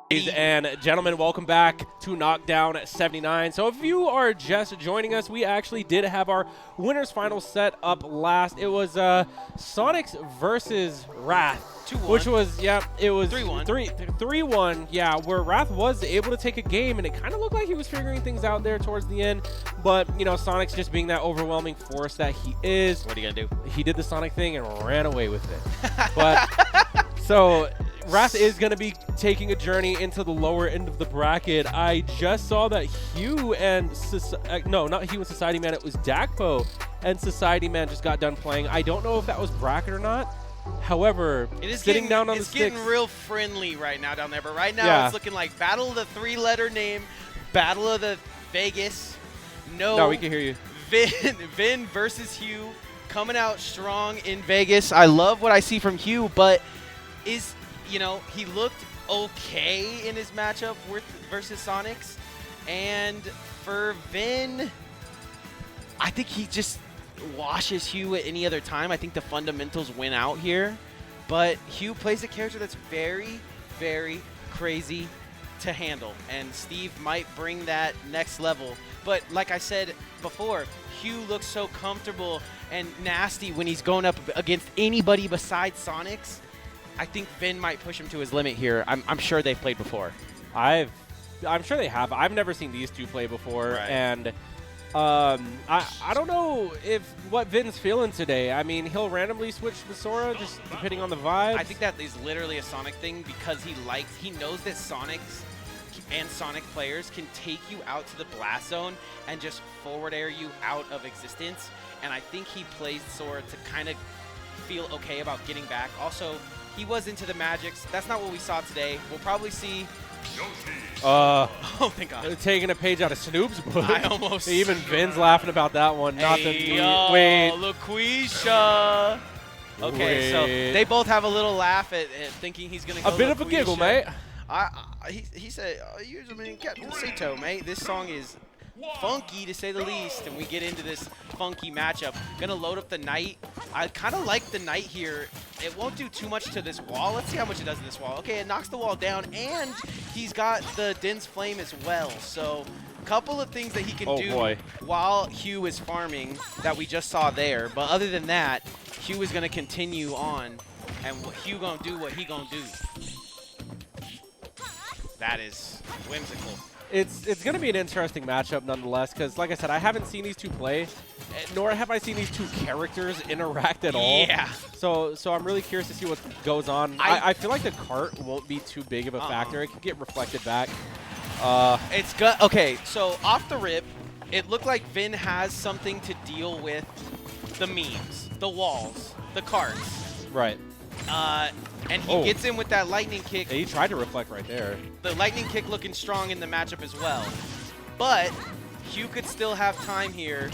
Ladies and gentlemen, welcome back to Knockdown 79. So if you are just joining us, we actually did have our winners final set up last. It was Sonix versus Wrath, 2-1. which was, yeah, it was 3-1. 3-1, yeah, where Wrath was able to take a game, and it kind of looked like he was figuring things out there towards the end. But, you know, Sonix just being that overwhelming force that he is. What are you going to do? He did the Sonic thing and ran away with it. But, so Wrath is going to be taking a journey into the lower end of the bracket. I just saw that Hugh and no, not Hugh and Society Man, it was Dakpo and Society Man just got done playing. I don't know if that was bracket or not. However, it is sitting down on the sticks, it's getting real friendly right now down there. But right now it's looking like Battle of the 3-letter name, Battle of the Vegas. No, we can hear you. Vin versus Hugh coming out strong in Vegas. I love what I see from Hugh, but you know, he looked okay in his matchup versus Sonix. And for Vin, I think he just washes Hugh at any other time. I think the fundamentals win out here. But Hugh plays a character that's very, very crazy to handle. And Steve might bring that next level. But like I said before, Hugh looks so comfortable and nasty when he's going up against anybody besides Sonix. I think Vin might push him to his limit here. I'm sure they've played before. I'm sure they have. I've never seen these two play before, right. And I don't know what Vin's feeling today. I mean, he'll randomly switch to Sora just depending on the vibe. I think that is literally a Sonic thing because he knows that Sonics and Sonic players can take you out to the blast zone and just forward air you out of existence. And I think he plays Sora to kind of feel okay about getting back. Also, he was into the magics. That's not what we saw today. We'll probably see. Oh, thank God. Taking a page out of Snoop's book. I almost. Even Vin's laughing about that one. Not hey, that wait. LaQuisha. Okay, so they both have a little laugh at thinking he's going to go a bit of a giggle, mate. He said, use him in Captain Sato, mate. This song is funky to say the least, and we get into this funky matchup. Gonna load up the Knight. I kind of like the Knight here. It won't do too much to this wall. Let's see how much it does to this wall. Okay, it knocks the wall down, and he's got the Din's Flame as well. So a couple of things that he can do while Hugh is farming that we just saw there. But other than that, Hugh is gonna continue on, and Hugh gonna do what he gonna do. That is whimsical. It's going to be an interesting matchup nonetheless because, like I said, I haven't seen these two play, nor have I seen these two characters interact at all. Yeah. So I'm really curious to see what goes on. I feel like the cart won't be too big of a factor. It could get reflected back. It's good. Okay, so off the rip, it looked like Vin has something to deal with the memes, the walls, the carts. Right. And he gets in with that lightning kick. Yeah, he tried to reflect right there. The lightning kick looking strong in the matchup as well. But Hugh could still have time here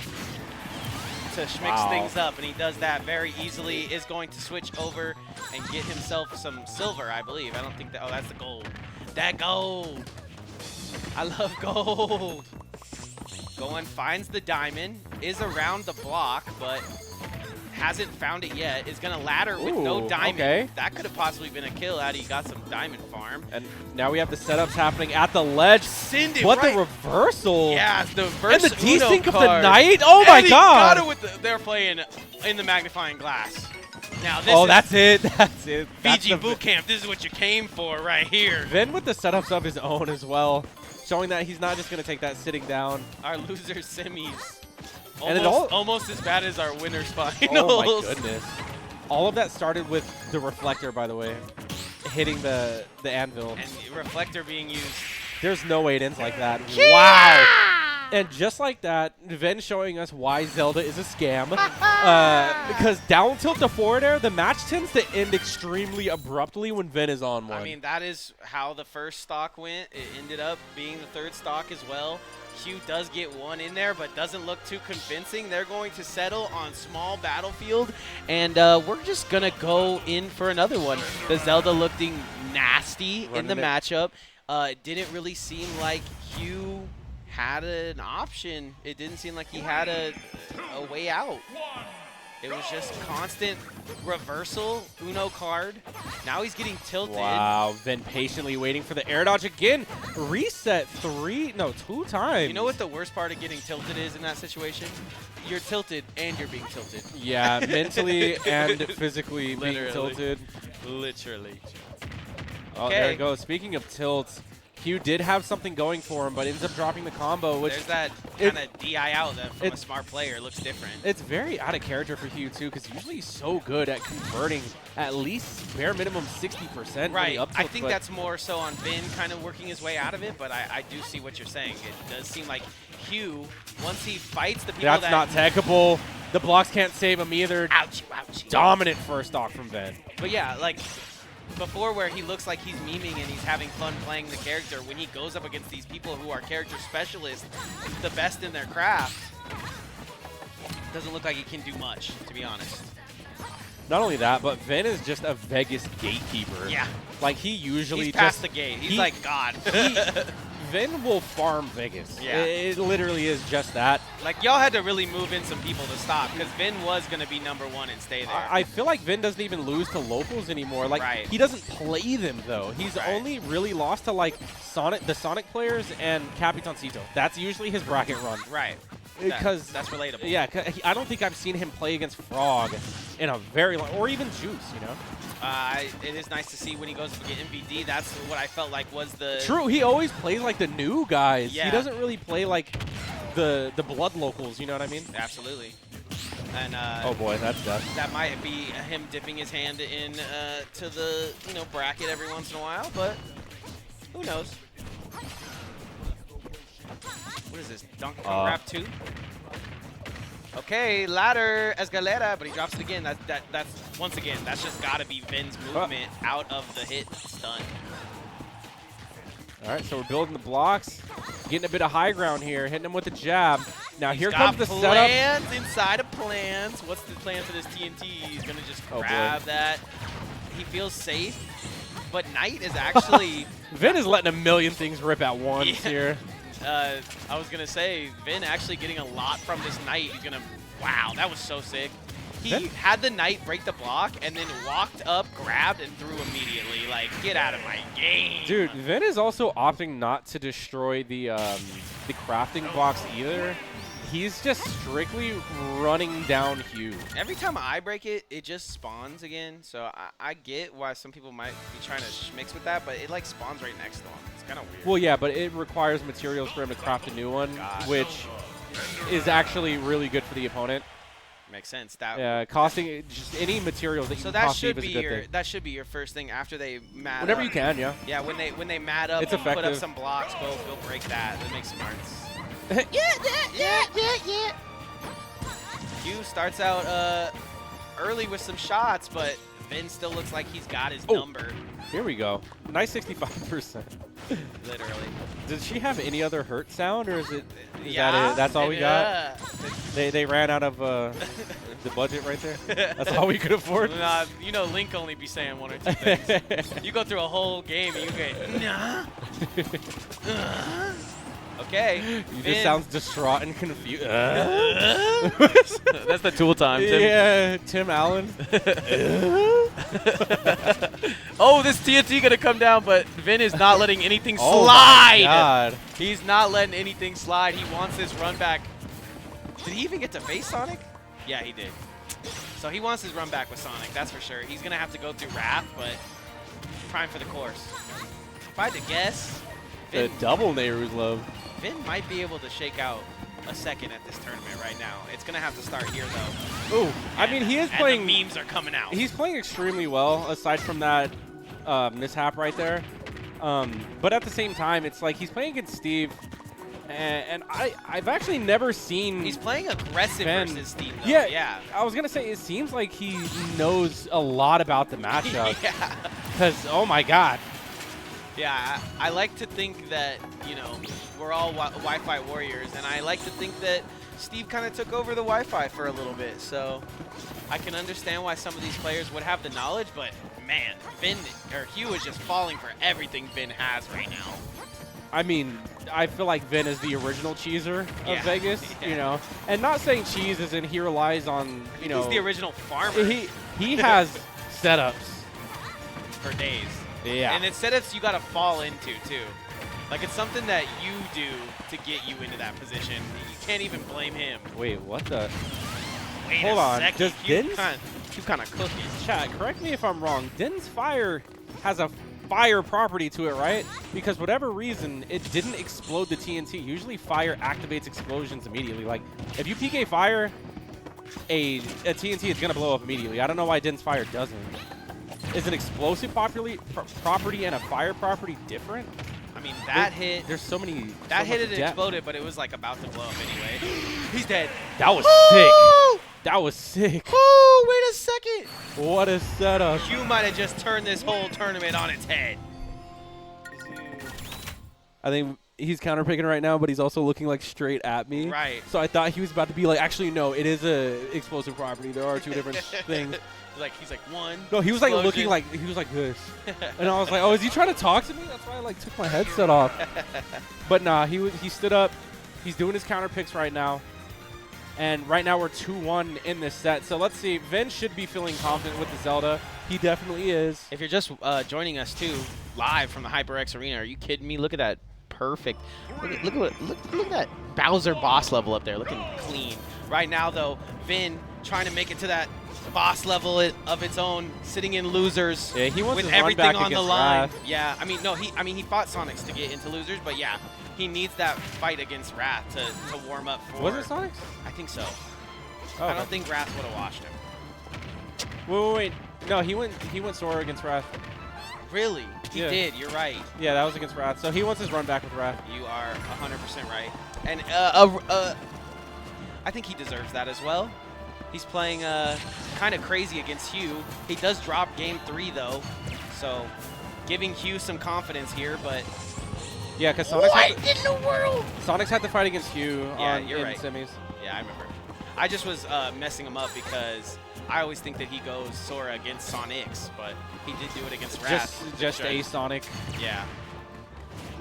to schmix things up, and he does that very easily. Is going to switch over and get himself some silver, I believe. I don't think that. Oh, that's the gold. That gold. I love gold. Going, finds the diamond, is around the block, but hasn't found it yet. Is going to ladder with no diamond. Okay. That could have possibly been a kill had he got some diamond farm. And now we have the setups happening at the ledge. Send it what right. the reversal? Yeah, the reverse and the desync of card. the Knight. Oh my and God! Got it with the, they're playing in the magnifying glass. Now this that's it. That's it. VGBootCamp. This is what you came for right here. Vin with the setups of his own as well, showing that he's not just going to take that sitting down. Our loser semis. And almost as bad as our winners finals. Oh my goodness. All of that started with the reflector, by the way, hitting the anvil. And the reflector being used. There's no way it ends like that. Yeah! Wow. And just like that, Vin showing us why Zelda is a scam. Because down tilt to forward air, the match tends to end extremely abruptly when Vin is on one. I mean, that is how the first stock went. It ended up being the third stock as well. Hugh does get one in there, but doesn't look too convincing. They're going to settle on small battlefield, and we're just going to go in for another one. The Zelda looking nasty in the matchup. It didn't really seem like Hugh had an option. It didn't seem like he had a way out. It was just constant reversal, Uno card. Now he's getting tilted. Wow, Vin patiently waiting for the air dodge again. Reset 2 times. You know what the worst part of getting tilted is in that situation? You're tilted and you're being tilted. Yeah, mentally and physically being tilted. Literally. Oh, there it goes. Speaking of tilts, Hugh did have something going for him, but ends up dropping the combo. Which there's that kind of DI out that from a smart player looks different. It's very out of character for Hugh, too, because usually he's so good at converting at least bare minimum 60%. Right. I think that's more so on Vin kind of working his way out of it, but I do see what you're saying. It does seem like Hugh, once he fights the people that's not techable. The blocks can't save him either. Ouchie, ouchie. Dominant first stock from Vin. But yeah, like before where he looks like he's memeing and he's having fun playing the character, when he goes up against these people who are character specialists, the best in their craft, doesn't look like he can do much, to be honest. Not only that, but Vin is just a Vegas gatekeeper. Yeah. Like, he usually he's past the gate. He's like God. Vin will farm Vegas. Yeah. It literally is just that. Like, y'all had to really move in some people to stop, because Vin was going to be #1 and stay there. I feel like Vin doesn't even lose to locals anymore. Like, he doesn't play them, though. He's only really lost to, like, the Sonic players and Capitancito. That's usually his bracket run. Right. Because that's relatable. Yeah, I don't think I've seen him play against Frog in a very long, or even Juice, you know? It is nice to see when he goes to get MVD. That's what I felt like was the... True, he always plays like the new guys. Yeah. He doesn't really play like the blood locals, you know what I mean? Absolutely. And oh boy, that's death. That might be him dipping his hand in to the bracket every once in a while, but who knows? What is this? Donkey Kong Rap 2? Okay, ladder escalera, but he drops it again. That's once again, that's just gotta be Vin's movement out of the hit stun. All right, so we're building the blocks, getting a bit of high ground here, hitting him with the jab. Now here comes the setup. Plans inside of plans. What's the plan for this TNT? He's gonna just grab that. He feels safe, but Knight is actually Vin is letting a million things rip at once here. I was going to say, Vin actually getting a lot from this Knight. He's going to, wow, that was so sick. He had the Knight break the block and then walked up, grabbed, and threw immediately. Like, get out of my game. Dude, Vin is also opting not to destroy the crafting box either. He's just strictly running down Hugh. Every time I break it, it just spawns again. So I get why some people might be trying to mix with that, but it like spawns right next to him. It's kind of weird. Well, yeah, but it requires materials for him to craft a new one, which is actually really good for the opponent. Makes sense. Costing just any materials that you can cost Steve is a good thing. That should be your first thing after they mat Whenever up. You can, yeah. Yeah, when they mat up, it's and effective. Put up some blocks, go break that. That makes smarts. yeah. Hugh starts out early with some shots, but Vin still looks like he's got his number. Here we go. Nice 65%. Literally. Does she have any other hurt sound, or is that it? That's all we got? They ran out of the budget right there? That's all we could afford? Nah, Link only be saying one or two things. You go through a whole game and you get, nah. Okay. He just sounds distraught and confused. That's the Tool time, Tim. Yeah, Tim Allen. Oh, this TNT gonna come down, but Vin is not letting anything slide. Oh my God. He's not letting anything slide. He wants this run back. Did he even get to face Sonic? Yeah, he did. So he wants his run back with Sonic, that's for sure. He's gonna have to go through Wrath, but prime for the course. If I had to guess, the double Nehru's love. Vin might be able to shake out a second at this tournament right now. It's going to have to start here, though. Ooh, I mean, he is playing... And the memes are coming out. He's playing extremely well, aside from that mishap right there. But at the same time, it's like he's playing against Steve, and I've actually never seen... He's playing aggressive versus Steve, though. Yeah. I was going to say, it seems like he knows a lot about the matchup. Yeah. Because, oh my God. Yeah, I like to think that, we're all Wi-Fi warriors, and I like to think that Steve kind of took over the Wi-Fi for a little bit, so I can understand why some of these players would have the knowledge, but man, Hugh is just falling for everything Vin has right now. I mean, I feel like Vin is the original cheeser of Vegas, Yeah. you know. And not saying cheese is in here relies on, you know. He's the original farmer. He has setups for days. Yeah. And it's setups you got to fall into, too. Like, it's something that you do to get you into that position. You can't even blame him. Wait, what the? Wait Hold a on. second. Does Din's? You kind of cooking. Chat, correct me if I'm wrong. Din's Fire has a fire property to it, right? Because whatever reason, it didn't explode the TNT. Usually fire activates explosions immediately. Like, if you PK fire, a TNT is going to blow up immediately. I don't know why Din's Fire doesn't. Is an explosive property and a fire property different? I mean, that hit. There's so many. That hit it exploded, but it was like about to blow up anyway. He's dead. That was sick. That was sick. Oh, wait a second. What a setup. You might have just turned this whole tournament on its head. I think he's counterpicking right now, but he's also looking like straight at me. Right. So I thought he was about to be like, actually, no, it is a explosive property. There are two different things. He's like one. No, he was like looking like he was like this, and I was like, oh, is he trying to talk to me? That's why I like took my headset off. But nah, he stood up. He's doing his counter picks right now, and right now we're 2-1 in this set. So let's see. Vin should be feeling confident with the Zelda. He definitely is. If you're just joining us too, live from the HyperX Arena, are you kidding me? Look at that perfect. Look at that Bowser boss level up there, looking clean. Right now though, Vin trying to make it to that boss level of its own, sitting in losers. Yeah, he wants with to run everything back on the against line. Wrath. Yeah, I mean he fought Sonix to get into losers, but yeah, he needs that fight against Wrath to warm up for. Was it Sonix? I think so. Oh, I don't think Wrath would have washed him. Wait. No, he went Sora against Wrath. Really? He Yeah. did. You're right. Yeah, that was against Wrath. So he wants his run back with Wrath. You are 100% right. And I think he deserves that as well. He's playing kind of crazy against Hugh. He does drop game 3 though, so giving Hugh some confidence here. But yeah, because Sonix what in the world? Sonix had to fight against Hugh in semis. Yeah, I remember. I just was messing him up because I always think that he goes Sora against Sonix, but he did do it against Wrath. Just a Sonic. Yeah.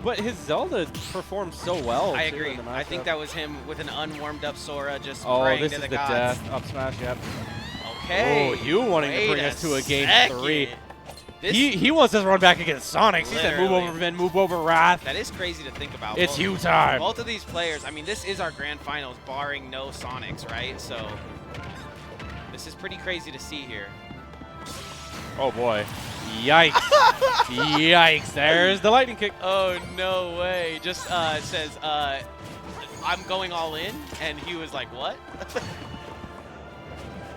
But his Zelda performed so well. I too, agree. in the I think matchup. that was him with an unwarmed up Sora just Oh, praying this to is the the gods. death up smash. Yep. Okay. Oh, you wanting to Wait bring a us to a game second. 3. This, He wants us to run back against Sonix. He said, move Literally. over Vin, move over Wrath. that is crazy to think about. It's Hugh time. Both of these players, I mean, this is our grand finals, barring no Sonix, right? So this is pretty crazy to see here. Oh, boy. Yikes. Yikes. There's the lightning kick. Oh, no way. Just says, I'm going all in, and he was like, what?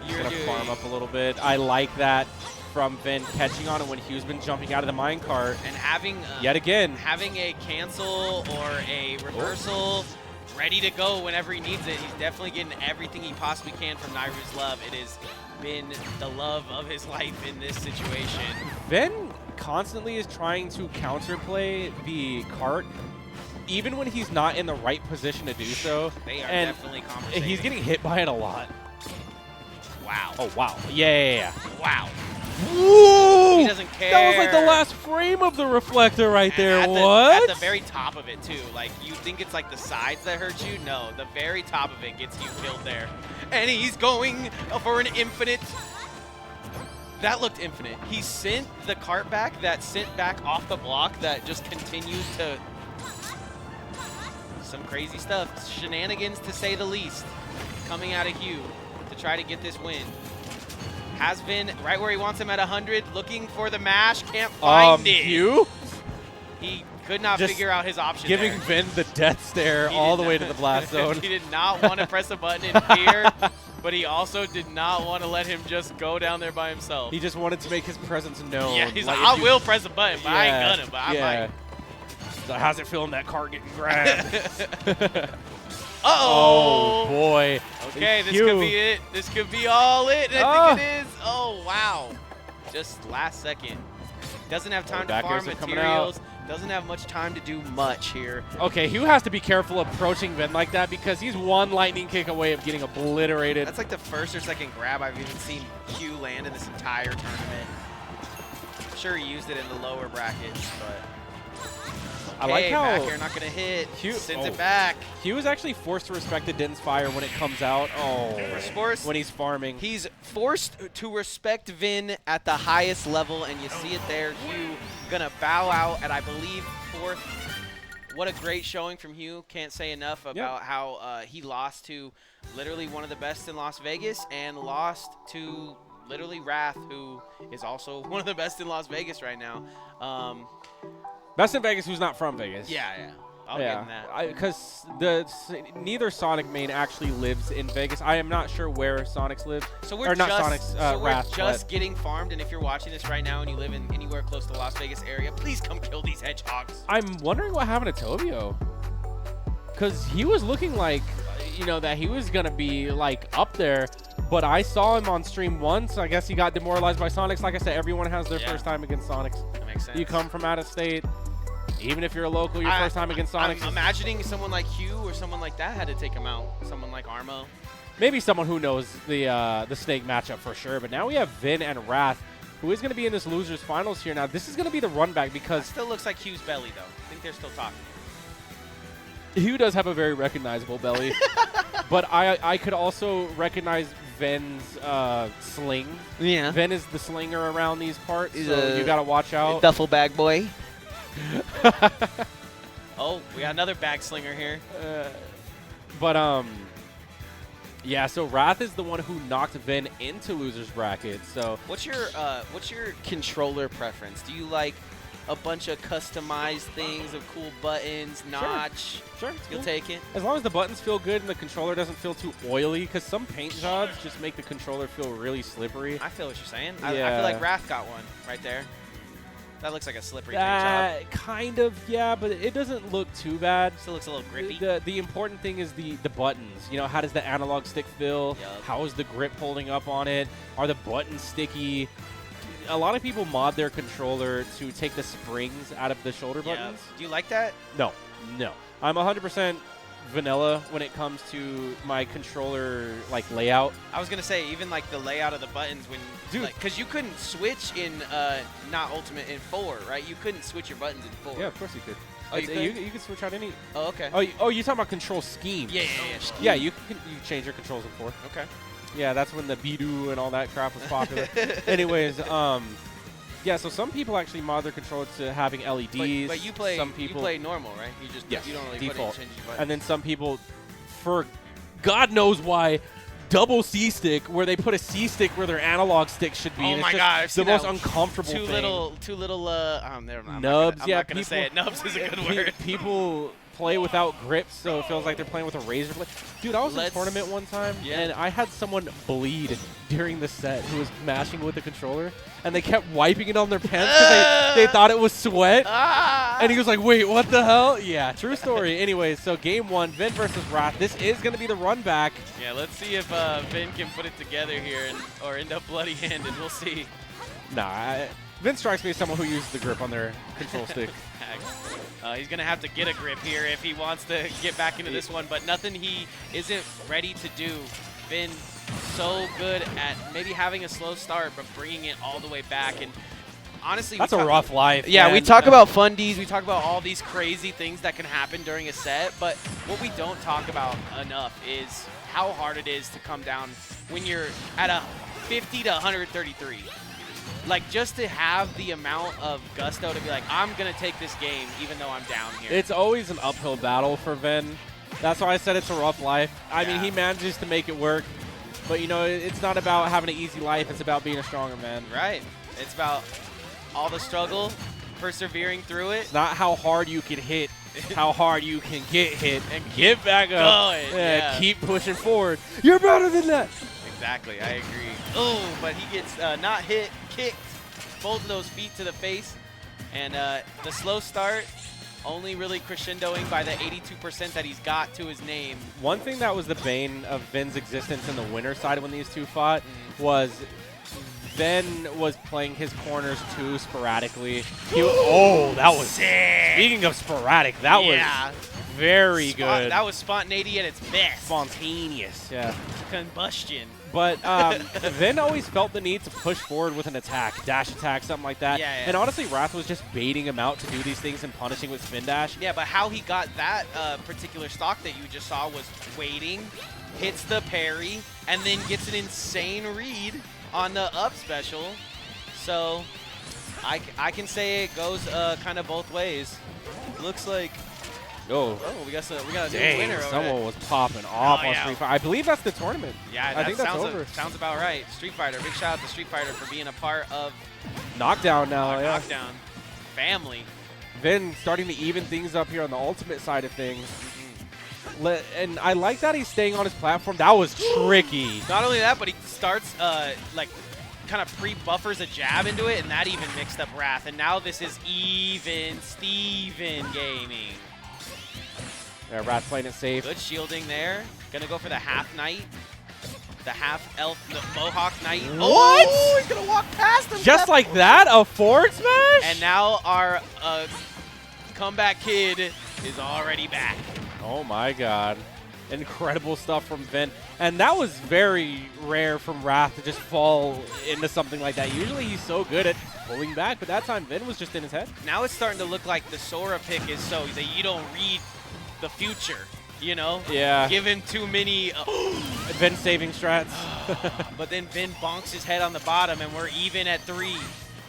You're going to farm up a little bit. I like that from Vin catching on it when Hugh's been jumping out of the minecart. And having yet again, having a cancel or a reversal ready to go whenever he needs it. He's definitely getting everything he possibly can from Nairu's love. It has been the love of his life in this situation. Vin constantly is trying to counterplay the cart, even when he's not in the right position to do so. They are and definitely compensating. he's getting hit by it a lot. Wow. Oh, wow. Yeah. Wow. Whoa! He doesn't care. That was like the last frame of the reflector right And there. at What? At the very top of it, too. Like, you think it's like the sides that hurt you? No, the very top of it gets you killed there. And he's going for an infinite. That looked infinite. He sent the cart back that sent back off the block that just continues to... Some crazy stuff. Shenanigans, to say the least, coming out of Hugh to try to get this win. Has been right where he wants him at 100, looking for the mash, can't find it. Hugh? He could not Just figure out his option Giving there. Vin the death stare He all did the way not- to the blast zone. He did not want to press a button in fear, but he also did not want to let him just go down there by himself. He just wanted to make his presence known. Yeah, he's like, if I you- will press a button, but I ain't gonna, but I might. So how's it feeling that car getting grabbed? Uh-oh! Oh, boy. Okay, this Hugh. could be it. This could be all it. And I think it is. Oh, wow. Just last second. Doesn't have time to back farm airs are coming materials. Doesn't have much time to do much here. Okay, Hugh has to be careful approaching Vin like that because he's one lightning kick away of getting obliterated. That's like the first or second grab I've even seen Hugh land in this entire tournament. I'm sure he used it in the lower brackets, but I like how back air not going to hit. Hugh Sends it back. Hugh is actually forced to respect the Din's Fire when it comes out. When he's farming. He's forced to respect Vin at the highest level, and you see it there. Hugh going to bow out at, I believe, 4th. What a great showing from Hugh. Can't say enough about how he lost to literally one of the best in Las Vegas and lost to literally Wrath, who is also one of the best in Las Vegas right now. Best in Vegas who's not from Vegas. Yeah. I'll give him that. Because neither Sonic main actually lives in Vegas. I am not sure where Sonix lives. So we're just getting farmed, and if you're watching this right now and you live in anywhere close to the Las Vegas area, please come kill these hedgehogs. I'm wondering what happened to Tobio. Because he was looking like, that he was going to be, up there. But I saw him on stream once. I guess he got demoralized by Sonix. Like I said, everyone has their first time against Sonix. That makes sense. You come from out of state. Even if you're a local, your first time against Sonix. I'm imagining someone like Hugh or someone like that had to take him out. Someone like Armo. Maybe someone who knows the Snake matchup for sure. But now we have Vin and Wrath, who is going to be in this losers finals here. Now, this is going to be the run back because... That still looks like Hugh's belly, though. I think they're still talking. Hugh does have a very recognizable belly. But I could also recognize Ven's sling. Yeah. Ven is the slinger around these parts, so you got to watch out. Duffel bag boy. Oh, we got another bag slinger here. Yeah, so Wrath is the one who knocked Ven into losers bracket. So what's your controller preference? Do you like a bunch of customized things of cool buttons, notch? Sure. You'll take it. As long as the buttons feel good and the controller doesn't feel too oily, because some paint jobs just make the controller feel really slippery. I feel what you're saying. Yeah. I feel like Wrath got one right there. That looks like a slippery paint job. Kind of, yeah, but it doesn't look too bad. Still looks a little grippy. The important thing is the buttons. How does the analog stick feel? Yep. How is the grip holding up on it? Are the buttons sticky? A lot of people mod their controller to take the springs out of the shoulder buttons. Do you like that? No. I'm 100% vanilla when it comes to my controller layout. I was gonna say even the layout of the buttons when, because you couldn't switch in not Ultimate in 4, right? You couldn't switch your buttons in 4. Yeah, of course you could. Oh, you can switch out any. Oh, okay. Oh, you're talking about control scheme. Yeah. Yeah, you change your controls in 4. Okay. Yeah, that's when the Bidoo and all that crap was popular. Anyways, yeah, so some people actually mod their controller to having LEDs. But you play you play normal, right? You don't really default. put it, change your buttons. And then some people, for God knows why, double C-stick, where they put a C-stick where their analog stick should be. Oh and my it's God, just the most uncomfortable thing. Two little never mind. Nubs. I'm not gonna say it. Nubs is a good word. People play without grips, so it feels like they're playing with a razor blade. Dude, I was in a tournament one time, and I had someone bleed during the set who was mashing with the controller, and they kept wiping it on their pants because they thought it was sweat. And he was like, wait, what the hell? Yeah, true story. Anyways, so game 1, Vin versus Wrath. This is going to be the run back. Yeah, let's see if Vin can put it together here or end up bloody-handed. We'll see. Nah, Vin strikes me as someone who uses the grip on their control stick. He's going to have to get a grip here if he wants to get back into this one, but nothing he isn't ready to do. Vin so good at maybe having a slow start, but bringing it all the way back. And honestly, that's a rough life. Yeah, man. we talk about fundies. We talk about all these crazy things that can happen during a set, but what we don't talk about enough is how hard it is to come down when you're at a 50 to 133. Just to have the amount of gusto to be like, I'm going to take this game even though I'm down here. It's always an uphill battle for Vin. That's why I said it's a rough life. I mean, he manages to make it work. But, it's not about having an easy life. It's about being a stronger man. Right. It's about all the struggle, persevering through it. It's not how hard you can hit. It's how hard you can get hit and get back up. Yeah. Keep pushing forward. You're better than that. Exactly. I agree. Oh, but he gets not hit, kicked. Both of those feet to the face. And the slow start only really crescendoing by the 82% that he's got to his name. One thing that was the bane of Vin's existence in the winner side when these two fought was Vin was playing his corners too sporadically. That was sick. Speaking of sporadic, that was very good. That was spontaneity at its best. Spontaneous, yeah. Combustion. But Vin always felt the need to push forward with an attack, dash attack, something like that. Yeah, yeah. And honestly, Wrath was just baiting him out to do these things and punishing with spin dash. Yeah, but how he got that particular stock that you just saw was waiting, hits the parry, and then gets an insane read on the up special. So I can say it goes kind of both ways. Looks like Oh, we got a new dang, winner over someone there. was popping off on yeah. Street Fighter. I believe that's the tournament. Yeah, I think that's sounds over. sounds about right. Street Fighter. Big shout out to Street Fighter for being a part of Knockdown now, our yeah. Knockdown family. Vin starting to even things up here on the ultimate side of things. And I like that he's staying on his platform. That was tricky. Not only that, but he starts like kind of pre-buffers a jab into it, and that even mixed up Wrath. And now this is even Steven gaming. Yeah, Wrath playing it safe. Good shielding there. Gonna go for the half knight. The half elf, the Mohawk Knight. What? Oh, he's gonna walk past him. Just like that? A forward smash? And now our comeback kid is already back. Oh my god. Incredible stuff from Vin. And that was very rare from Wrath to just fall into something like that. Usually he's so good at pulling back, but that time Vin was just in his head. Now it's starting to look like the Sora pick is so that you don't read the future, you know? Yeah. Give him too many. Vin saving strats. But then Vin bonks his head on the bottom, and we're even at 3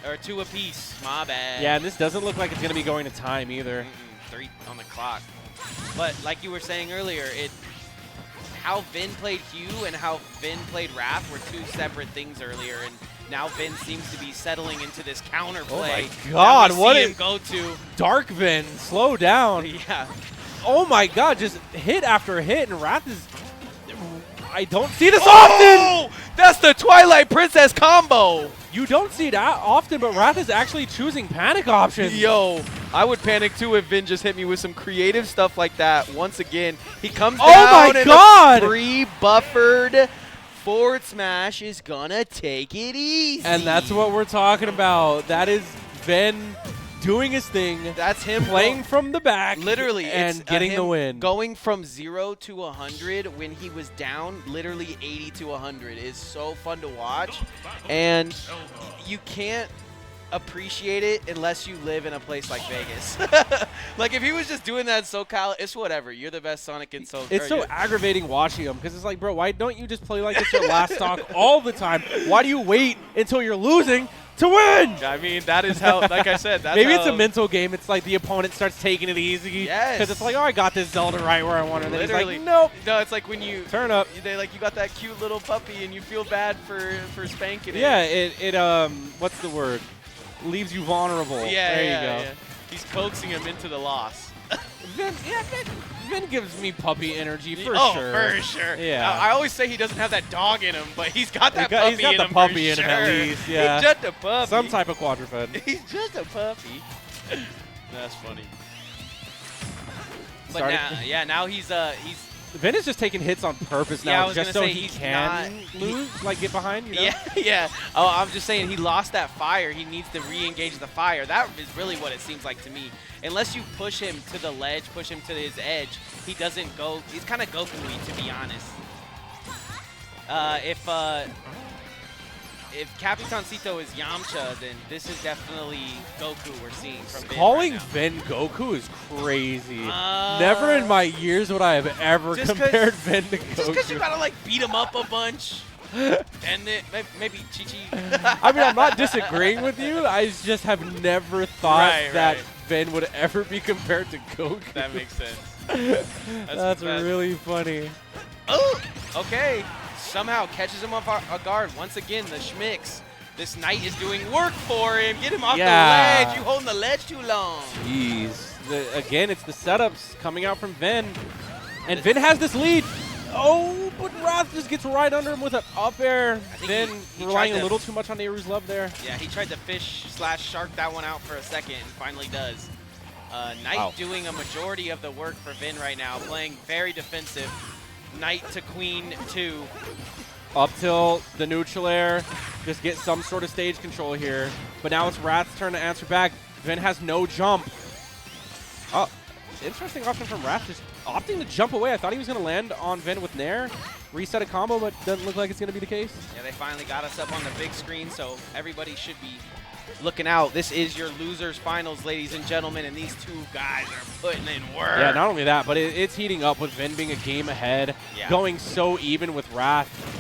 or 2 apiece. My bad. Yeah, and this doesn't look like it's going to be going to time either. 3 on the clock. But like you were saying earlier, how Vin played Hugh and how Vin played Wrath were 2 separate things earlier, and now Vin seems to be settling into this counterplay. Oh my god, that we what see a him go to. Dark Vin, slow down. Yeah. Oh my god, just hit after hit, and Wrath is... I don't see this often! That's the Twilight Princess combo! You don't see that often, but Wrath is actually choosing panic options. Yo, I would panic too if Vin just hit me with some creative stuff like that. Once again, he comes down Oh my god! and pre-buffered forward smash is gonna take it easy. And that's what we're talking about. That is Vin doing his thing. That's him playing from the back. Literally, and it's getting him the win. Going from 0 to 100 when he was down, literally 80 to 100 is so fun to watch. And you can't appreciate it unless you live in a place like Vegas. Like if he was just doing that in SoCal, it's whatever. You're the best Sonic in SoCal. It's so aggravating watching him because it's like, bro, why don't you just play like this your last stock all the time? Why do you wait until you're losing to win? I mean, that is how, like I said, that's maybe how it's a mental game. It's like the opponent starts taking it easy. Yes. Because it's like, oh, I got this Zelda right where I want her. And then Literally. he's like, nope. No, it's like when you Turn up. They like you got that cute little puppy and you feel bad for spanking it. Yeah, it what's the word? Leaves you vulnerable. Yeah, there yeah, you go. yeah. He's coaxing him into the loss. Vin gives me puppy energy for Oh, sure. for sure. Yeah. I always say he doesn't have that dog in him, but he's got that He's puppy got in the him puppy for in him at sure. least, yeah. He's just a puppy. Some type of quadruped. He's just a puppy. That's funny. But Starting- now he's Vin is just taking hits on purpose Yeah, I now, was just gonna so say he he's can not- lose, like get behind. You know? Yeah, yeah. Oh, I'm just saying he lost that fire. He needs to re-engage the fire. That is really what it seems like to me. Unless you push him to the ledge, push him to his edge, he doesn't go. He's kind of Goku-y, to be honest. If Capitancito is Yamcha, then this is definitely Goku we're seeing from Vin Calling right now. Vin Goku is crazy. Never in my years would I have ever Just 'cause- compared Vin to Just because you Goku. gotta like beat him up a bunch, and then maybe Chi-Chi. I mean, I'm not disagreeing with you. I just have never thought Right, that right. Vin would ever be compared to Goku. That makes sense. That's really funny. Oh, okay. Somehow catches him off a guard. Once again, the Schmicks. This knight is doing work for him. Get him off the ledge. You holding the ledge too long. Jeez. Again, it's the setups coming out from Vin. And Vin has this lead. Oh, but Wrath just gets right under him with an up air. Vin he relying tried a to- little too much on Nehru's love there. Yeah, he tried to fish/shark that one out for a second and finally does. Knight doing a majority of the work for Vin right now, playing very defensive. Knight to Queen 2. Up till the neutral air. Just get some sort of stage control here. But now it's Wrath's turn to answer back. Vin has no jump. Oh, interesting option from Wrath, just opting to jump away. I thought he was going to land on Vin with Nair, reset a combo, but doesn't look like it's going to be the case. Yeah, they finally got us up on the big screen, so everybody should be looking out. This is your losers finals, ladies and gentlemen, and these two guys are putting in work. Yeah, not only that, but it's heating up with Vin being a game ahead, going so even with Wrath.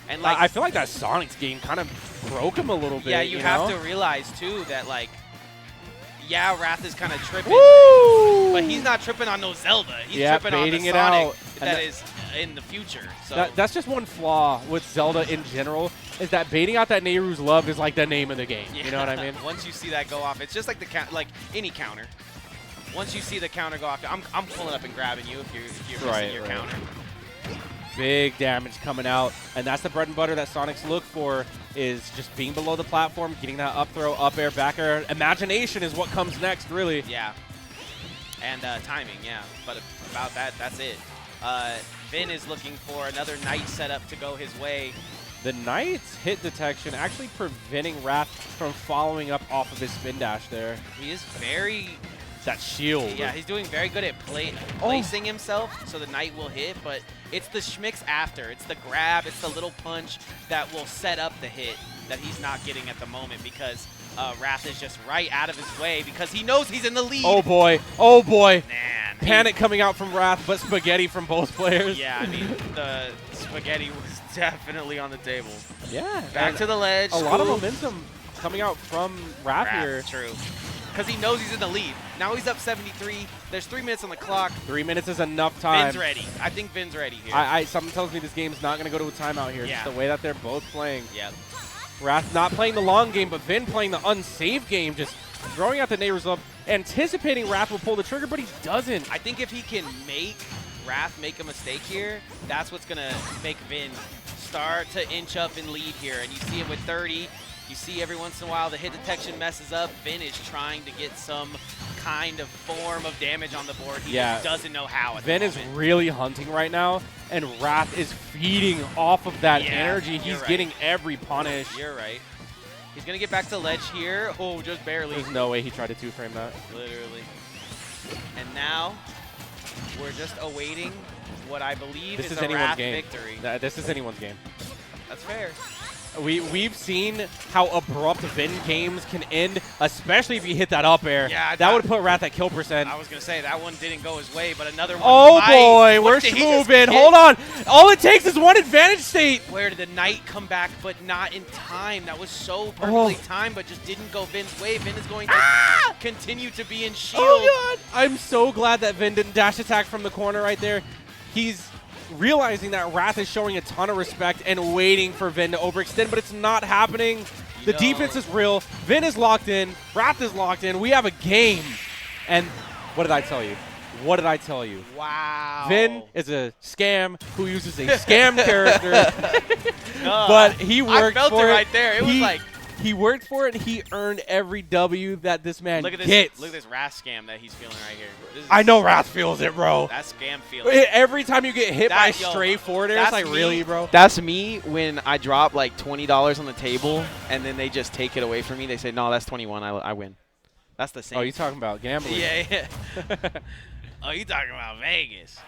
And like, I feel like that Sonix game kind of broke him a little bit. Yeah, you have to realize, too, that, like, yeah, Wrath is kind of tripping, but he's not tripping on no Zelda. He's tripping on the Sonic that is in the future. So that's just one flaw with Zelda in general, is that baiting out that Nehru's love is like the name of the game. Yeah. You know what I mean? Once you see that go off, it's just like like any counter. Once you see the counter go off, I'm pulling up and grabbing you if you're missing your counter. Big damage coming out, and that's the bread and butter that Sonix look for, is just being below the platform, getting that up throw, up air, back air. Imagination is what comes next, really. Yeah. And timing, yeah. But about that, that's it. Vin is looking for another Knight setup to go his way. The Knight's hit detection actually preventing Wrath from following up off of his spin dash there. He is very... That shield. Yeah, he's doing very good at placing himself so the Knight will hit, but it's the schmicks after. It's the grab, it's the little punch that will set up the hit that he's not getting at the moment, because Wrath is just right out of his way because he knows he's in the lead. Oh boy, oh boy. Man, Panic coming out from Wrath, but spaghetti from both players. Yeah, I mean, the spaghetti was definitely on the table. Yeah. Back to the ledge. A lot of momentum coming out from Wrath here. True. Because he knows he's in the lead. Now he's up 73. There's 3 minutes on the clock. 3 minutes is enough time. Vin's ready. I think Vin's ready here. Something tells me this game's not going to go to a timeout here. Yeah. Just the way that they're both playing. Yep. Wrath not playing the long game, but Vin playing the unsafe game, just throwing out the Nehru's love, anticipating Wrath will pull the trigger, but he doesn't. I think if he can make Wrath make a mistake here, that's what's going to make Vin start to inch up and lead here. And you see it with 30. You see every once in a while the hit detection messes up. Vin is trying to get some kind of form of damage on the board. He just doesn't know how at Vin the is moment. really hunting right now, and Wrath is feeding off of that energy. He's getting every punish. You're right. He's going to get back to ledge here. Oh, just barely. There's no way he tried to two-frame that. Literally. And now we're just awaiting what I believe is a Wrath victory. This is anyone's game. That's fair. We've seen how abrupt Vin games can end, especially if you hit that up air. Yeah, that would put Wrath at kill percent. I was going to say, that one didn't go his way, but another one Oh, might. boy, we're moving. Hold on. All it takes is one advantage state. Where did the Knight come back, but not in time? That was so perfectly timed, but just didn't go Vin's way. Vin is going to continue to be in shield. Oh, God. I'm so glad that Vin didn't dash attack from the corner right there. He's realizing that Wrath is showing a ton of respect and waiting for Vin to overextend, but it's not happening. The defense is real. Vin is locked in. Wrath is locked in. We have a game. And what did I tell you? What did I tell you? Wow. Vin is a scam who uses a scam character, but he worked I felt for it right there. It was like... He worked for it. He earned every W that this man gets. Look at this Wrath scam that he's feeling right here. I know Wrath feels it, bro. That scam feeling. Every time you get hit by stray forward air, it's like, really, bro? That's me when I drop like $20 on the table and then they just take it away from me. They say, no, that's 21. I win. That's the same. Oh, you talking about gambling? Yeah. Oh, you talking about Vegas.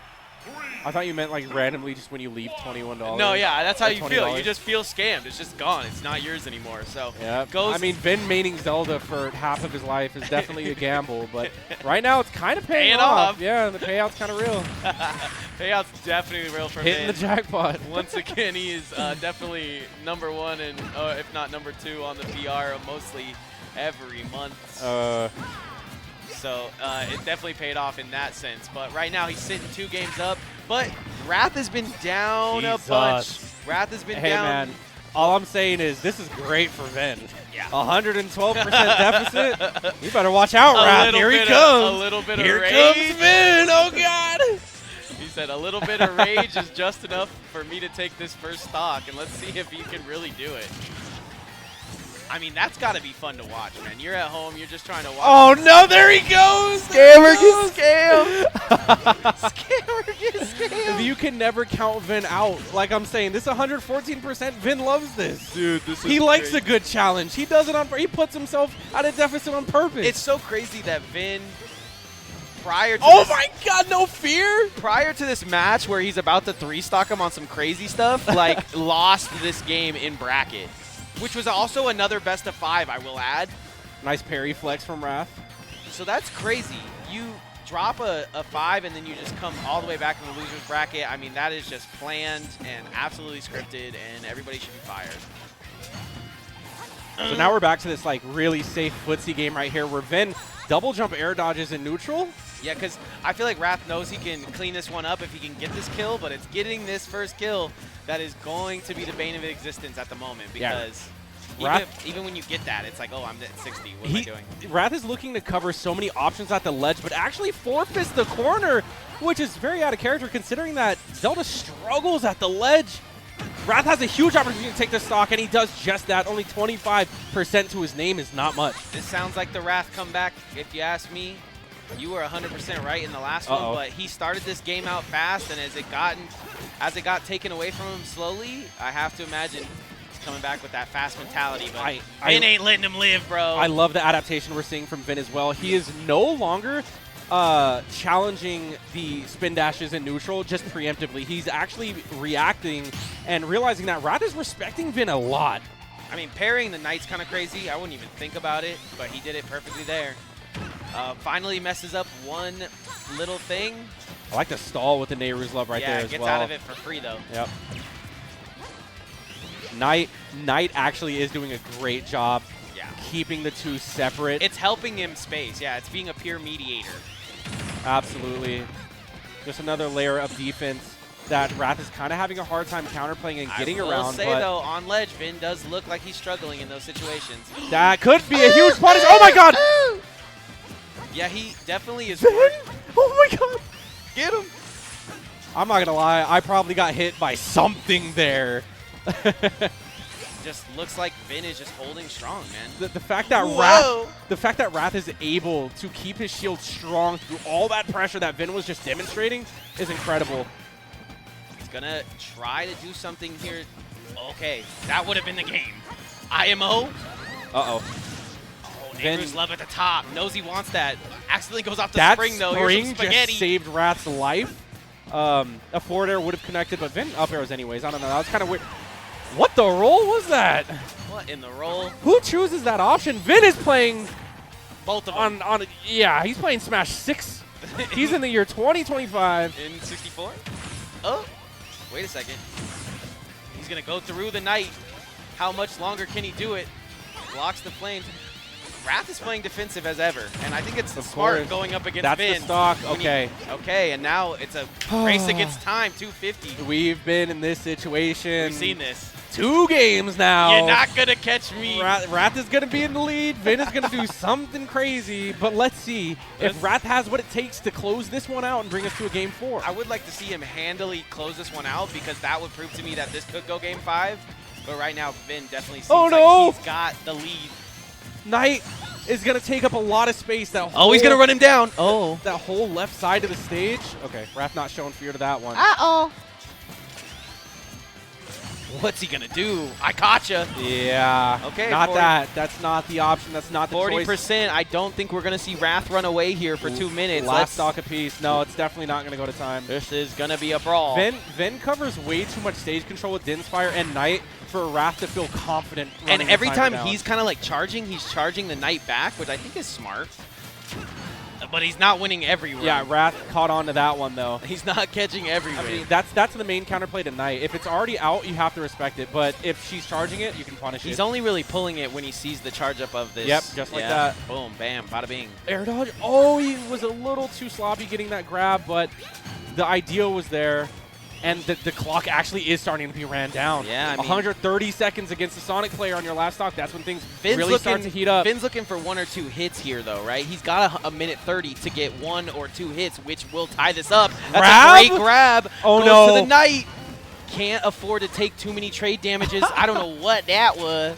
I thought you meant like randomly just when you leave $21. No, yeah, that's how you feel. $20. You just feel scammed. It's just gone. It's not yours anymore. So yeah, I mean, Vin maining Zelda for half of his life is definitely a gamble, but right now it's kind of paying off. Yeah, the payout's kind of real. Payout's definitely real for Hitting Vin. the jackpot. Once again, he is definitely #1 and if not #2 on the PR mostly every month. So it definitely paid off in that sense. But right now he's sitting 2 games up. But Wrath has been down a bunch. Wrath has been down. Man, all I'm saying is this is great for Vin. Yeah. 112% deficit. You better watch out, Wrath. Here he comes. A little bit of Here rage. comes Vin. Oh, God. He said a little bit of rage is just enough for me to take this first stock. And let's see if he can really do it. I mean, that's got to be fun to watch, man. You're at home. You're just trying to watch. Oh, no. There he goes. Scammer gets scammed. Scammer gets scammed. You can never count Vin out. Like I'm saying, this 114%, Vin loves this. Dude, this is He likes a good challenge. He does it on. He puts himself at a deficit on purpose. It's so crazy that Vin prior to Oh my god, no fear? prior to this match where he's about to 3-stock him on some crazy stuff, like lost this game in bracket, which was also another best of 5, I will add. Nice parry flex from Wrath. So that's crazy. You drop a 5 and then you just come all the way back in the loser's bracket. I mean, that is just planned and absolutely scripted, and everybody should be fired. So now we're back to this like really safe footsie game right here where Vin double jump air dodges in neutral. Yeah, because I feel like Wrath knows he can clean this one up if he can get this kill, but it's getting this first kill that is going to be the bane of existence at the moment, because even when you get that, it's like, oh, I'm at 60. What am I doing? Wrath is looking to cover so many options at the ledge, but actually forfeits the corner, which is very out of character considering that Zelda struggles at the ledge. Wrath has a huge opportunity to take the stock, and he does just that. Only 25% to his name is not much. This sounds like the Wrath comeback, if you ask me. You were 100% right in the last one, but he started this game out fast, and as it got taken away from him slowly, I have to imagine he's coming back with that fast mentality. But Vin ain't letting him live, bro. I love the adaptation we're seeing from Vin as well. He is no longer challenging the spin dashes in neutral just preemptively. He's actually reacting and realizing that Wrath is respecting Vin a lot. I mean, parrying the Knight's kind of crazy. I wouldn't even think about it, but he did it perfectly there. Finally messes up one little thing. I like the stall with the Nehru's Love right there as well. Yeah, gets out of it for free, though. Yep. Knight actually is doing a great job keeping the two separate. It's helping him space. Yeah, it's being a peer mediator. Absolutely. Just another layer of defense that Wrath is kind of having a hard time counterplaying and getting around. I will say, though, on ledge, Vin does look like he's struggling in those situations. That could be a huge punish. Oh, my God. Yeah, he definitely is. Vin? Oh, my God. Get him. I'm not going to lie. I probably got hit by something there. Just looks like Vin is just holding strong, man. The fact that Wrath is able to keep his shield strong through all that pressure that Vin was just demonstrating is incredible. He's gonna try to do something here. Okay, that would have been the game. IMO. Oh, Nehru's Love at the top. Knows he wants that. Accidentally goes off the spring, though. Here's some spaghetti. Just saved Wrath's life. A forward air would have connected, but Vin up airs anyways. I don't know. That was kind of weird. What the roll was that? What in the roll? Who chooses that option? Vin is playing both of them. Yeah, he's playing Smash 6. He's in the year 2025. In 64? Oh, wait a second. He's going to go through the Knight. How much longer can he do it? Blocks the flames. Wrath is playing defensive as ever, and I think it's smart going up against Vin. That's the stock. Okay. Okay, and now it's a race against time, 250. We've been in this situation. We've seen this. 2 games now. You're not going to catch me. Wrath is going to be in the lead. Vin is going to do something crazy, but let's see if Wrath has what it takes to close this one out and bring us to a game 4. I would like to see him handily close this one out, because that would prove to me that this could go game 5. But right now, Vin definitely seems like he's got the lead. Knight is going to take up a lot of space. He's going to run him down. Oh. That whole left side of the stage. Okay, Wrath not showing fear to that one. Uh-oh. What's he going to do? I caught you. Yeah. Okay. Not that. That's not the option. That's not the 40%. choice. I don't think we're going to see Wrath run away here for 2 minutes. Last stock apiece. No, it's definitely not going to go to time. This is going to be a brawl. Vin covers way too much stage control with Dinspire and Knight for Wrath to feel confident. And every time he's kind of like charging, he's charging the Knight back, which I think is smart. But he's not winning every run. Yeah, Wrath caught on to that one, though. He's not catching every I mean, that's the main counterplay to Knight. If it's already out, you have to respect it. But if she's charging it, you can punish it. He's only really pulling it when he sees the charge up of this. Yep, just like that. Boom, bam, bada bing. Air dodge. Oh, he was a little too sloppy getting that grab, but the idea was there. And the clock actually is starting to be ran down. Yeah, I mean, 130 seconds against the Sonic player on your last stock. That's when things really start to heat up. Vin's looking for 1 or 2 hits here, though, right? He's got a minute 30 to get 1 or 2 hits, which will tie this up. That's a great grab. Oh, goes no. to the Knight. Can't afford to take too many trade damages. I don't know what that was.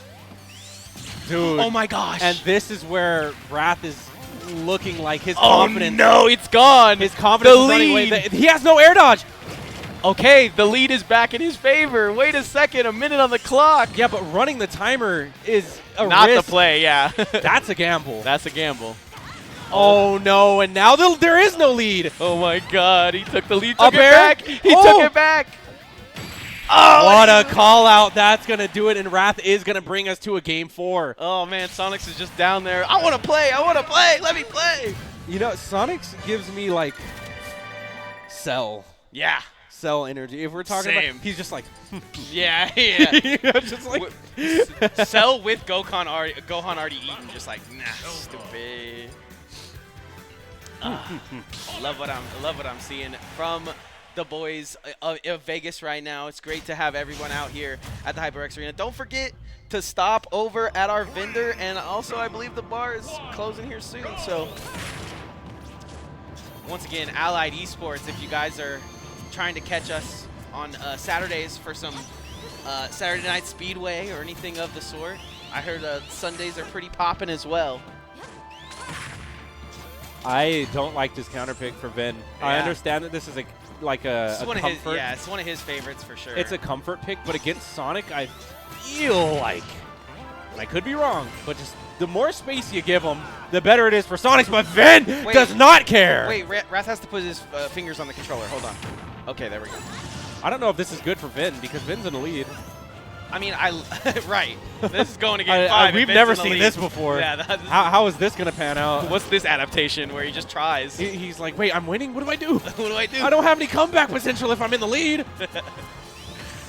Dude. Oh, my gosh. And this is where Wrath is looking like his confidence. Oh, no, it's gone. His confidence is running away. He has no air dodge. Okay, the lead is back in his favor. Wait a second, a minute on the clock. Yeah, but running the timer is a not risk. the play, yeah. That's a gamble. That's a gamble. Oh, no, and now there is no lead. Oh, my God. He took the lead. Up Took it air? back. He took it back. Oh, what a call out. That's going to do it, and Wrath is going to bring us to a game 4. Oh, man. Sonix is just down there. I want to play. I want to play. Let me play. You know, Sonix gives me, like, Cell energy. If we're talking about, he's just like, yeah. you know, just like Cell with Gohan already eaten, just like, nah, stupid. Love what I'm seeing from the boys of Vegas right now. It's great to have everyone out here at the HyperX Arena. Don't forget to stop over at our vendor, and also I believe the bar is closing here soon. So once again, Allied Esports, if you guys are trying to catch us on Saturdays for some Saturday Night Speedway or anything of the sort, I heard Sundays are pretty popping as well. I don't like this counter pick for Vin. Yeah. I understand that this is like a comfort. It's one of his favorites for sure. It's a comfort pick, but against Sonic, I feel like, and I could be wrong, but just the more space you give him, the better it is for Sonix. But Vin does not care. Wait, Wrath has to put his fingers on the controller. Hold on. Okay, there we go. I don't know if this is good for Vin because Vin's in the lead. I mean, right. This is going to game 5. We've never seen this before. Yeah. How is this going to pan out? What's this adaptation where he just tries? He's like, wait, I'm winning? What do I do? What do I do? I don't have any comeback potential if I'm in the lead.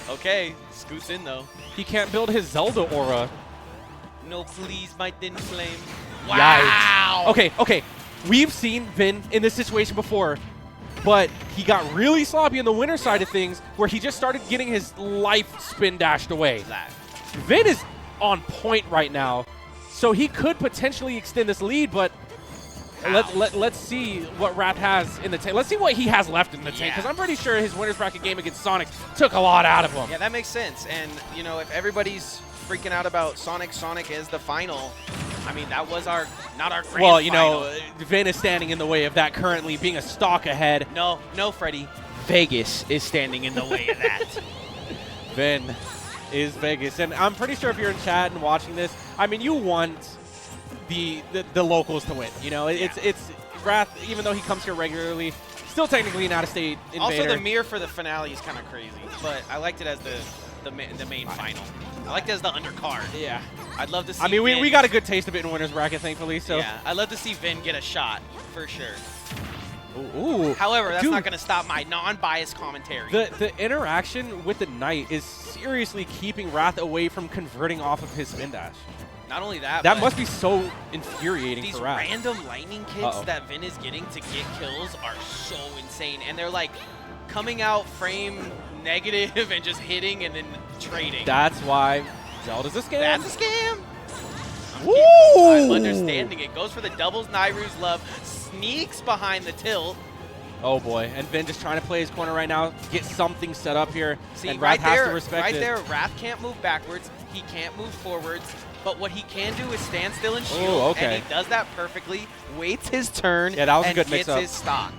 Okay, scoots in though. He can't build his Zelda aura. No, please, my thin flame. Wow. Okay. We've seen Vin in this situation before, but he got really sloppy on the winner side of things where he just started getting his life spin dashed away. Vin is on point right now, so he could potentially extend this lead, but let's see what Wrath has in the tank. Let's see what he has left in the tank, because I'm pretty sure his winner's bracket game against Sonic took a lot out of him. Yeah, that makes sense. And, you know, if everybody's freaking out about Sonic is the final, I mean, that was not our grand Well, you final. know, Vin is standing in the way of that currently, being a stock ahead. No, Freddie. Vegas is standing in the way of that. Vin is Vegas. And I'm pretty sure if you're in chat and watching this, I mean, you want the locals to win. You know, it's Wrath, even though he comes here regularly, still technically an out-of-state invader. Also, the mirror for the finale is kind of crazy, but I liked it as the main final. I liked it as the undercard. Yeah. I'd love to see I mean, Vin, we got a good taste of it in winner's bracket, thankfully. So yeah, I'd love to see Vin get a shot, for sure. Ooh. However, that's Dude, not going to stop my non-biased commentary. The interaction with the Knight is seriously keeping Wrath away from converting off of his spin dash. Not only that, That but must be so infuriating these for Wrath. random lightning kicks that Vin is getting to get kills are so insane. And they're like coming out frame negative and just hitting and then trading. That's why Zelda's a scam. That's a scam. Woo! I'm understanding it. Goes for the doubles Nairu's love. Sneaks behind the tilt. Oh boy, and Vin just trying to play his corner right now, get something set up here. See, and Wrath has to respect right it. there, Wrath can't move backwards. He can't move forwards. But what he can do is stand still and shield. Ooh, okay. And he does that perfectly. Waits his turn. Yeah, that was a and good mix-up. gets his stock.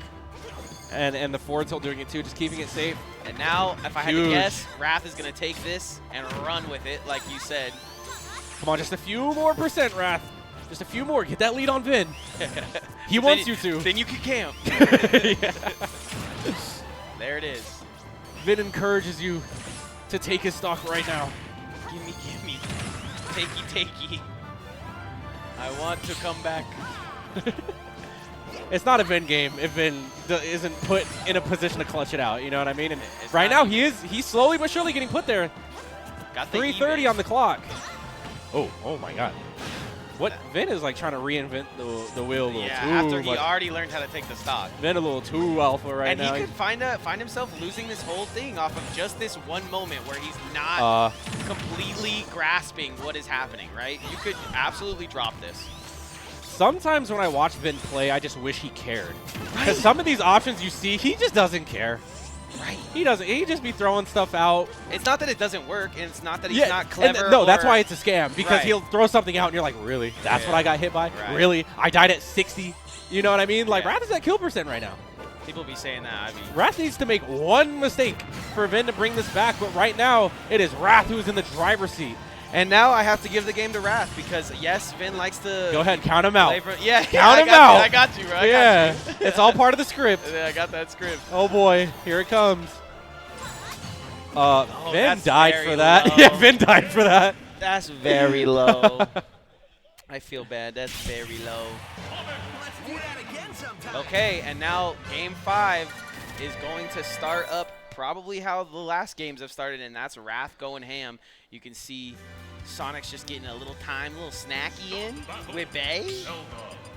And the forward tilt doing it too, just keeping it safe. And now, if I had Huge. to guess, Wrath is going to take this and run with it, like you said. Come on, just a few more %, Wrath. Just a few more. Get that lead on Vin. He wants you to. Then you can camp. Yeah. There it is. Vin encourages you to take his stock right now. Gimme. Takey. I want to come back. It's not a Vin game if Vin isn't put in a position to clutch it out. You know what I mean? And It's right not now he's slowly but surely getting put there. Got the 3:30 even. on the clock. Oh my God. What Vin is like trying to reinvent the wheel a little too after he much. already learned how to take the stock. Vin a little too alpha right And now. he could find himself losing this whole thing off of just this one moment where he's not completely grasping what is happening, right? You could absolutely drop this. Sometimes when I watch Vin play, I just wish he cared. Because some of these options you see, he just doesn't care. Right. He doesn't. He just be throwing stuff out. It's not that it doesn't work, and it's not that he's not and clever. no, that's or- why it's a scam. Because Right. he'll throw something out, and you're like, really? That's what I got hit by? Right. Really? I died at 60? You know what I mean? Like, Yeah. Wrath is at kill % right now. People be saying that. I mean, Wrath needs to make one mistake for Vin to bring this back, but right now, it is Wrath who's in the driver's seat. And now I have to give the game to Wrath because, yes, Vin likes to... Go ahead, count him out. Yeah, count him out. I got you, bro. Yeah, it's all part of the script. Yeah, I got that script. Oh, boy. Here it comes. Vin died for low. that. Yeah, Vin died for that. That's very low. I feel bad. That's very low. Okay, and now Game 5 is going to start up probably how the last games have started, and that's Wrath going ham. You can see Sonix just getting a little time, a little snacky in with Bay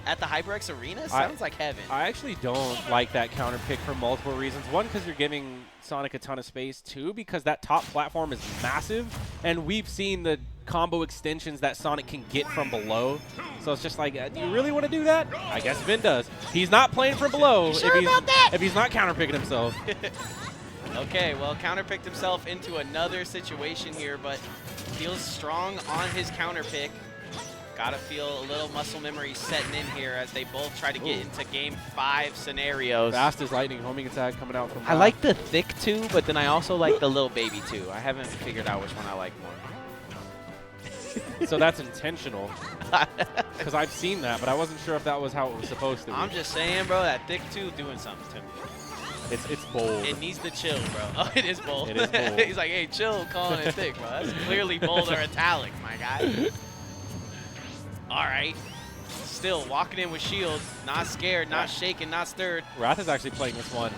at the HyperX Arena. Sounds like heaven. I actually don't like that counter pick for multiple reasons. One, because you're giving Sonic a ton of space. Two, because that top platform is massive, and we've seen the combo extensions that Sonic can get from below. So it's just like, do you really want to do that? I guess Vin does. He's not playing from below if he's not counter picking himself. Okay, well, counter-picked himself into another situation here, but feels strong on his counter-pick. Gotta feel a little muscle memory setting in here as they both try to get into Game 5 scenarios. Fast as lightning homing attack coming out from I like the thick 2, but then I also like the little baby 2. I haven't figured out which one I like more. So that's intentional. Because I've seen that, but I wasn't sure if that was how it was supposed to be. I'm just saying, bro, that thick 2 doing something to me. It's bold. It needs to chill, bro. Oh, it is bold. It is bold. He's like, hey, chill, calling it thick, bro. That's clearly bold or italic, my guy. All right. Still walking in with shield. Not scared, not shaken, not stirred. Wrath is actually playing this one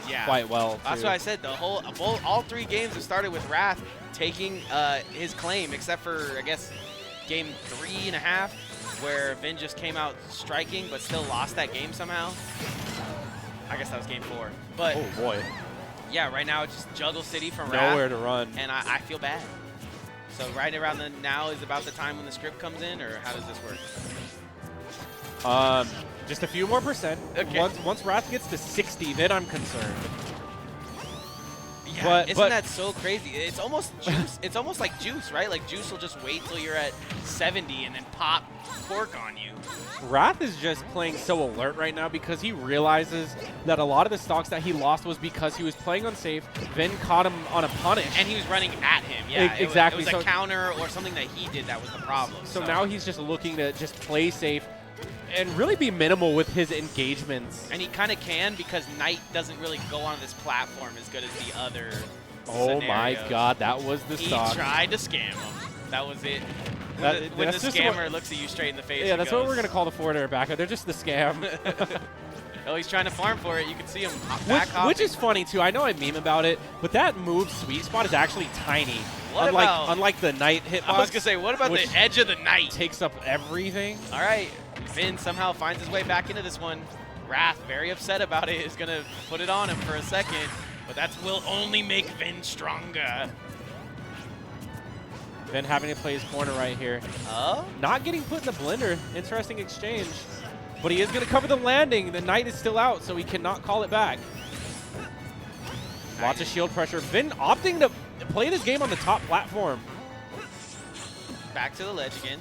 Yeah. quite well, That's too. what I said. All 3 games have started with Wrath taking his claim, except for, I guess, game 3.5, where Vin just came out striking, but still lost that game somehow. I guess that was game 4. But Oh, boy. yeah, right now it's just Juggle City from Wrath. Nowhere to run. And I feel bad. So right around now is about the time when the script comes in, or how does this work? Just a few more percent. Okay. Once Wrath gets to 60, then I'm concerned. Yeah, isn't that so crazy? It's almost juice. It's almost like juice, right? Like juice will just wait till you're at 70 and then pop cork on you. Wrath is just playing so alert right now because he realizes that a lot of the stocks that he lost was because he was playing unsafe. Vin caught him on a punish. And he was running at him. Yeah, exactly. It was a counter or something that he did that was the problem. So now he's just looking to just play safe and really be minimal with his engagements. And he kind of can because Knight doesn't really go on this platform as good as the other Oh my God, that was the stock. He tried to scam him. That was it. When the scammer looks at you straight in the face. Yeah, that's what we're going to call the forward air back. They're just the scam. Oh, he's trying to farm for it. You can see him which is funny, too. I know I meme about it, but that move sweet spot is actually tiny. Unlike the Knight hitbox. I was going to say, what about the edge of the Knight? Takes up everything. All right. Vin somehow finds his way back into this one. Wrath, very upset about it, is going to put it on him for a second. But that will only make Vin stronger. Vin having to play his corner right here. Oh? Not getting put in the blender. Interesting exchange. But he is going to cover the landing. The Knight is still out, so he cannot call it back. Lots of shield pressure. Vin opting to play this game on the top platform. Back to the ledge again.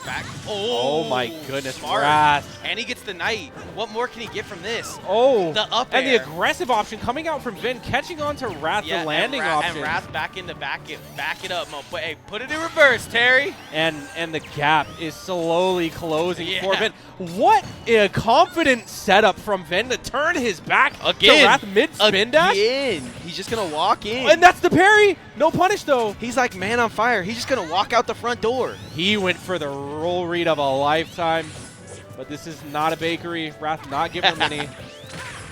Back. Oh my goodness, smart. Wrath. And he gets the Knight. What more can he get from this? Oh, the up and air. the aggressive option coming out from Vin, catching on to Wrath, the landing option. And Wrath back it up. But hey, put it in reverse, Terry. And the gap is slowly closing for Vin. What a confident setup from Vin to turn his back to Wrath mid-spin dash. He's just going to walk in. And that's the parry. No punish, though. He's like man on fire. He's just going to walk out the front door. He went for the roll read of a lifetime. But this is not a bakery. Wrath not giving him any.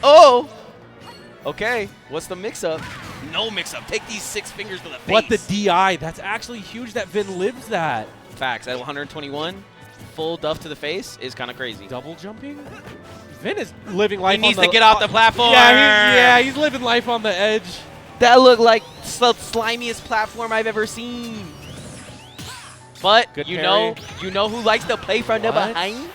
Oh! Okay. What's the mix-up? No mix-up. Take these 6 fingers to the face. But the DI, that's actually huge that Vin lives that. Facts. At 121, full duff to the face is kind of crazy. Double jumping? Vin is living life He needs to get off the platform. Yeah, he's living life on the edge. That looked like the slimiest platform I've ever seen. But Good you parry. know who likes to play from the behind?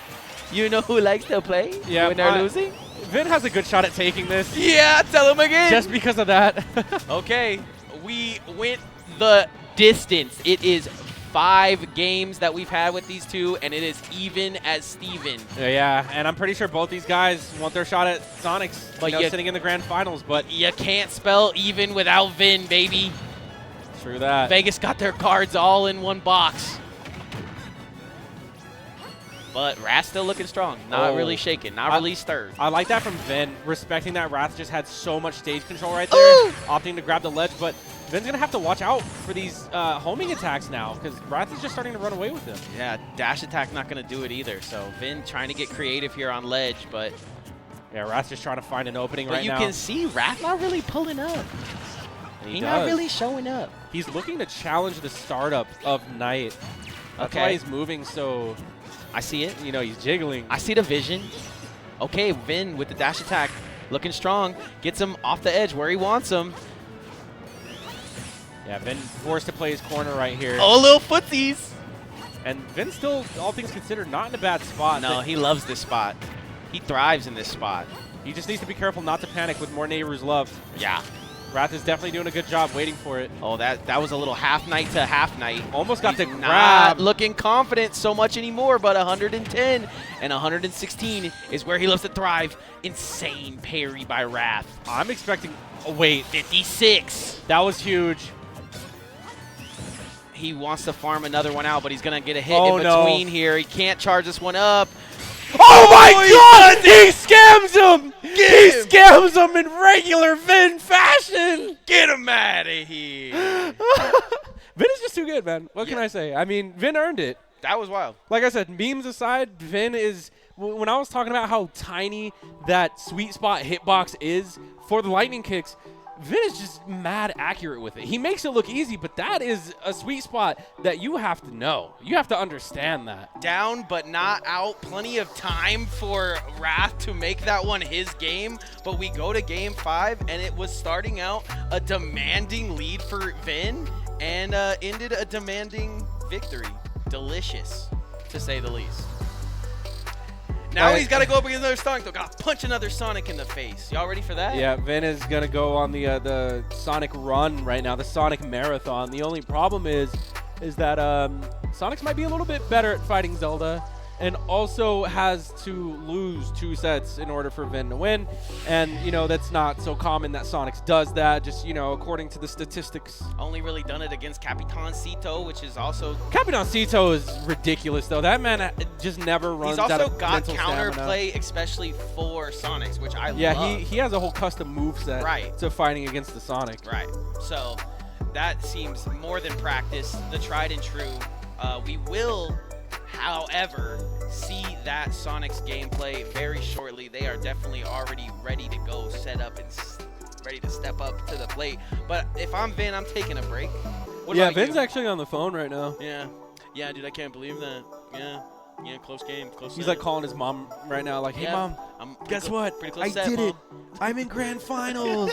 You know who likes to play when they're losing? Vin has a good shot at taking this. Yeah, tell him again. Just because of that. Okay, we went the distance. It is 5 games that we've had with these two, and it is even as Steven. Yeah, and I'm pretty sure both these guys want their shot at Sonix, but sitting in the grand finals. But you can't spell even without Vin, baby. True that. Vegas got their cards all in one box. But Wrath still looking strong. Not really shaking. Not really stirred. I like that from Vin, respecting that Wrath just had so much stage control right there, opting to grab the ledge. But Vin's going to have to watch out for these homing attacks now because Wrath is just starting to run away with him. Yeah, dash attack not going to do it either. So Vin trying to get creative here on ledge, but... Yeah, Wrath's just trying to find an opening right now. But you can see Wrath not really pulling up. He's not really showing up. He's looking to challenge the startup of Knight. That's why he's moving so... I see it. You know, he's jiggling. I see the vision. Okay, Vin with the dash attack, looking strong. Gets him off the edge where he wants him. Yeah, Vin forced to play his corner right here. Oh, little footsies. And Vin's still, all things considered, not in a bad spot. No, he loves this spot. He thrives in this spot. He just needs to be careful not to panic with more neighbors love. Yeah. Wrath is definitely doing a good job waiting for it. Oh, that was a little half Knight to half Knight. Almost got the grab. Not looking confident so much anymore, but 110 and 116 is where he loves to thrive. Insane parry by Wrath. I'm expecting, oh wait. 56. That was huge. He wants to farm another one out, but he's going to get a hit in between here. He can't charge this one up. Oh my God! He scams him! He scams him in regular Vin fashion! Get him out of here! Vin is just too good, man. What can I say? I mean, Vin earned it. That was wild. Like I said, memes aside, Vin is... When I was talking about how tiny that sweet spot hitbox is for the lightning kicks, Vin is just mad accurate with it. He makes it look easy, but that is a sweet spot that you have to know. You have to understand that. Down but not out. Plenty of time for Wrath to make that one his game, but we go to game 5, and it was starting out a demanding lead for Vin and ended a demanding victory. Delicious, to say the least. Now he's got to go up against another Sonic, though. Got to punch another Sonic in the face. Y'all ready for that? Yeah, Vin is going to go on the Sonic run right now, the Sonic marathon. The only problem is that Sonic might be a little bit better at fighting Zelda and also has to lose 2 sets in order for Vin to win. And, you know, that's not so common that Sonix does that, just, you know, according to the statistics. Only really done it against Capitan Cito, which is also... Capitan Cito is ridiculous, though. That man just never runs out of mental stamina. He's also got counterplay, especially for Sonix, which I love. Yeah, he has a whole custom moveset to fighting against the Sonic. Right. So that seems more than practice, the tried and true. We will... However, see that Sonic's gameplay very shortly. They are definitely already ready to go, set up, and ready to step up to the plate. But if I'm Vin, I'm taking a break. Yeah, Vin's actually on the phone right now. Yeah, dude, I can't believe that. Yeah, close game. He's like calling his mom right now, like, "Hey, Mom, guess what? I did it. I'm in grand finals."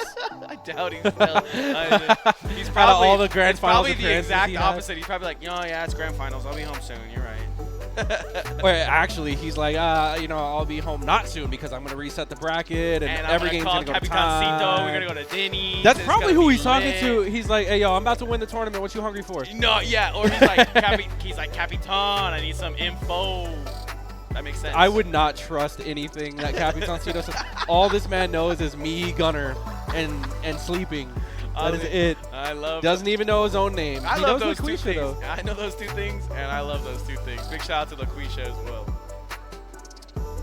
I doubt he's still. He's probably all the grand finals. Probably the exact opposite. He's probably like, "Oh yeah, it's grand finals. I'll be home soon. You're right." Wait, actually, he's like, you know, I'll be home not soon because I'm gonna reset the bracket and every game's gonna go to time. We're gonna go to Denny's. That's probably who he's talking to. He's like, "Hey, yo, I'm about to win the tournament. What you hungry for?" No, yeah, or he's like, Capitan, I need some info. That makes sense. I would not trust anything that Capitan Cito says. All this man knows is me, Gunner, and sleeping. That is it. I love Doesn't even know his own name. I love those 2 things. Though. I know those 2 things, and I love those 2 things. Big shout out to LaQuisha as well.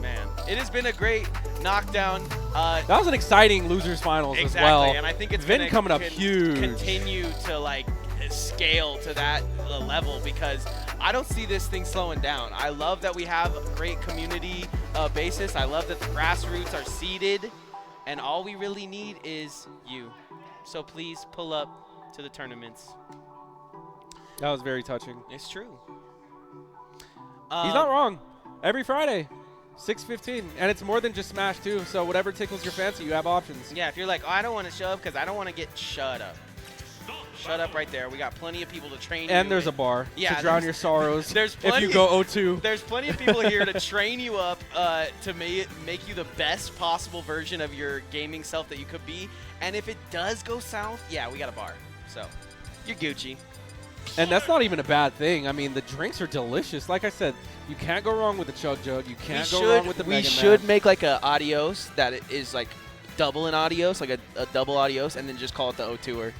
Man, it has been a great knockdown. That was an exciting losers finals as well. Exactly, and I think it's Vin coming up huge. Continue to like scale to that level because I don't see this thing slowing down. I love that we have a great community basis. I love that the grassroots are seeded, and all we really need is you. So please pull up to the tournaments. That was very touching. It's true. He's not wrong. Every Friday, 6:15, and it's more than just Smash too. So whatever tickles your fancy, you have options. Yeah, if you're like, oh, I don't want to show up because I don't want to get shut up. Shut up right there. We got plenty of people to train you. And there's a bar to drown your sorrows there's if you go 0-2. There's plenty of people here to train you up to make you the best possible version of your gaming self that you could be. And if it does go south, yeah, we got a bar. So you're Gucci. And that's not even a bad thing. I mean, the drinks are delicious. Like I said, you can't go wrong with the Chug Jug. You can't go wrong with the Mega Man. We should make like a adios that is like double an adios, like a double adios, and then just call it the O2er.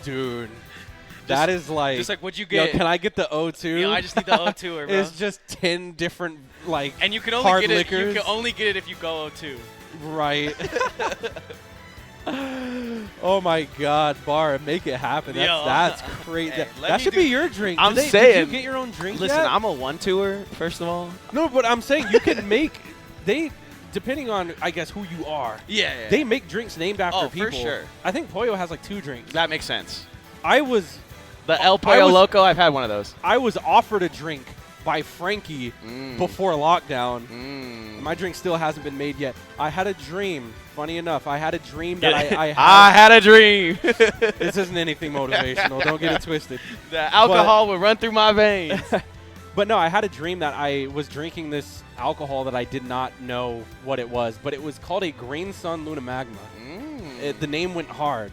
Dude. That is like, just like, what'd you yo, get? can I get the O2? Yeah, I just need the O2, bro. It's just 10 different, like, and you can only hard get it. liquors. You can only get it if you go O2. Right. Oh my God, Bar, make it happen. That's crazy. Hey, that should be your drink. I'm Did saying. you get your own drink Listen, yet? I'm a 1-2er, first of all. No, but I'm saying you can make, depending on, I guess, who you are. Yeah. They make drinks named after people. For sure. I think Pollo has like 2 drinks. That makes sense. The El Pollo Loco, I've had one of those. I was offered a drink by Frankie before lockdown. My drink still hasn't been made yet. I had a dream. Funny enough, I had a dream that I had a dream. This isn't anything motivational. Don't get it twisted. The alcohol would run through my veins. But no, I had a dream that I was drinking this alcohol that I did not know what it was, but it was called a Green Sun Luna Magma. The name went hard.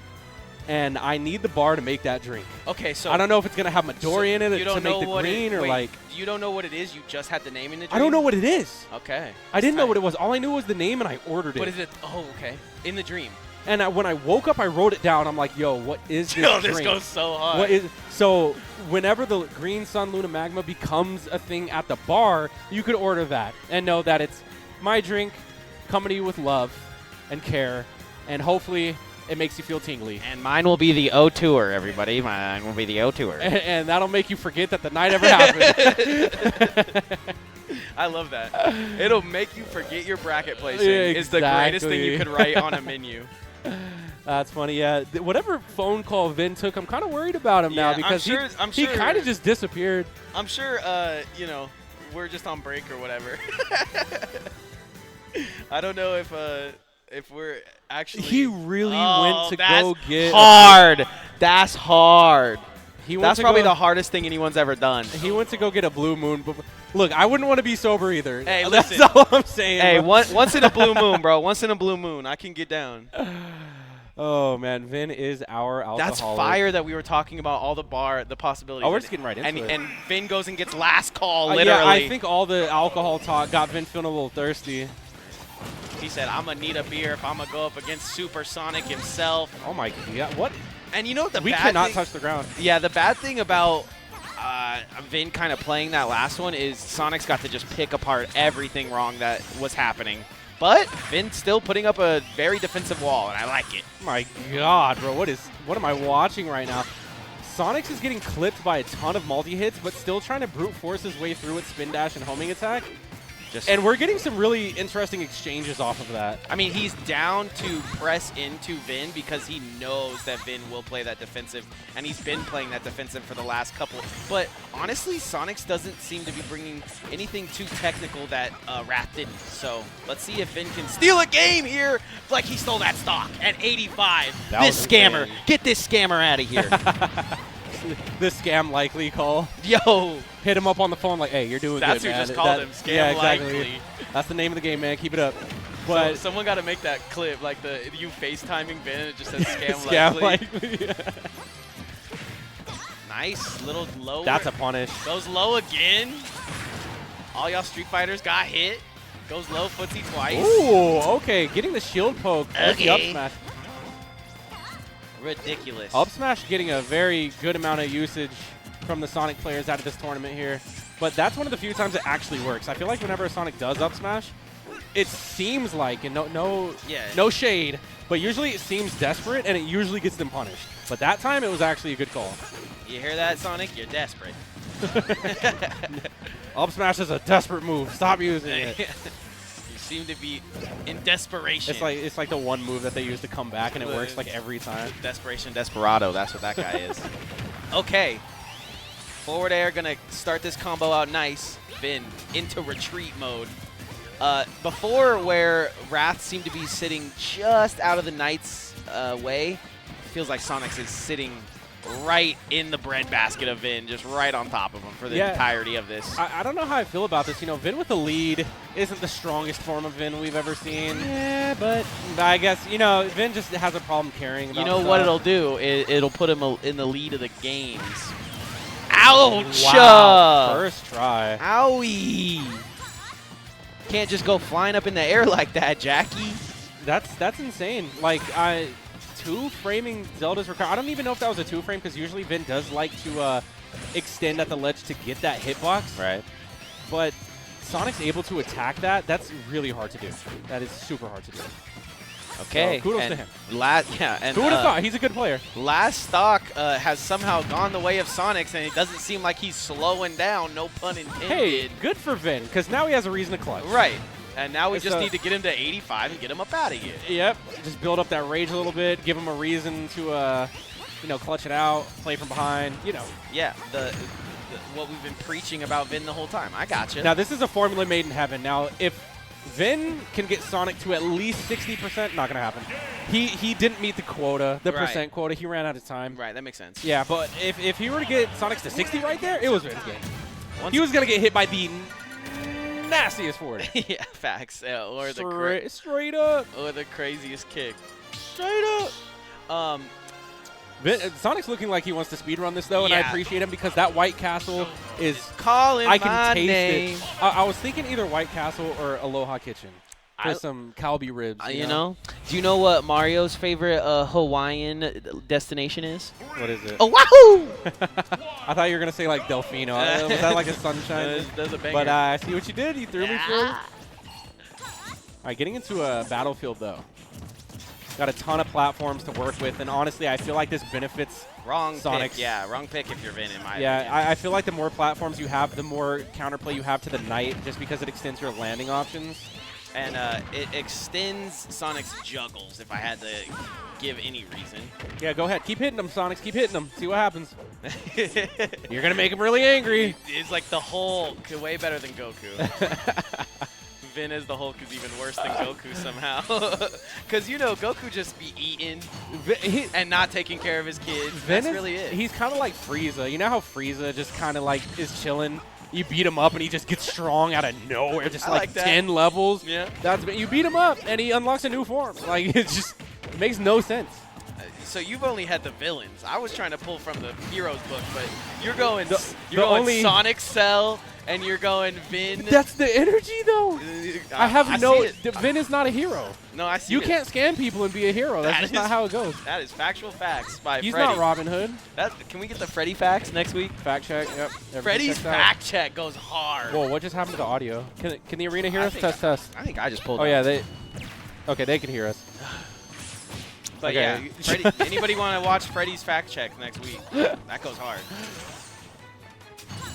And I need the bar to make that drink. Okay, so I don't know if it's going to have Midori in it you don't to make know the green or like. You don't know what it is. You just had the name in the dream. I don't know what it is. Okay. I didn't know what it was. All I knew was the name, and I ordered it. What is it? Oh, okay. In the dream. And when I woke up, I wrote it down. I'm like, yo, what is this Yo, drink? this goes so hard. What is so? Whenever the Green Sun Luna Magma becomes a thing at the bar, you could order that and know that it's my drink, coming to you with love and care, and hopefully it makes you feel tingly. And mine will be the O2er, everybody. Mine will be the O2er. And that'll make you forget that the night ever happened. I love that. It'll make you forget your bracket placing. Yeah, Is the greatest thing you exactly. could write on a menu. That's funny, yeah. Whatever phone call Vin took, I'm kind of worried about him now because I'm he sure kind of just disappeared. I'm sure, you know, we're just on break or whatever. I don't know if we're actually. He really went to go get hard. That's hard. That's probably the hardest thing anyone's ever done. He went to go get a Blue Moon. But look, I wouldn't want to be sober either. Hey, that's listen. all I'm saying. Hey, once in a blue moon, bro. Once in a blue moon, I can get down. Oh man, Vin is our alcoholic. That's fire that we were talking about all the possibilities. Oh, we're just getting right into it. And Vin goes and gets last call, literally. Yeah, I think all the alcohol talk got Vin feeling a little thirsty. He said, I'm going to need a beer if I'm going to go up against Supersonic himself. Oh my God, what? And you know what we cannot touch the ground. Yeah, the bad thing about Vin kind of playing that last one is Sonic's got to just pick apart everything wrong that was happening. But Vin's still putting up a very defensive wall, and I like it. My God, bro, what am I watching right now? Sonix is getting clipped by a ton of multi-hits, but still trying to brute force his way through with spin dash and homing attack. And we're getting some really interesting exchanges off of that. I mean, he's down to press into Vin because he knows that Vin will play that defensive, and he's been playing that defensive for the last couple. But honestly, Sonix doesn't seem to be bringing anything too technical that Wrath didn't. So let's see if Vin can steal a game here like he stole that stock at 85. This scammer. Get this scammer out of here. This scam likely call. Yo. Hit him up on the phone like, hey, you're doing That's good, man. That's who just called him, Scam yeah, exactly. Likely. That's the name of the game, man. Keep it up. But so someone got to make that clip, like you FaceTiming Vin, it just says Scam, Scam Likely. Nice little low. That's a punish. Goes low again. All y'all Street Fighters got hit. Goes low footsie twice. Ooh, okay. Getting the shield poke. Okay. The up smash. Ridiculous. Up smash getting a very good amount of usage from the Sonic players out of this tournament here. But that's one of the few times it actually works. I feel like whenever Sonic does up smash, it seems like, and no shade, but usually it seems desperate and it usually gets them punished. But that time it was actually a good call. You hear that, Sonic? You're desperate. Up smash is a desperate move. Stop using it. You seem to be in desperation. It's like the one move that they use to come back, and it works like every time. Desperation Desperado. That's what that guy is. Okay. Forward air going to start this combo out nice. Vin into retreat mode. Before, where Wrath seemed to be sitting just out of the Knight's way, feels like Sonix is sitting right in the breadbasket of Vin, just right on top of him for the entirety of this. I don't know how I feel about this. You know, Vin with the lead isn't the strongest form of Vin we've ever seen. Yeah, but I guess, you know, Vin just has a problem carrying about You know stuff. what it'll do? It'll put him in the lead of the games. Ouch! Wow. First try. Owie! Can't just go flying up in the air like that, Jackie. That's insane. Like, two-framing Zelda's required. I don't even know if that was a two-frame because usually Vin does like to extend at the ledge to get that hitbox. Right. But Sonic's able to attack that. That's really hard to do. That is super hard to do. Okay. So kudos to him. Who would have thought? He's a good player. Last stock has somehow gone the way of Sonix, and it doesn't seem like he's slowing down, no pun intended. Hey, good for Vin, because now he has a reason to clutch. Right. And now we It's just need to get him to 85 and get him up out of here. Yep. Just build up that rage a little bit, give him a reason to, clutch it out, play from behind, Yeah, what we've been preaching about Vin the whole time. I gotcha. Now, this is a formula made in heaven. Now, if Vin can get Sonic to at least 60%, not going to happen. He didn't meet the quota, the percent quota. He ran out of time. Right, that makes sense. Yeah, but if he were to get Sonic to 60 right there, it was Vin's game. He was going to get hit by the nastiest forward. Yeah, facts. Or straight up. Or the craziest kick. Straight up. Sonic's looking like he wants to speedrun this, though, and I appreciate him because that White Castle is calling I can my taste name. it. I was thinking either White Castle or Aloha Kitchen for some Kalbi ribs. You know? Do you know what Mario's favorite Hawaiian destination is? What is it? Oh, wahoo! I thought you were going to say, like, Delfino. Was that like a sunshine? That's a banger. But I see what you did. You threw me through. All right, getting into a battlefield, though. Got a ton of platforms to work with, and honestly, I feel like this benefits Sonix. Pick. Yeah, wrong pick if you're Vin, in my opinion. Yeah, I feel like the more platforms you have, the more counterplay you have to the Knight, just because it extends your landing options. And it extends Sonic's juggles, if I had to give any reason. Yeah, go ahead. Keep hitting them, Sonix. Keep hitting them. See what happens. You're going to make him really angry. It's like the Hulk, way better than Goku. Vin as the Hulk is even worse than Goku somehow. Because, Goku just be eating and not taking care of his kids. That's really it. He's kind of like Frieza. You know how Frieza just kind of like is chilling? You beat him up and he just gets strong out of nowhere, just like 10 levels. Yeah. You beat him up and he unlocks a new form. Like, it makes no sense. So you've only had the villains. I was trying to pull from the Heroes book, but you're going Sonic, Cell, and you're going Vin. That's the energy, though. Vin is not a hero. No, I see. You can't scam people and be a hero. That's just not how it goes. That is factual facts by He's Freddy. not Robin Hood. Can we get the Freddy facts next week? Fact check. Yep. Freddy's fact check goes hard. Whoa, what just happened to the audio? Can the arena hear us? Test. I think I just pulled. Oh yeah, they can hear us. But okay. Yeah, Freddy, anybody want to watch Freddy's fact check next week? That goes hard.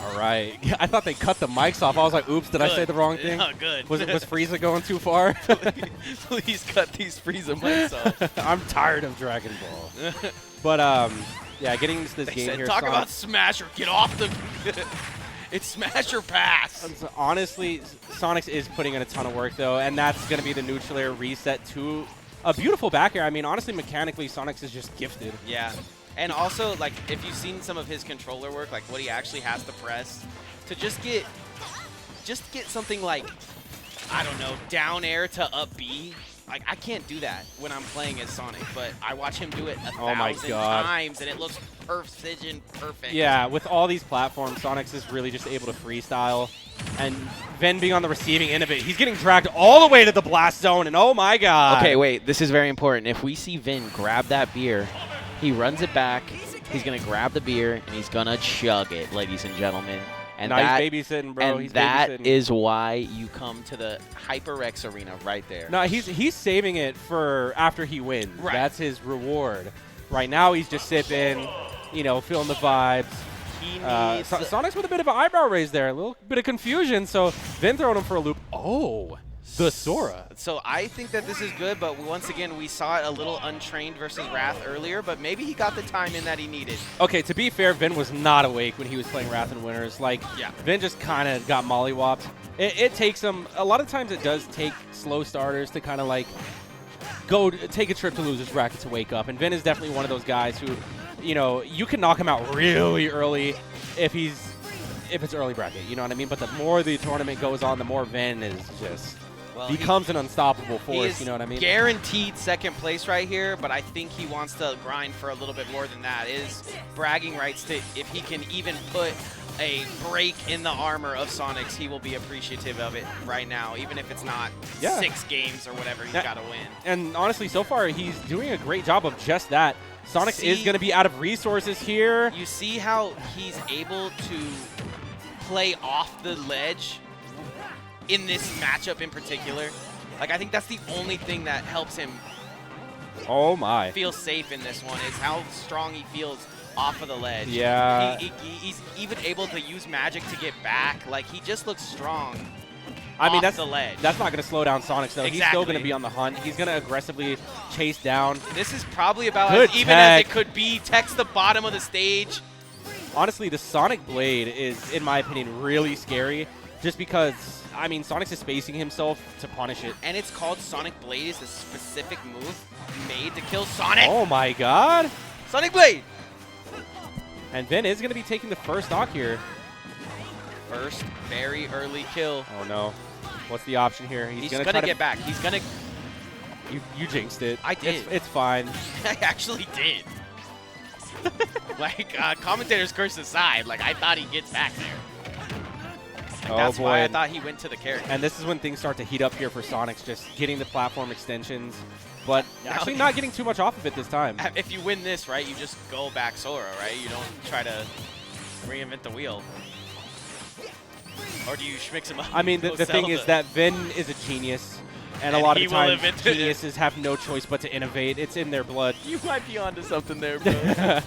All right. I thought they cut the mics off. I was like, oops, did I say the wrong thing? No, good. Was Frieza going too far? Please cut these Frieza mics off. I'm tired of Dragon Ball. But, yeah, getting into this game here. Talk about smash or get off the... It's smash or pass. Honestly, Sonix is putting in a ton of work, though, and that's going to be the neutral air reset to a beautiful back air. I mean, honestly, mechanically, Sonix is just gifted. Yeah. And also, like, if you've seen some of his controller work, like what he actually has to press, to just get something like, I don't know, down air to up B. Like, I can't do that when I'm playing as Sonic, but I watch him do it 1,000 times, and it looks precision perfect. Yeah, with all these platforms, Sonix is really just able to freestyle. And Vin being on the receiving end of it, he's getting dragged all the way to the blast zone, and oh my god. Okay, wait, this is very important. If we see Vin grab that beer, he runs it back, he's going to grab the beer, and he's going to chug it, ladies and gentlemen. And he's babysitting, bro. And that is why you come to the HyperX Arena right there. No, he's saving it for after he wins. Right. That's his reward. Right now, he's just sipping, feeling the vibes. He needs Sonic's with a bit of an eyebrow raise there, a little bit of confusion. So Vin throwing him for a loop. Oh, the Sora. So I think that this is good, but once again, we saw it a little untrained versus Wrath earlier, but maybe he got the time in that he needed. Okay, to be fair, Vin was not awake when he was playing Wrath and Winners. Like, yeah. Vin just kind of got mollywopped. It takes him, a lot of times it does take slow starters to kind of like go take a trip to Loser's Bracket to wake up. And Vin is definitely one of those guys who, you can knock him out really early if it's early bracket, you know what I mean? But the more the tournament goes on, the more Vin is just... becomes an unstoppable force, you know what I mean? Guaranteed second place right here, but I think he wants to grind for a little bit more than that. Is bragging rights to if he can even put a break in the armor of Sonix, he will be appreciative of it right now, even if it's not 6 games or whatever he's got to win. And honestly, so far, he's doing a great job of just that. Sonix is going to be out of resources here. You see how he's able to play off the ledge in this matchup in particular? Like, I think that's the only thing that helps him feel safe in this one, is how strong he feels off of the ledge. Yeah. He's even able to use magic to get back. Like, he just looks strong. I mean, that's the ledge. That's not going to slow down Sonix, though. Exactly. He's still going to be on the hunt. He's going to aggressively chase down. This is probably about Good as even as it could be. Tech's the bottom of the stage. Honestly, the Sonic Blade is, in my opinion, really scary, just because, I mean, Sonix is spacing himself to punish it. And it's called Sonic Blade. It's a specific move made to kill Sonic. Oh, my God. Sonic Blade. And Vin is going to be taking the first stock here. First very early kill. Oh, no. What's the option here? He's going to get back. He's going to... You jinxed it. I did. It's fine. I actually did. Like, commentators curse aside, like, I thought he'd get back there. Like, that's why I thought he went to the character. And this is when things start to heat up here for Sonix, just getting the platform extensions, but actually not getting too much off of it this time. If you win this, right, you just go back Sora, right? You don't try to reinvent the wheel. Or do you mix him up? I mean, the thing is that Vin is a genius, and a lot of the time, geniuses have no choice but to innovate. It's in their blood. You might be onto something there, bro.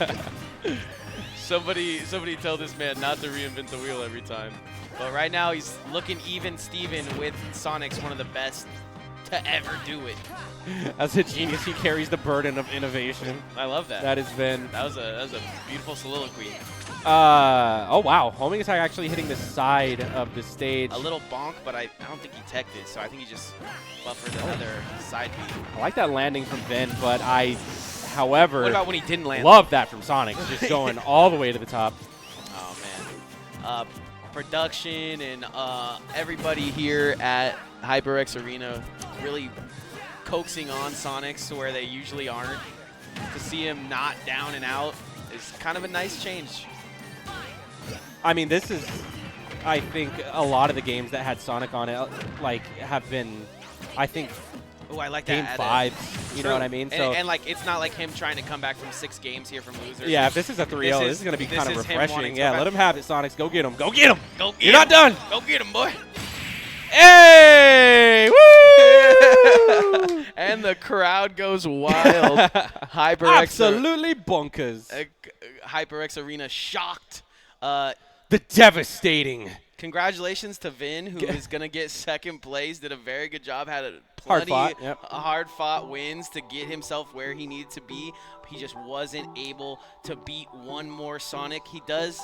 Somebody tell this man not to reinvent the wheel every time. But right now, he's looking even Steven with Sonix, one of the best to ever do it. As a genius, he carries the burden of innovation. I love that. That is Vin. That was a beautiful soliloquy. Oh, wow. Homing attack actually hitting the side of the stage. A little bonk, but I don't think he teched it, so I think he just buffered another side beat. I like that landing from Vin, but however, what about when he didn't land? Love that from Sonix, just going all the way to the top. Oh, man. Production and everybody here at HyperX Arena really coaxing on Sonix to where they usually aren't. To see him not down and out is kind of a nice change. I mean, this is, I think, a lot of the games that had Sonic on it, like, have been, I think, I like game that. 5s. You know what I mean? So and like, it's not like him trying to come back from 6 games here from losers. Yeah, if this is a 3-0, this is going to be kind of refreshing. Yeah, let him have it, Sonix. Go get him. Go get him. Go get You're not done. Go get him, boy. Hey! Woo! And the crowd goes wild. HyperX Absolutely bonkers. HyperX Arena shocked. The devastating. Congratulations to Vin, who is going to get second place. Did a very good job. Had plenty hard-fought wins to get himself where he needed to be. He just wasn't able to beat one more Sonic. He does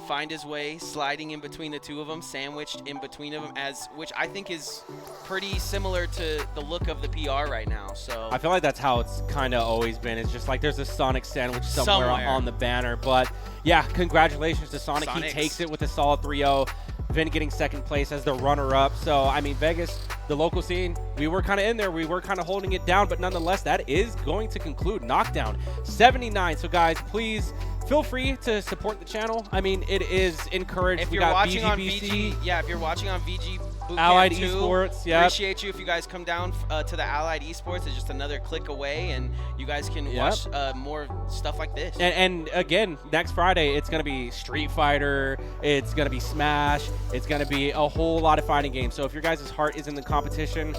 find his way sliding in between the two of them, sandwiched in between of them, which I think is pretty similar to the look of the PR right now. So I feel like that's how it's kind of always been. It's just like there's a Sonic sandwich somewhere on the banner. But yeah, congratulations to Sonic. He takes it with a solid 3-0. Vin getting second place as the runner-up. So, I mean, Vegas, the local scene, we were kind of in there. We were kind of holding it down. But nonetheless, that is going to conclude Knockdown 79. So, guys, please feel free to support the channel. I mean, it is encouraged. If you're watching on VG, if you're watching on VG Bootcamp Allied 2, Esports, appreciate you if you guys come down to the Allied Esports. It's just another click away, and you guys can watch more stuff like this. And again, next Friday, it's going to be Street Fighter. It's going to be Smash. It's going to be a whole lot of fighting games. So if your guys' heart is in the competition,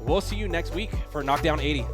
we'll see you next week for Knockdown 80.